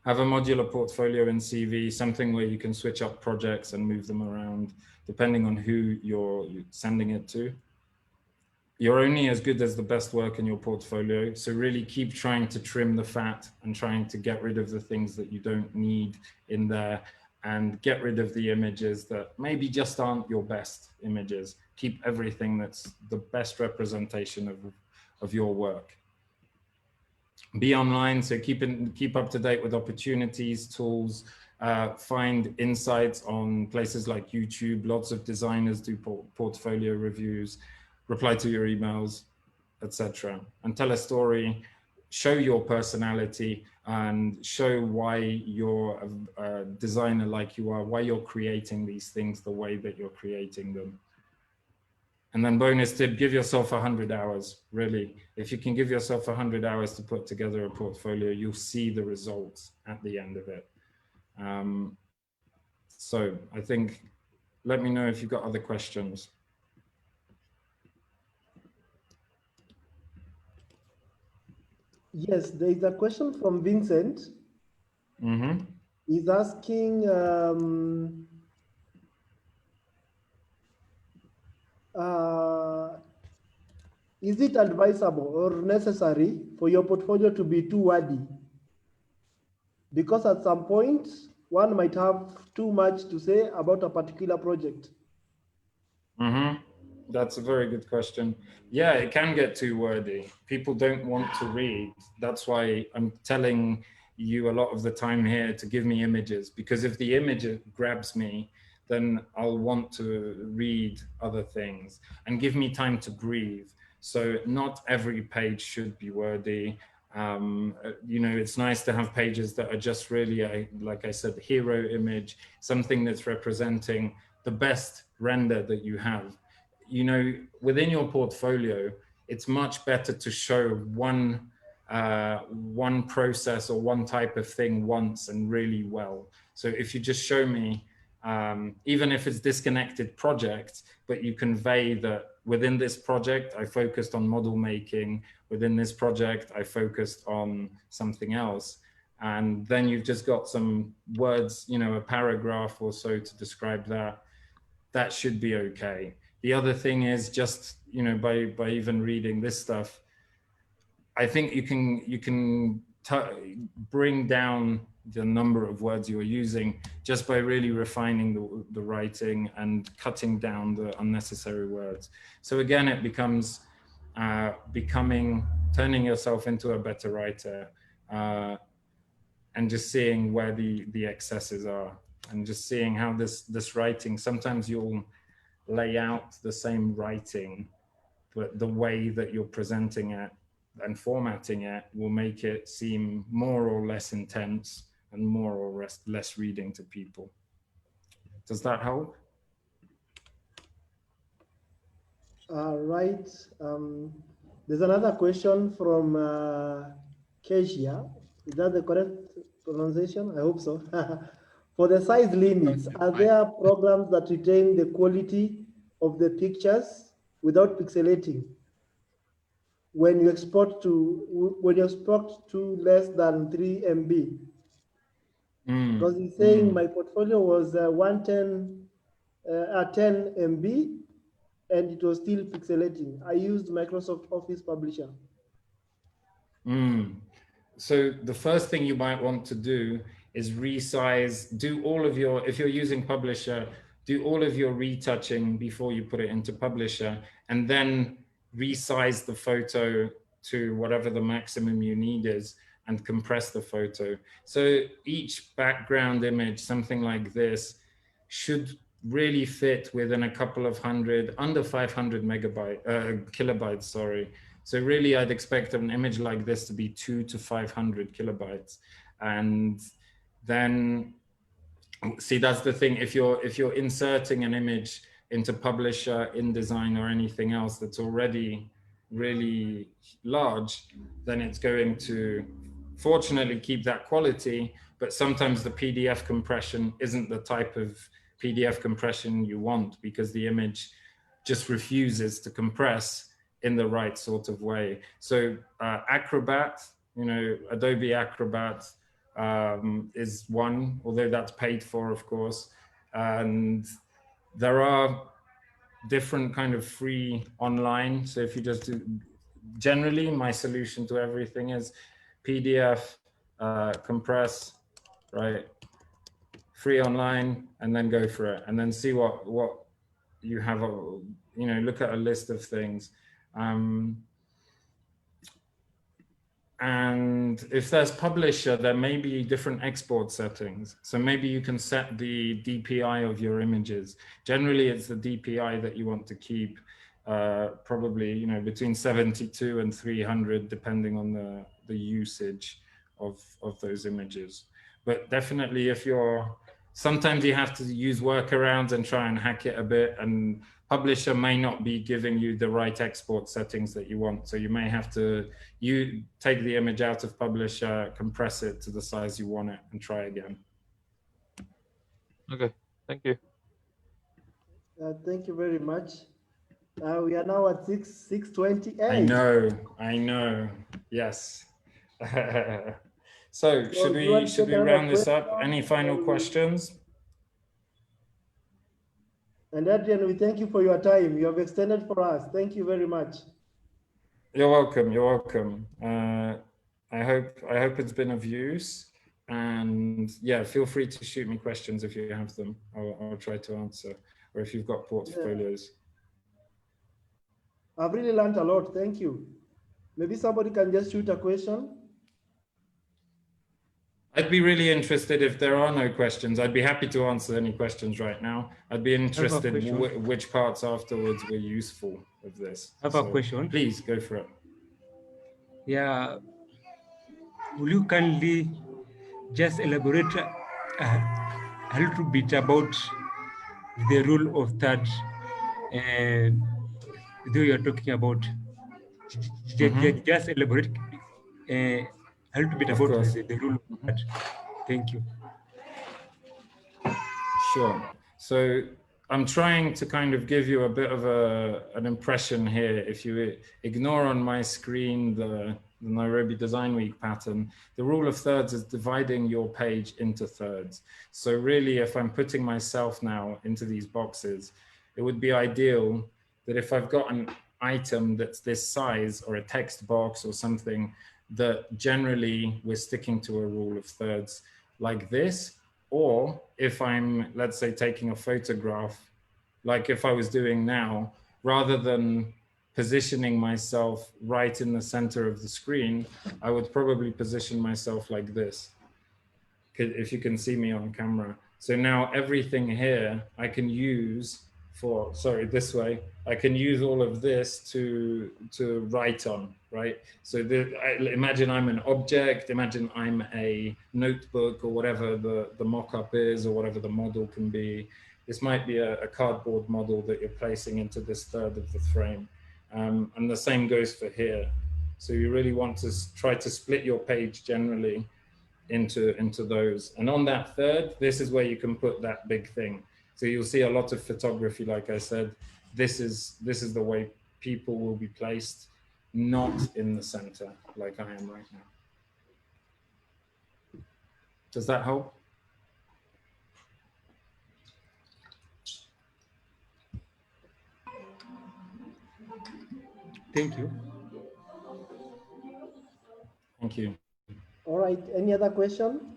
Have a modular portfolio in CV, something where you can switch up projects and move them around depending on who you're sending it to. You're only as good as the best work in your portfolio. So really keep trying to trim the fat and trying to get rid of the things that you don't need in there, and get rid of the images that maybe just aren't your best images. Keep everything that's the best representation of your work. Be online, so keep up to date with opportunities, tools, find insights on places like YouTube. Lots of designers do portfolio reviews, reply to your emails, etc. And tell a story, show your personality, and show why you're a designer like you are, why you're creating these things the way that you're creating them. And then bonus tip, give yourself 100 hours, really. If you can give yourself 100 hours to put together a portfolio, you'll see the results at the end of it. So I think, let me know if you've got other questions. Yes, there is a question from Vincent. Mm-hmm. He's asking, is it advisable or necessary for your portfolio to be too wordy? Because at some point, one might have too much to say about a particular project? That's a very good question. Yeah, it can get too wordy. People don't want to read. That's why I'm telling you a lot of the time here to give me images, because if the image grabs me, then I'll want to read other things, and give me time to breathe. So not every page should be wordy. You know, it's nice to have pages that are just really, like I said, hero image, something that's representing the best render that you have. You know, within your portfolio, it's much better to show one process or one type of thing once and really well. So if you just show me, even if it's disconnected projects, but you convey that within this project, I focused on model making. Within this project, I focused on something else. And then you've just got some words, you know, a paragraph or so to describe that. That should be okay. The other thing is just, you know, by even reading this stuff, I think you can bring down the number of words you're using just by really refining the writing and cutting down the unnecessary words. So again, it becomes turning yourself into a better writer, and just seeing where the excesses are, and just seeing how this writing, sometimes you'll lay out the same writing, but the way that you're presenting it and formatting it will make it seem more or less intense and more or less reading to people. Does that help? Right. There's another question from Kesia. Is that the correct pronunciation? I hope so. For the size limits, are there programs that retain the quality of the pictures without pixelating when you export to less than 3 MB? Because he's saying my portfolio was 10 MB and it was still pixelating. I used Microsoft Office Publisher. So the first thing you might want to do is resize, do all of your, if you're using Publisher, do all of your retouching before you put it into Publisher, and then resize the photo to whatever the maximum you need is and compress the photo. So each background image, something like this, should really fit within a couple of hundred, under 500 kilobytes, sorry. So really I'd expect an image like this to be 200 to 500 kilobytes. And then, see, that's the thing, if you're inserting an image into Publisher, InDesign, or anything else that's already really large, then it's going to fortunately keep that quality, but sometimes the PDF compression isn't the type of PDF compression you want, because the image just refuses to compress in the right sort of way. So Acrobat, you know, Adobe Acrobat is one, although that's paid for, of course. And there are different kind of free online. So if you just do, generally my solution to everything is PDF, compress, right? Free online, and then go for it, and then see what you have, you know, look at a list of things. And if there's Publisher, there may be different export settings. So maybe you can set the DPI of your images. Generally, it's the DPI that you want to keep, probably, you know, between 72 and 300, depending on the usage of those images. But definitely, if you're, sometimes you have to use workarounds and try and hack it a bit, and Publisher may not be giving you the right export settings that you want. So you may have to take the image out of Publisher, compress it to the size you want it, and try again. Okay, thank you. Thank you very much. We are now at 6:28. I know, yes. So should we round this up? Any final questions? And Adrian, we thank you for your time. You have extended for us. Thank you very much. You're welcome. You're welcome. I hope it's been of use. And yeah, feel free to shoot me questions if you have them. I'll try to answer, or if you've got portfolios. I've really learned a lot. Thank you. Maybe somebody can just shoot a question. I'd be really interested if there are no questions. I'd be happy to answer any questions right now. I'd be interested which parts afterwards were useful of this. I have a question. Please go for it. Yeah. Will you kindly just elaborate a little bit about the rule of third and you're talking about? Just elaborate a little bit about the rule of third. Thank you. Sure. So I'm trying to kind of give you a bit of an impression here. If you ignore on my screen the Nairobi Design Week pattern, the rule of thirds is dividing your page into thirds. So really, if I'm putting myself now into these boxes, it would be ideal that if I've got an item that's this size, or a text box or something, that generally we're sticking to a rule of thirds like this. Or if I'm, let's say, taking a photograph, like if I was doing now, rather than positioning myself right in the center of the screen, I would probably position myself like this, if you can see me on camera. So now everything here I can use for, sorry, this way, I can use all of this to write on, right? So imagine I'm an object, imagine I'm a notebook or whatever the mock-up is, or whatever the model can be. This might be a cardboard model that you're placing into this third of the frame. And the same goes for here. So you really want to try to split your page generally into those. And on that third, this is where you can put that big thing. So you'll see a lot of photography, like I said, this is the way people will be placed, not in the center like I am right now. Does that help? Thank you. Thank you. All right, any other question?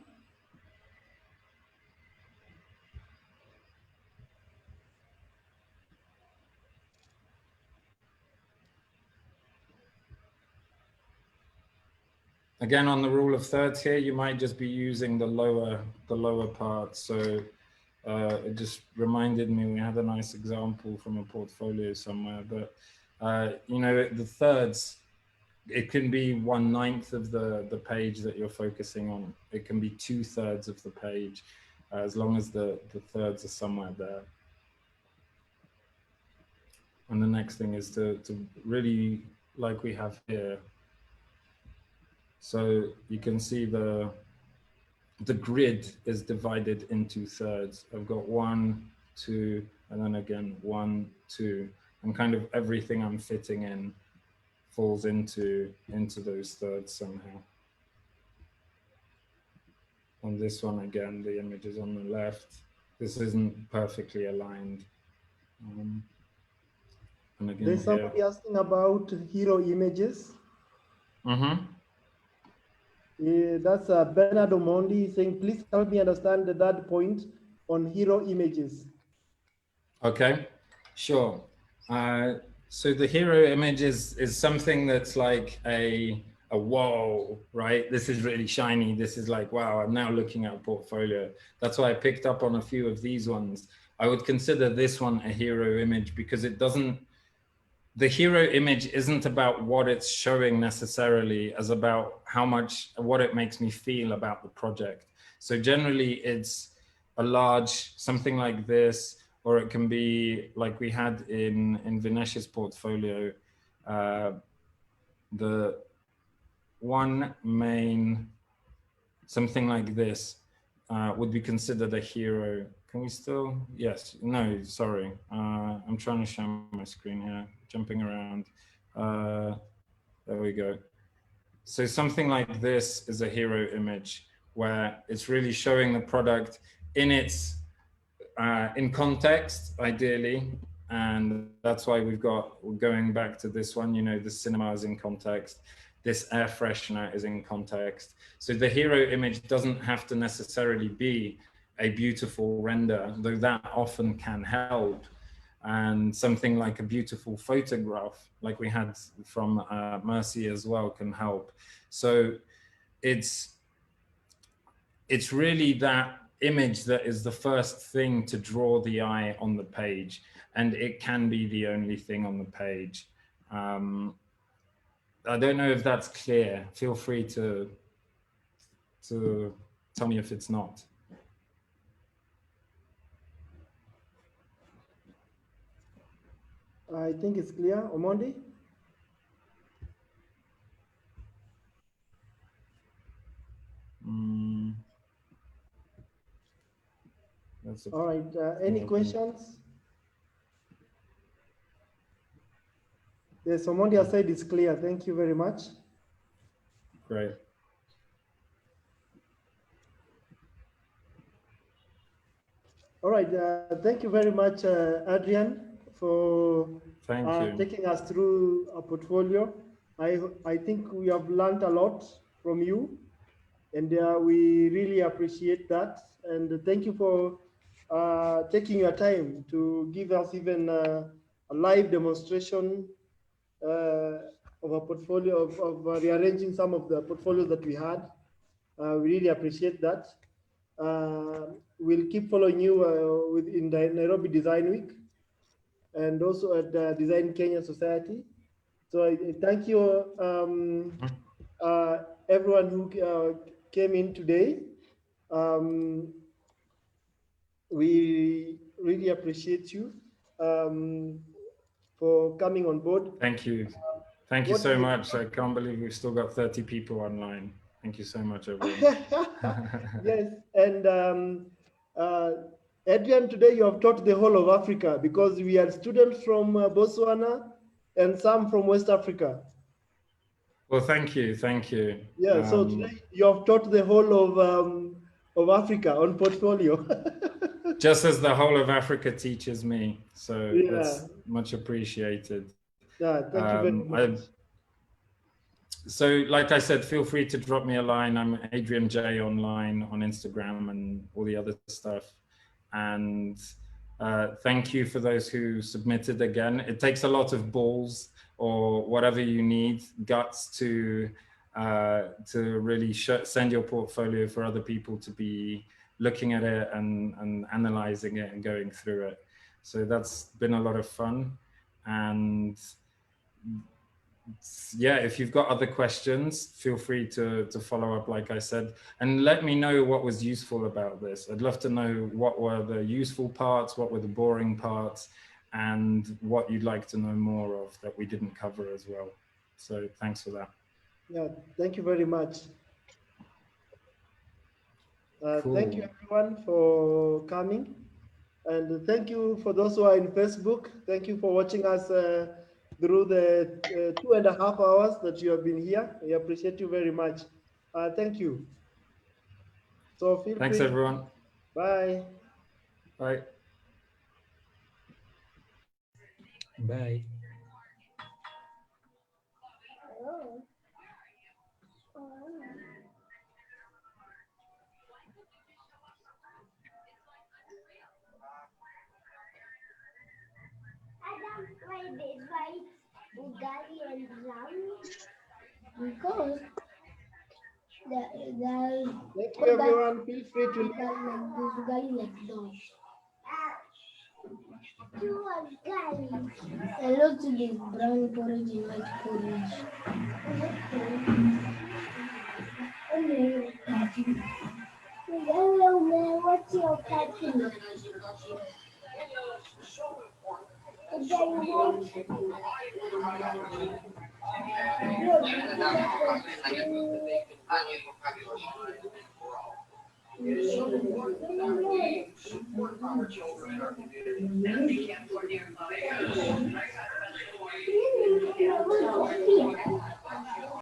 Again, on the rule of thirds here, you might just be using the lower part. So it just reminded me, we had a nice example from a portfolio somewhere, but you know, the thirds, it can be 1/9 of the page that you're focusing on. It can be 2/3 of the page, as long as the thirds are somewhere there. And the next thing is to really, like we have here, so you can see the grid is divided into thirds. I've got 1, 2, and then again 1, 2, and kind of everything I'm fitting in falls into those thirds somehow. On this one, again, the image is on the left. This isn't perfectly aligned. And again, there's somebody asking about hero images. That's Bernard Omondi saying, please help me understand the third point on hero images. Okay, sure. So the hero image is something that's like a whoa, right? This is really shiny. This is like, wow, I'm now looking at a portfolio. That's why I picked up on a few of these ones. I would consider this one a hero image because it doesn't, the hero image isn't about what it's showing necessarily, as about what it makes me feel about the project. So generally it's a large, something like this, or it can be like we had in Vinesh's portfolio, the one main, something like this would be considered a hero. Can we still, yes, no, sorry. I'm trying to share my screen here, jumping around. There we go. So something like this is a hero image where it's really showing the product in its, in context, ideally. And that's why we're going back to this one, you know, the cinema is in context. this air freshener is in context. So the hero image doesn't have to necessarily be a beautiful render, though that often can help. And something like a beautiful photograph, like we had from Mercy as well, can help. So it's really that image that is the first thing to draw the eye on the page, and it can be the only thing on the page. I don't know if that's clear. Feel free to tell me if it's not. I think it's clear. Omondi? All right, any questions? Yes, Omondi has said it's clear. Thank you very much. Great. All right, thank you very much, Adrian, for taking us through a portfolio. I think we have learned a lot from you, and we really appreciate that. And thank you for taking your time to give us even a live demonstration of a portfolio, of rearranging some of the portfolios that we had. We really appreciate that. We'll keep following you in the Nairobi Design Week and also at the Design Kenya Society. So I thank you everyone who came in today. We really appreciate you for coming on board. Thank you. Thank you so much. I can't believe we've still got 30 people online. Thank you so much, everyone. Yes, and Adrian, today you have taught the whole of Africa because we had students from Botswana and some from West Africa. Well, thank you, thank you. Yeah, so today you have taught the whole of Africa on portfolio. Just as the whole of Africa teaches me, so that's much appreciated. Yeah, thank you very much. So like I said, feel free to drop me a line. I'm Adrian J online on Instagram and all the other stuff. And thank you for those who submitted again. It takes a lot of balls or whatever you need, guts to really send your portfolio for other people to be looking at it and analyzing it and going through it. So that's been a lot of fun. And yeah, if you've got other questions, feel free to follow up, like I said, and let me know what was useful about this. I'd love to know what were the useful parts, what were the boring parts, and what you'd like to know more of that we didn't cover as well. So thanks for that. Yeah, thank you very much. Cool. Thank you everyone for coming. And thank you for those who are in Facebook. Thank you for watching us through the 2.5 hours that you have been here. We appreciate you very much. Thank you. So feel Thanks, free. everyone. Bye. Bye. Bye. Because thank you everyone. Feel free to hello to this brown porridge and white porridge. Hello, what's your pattern?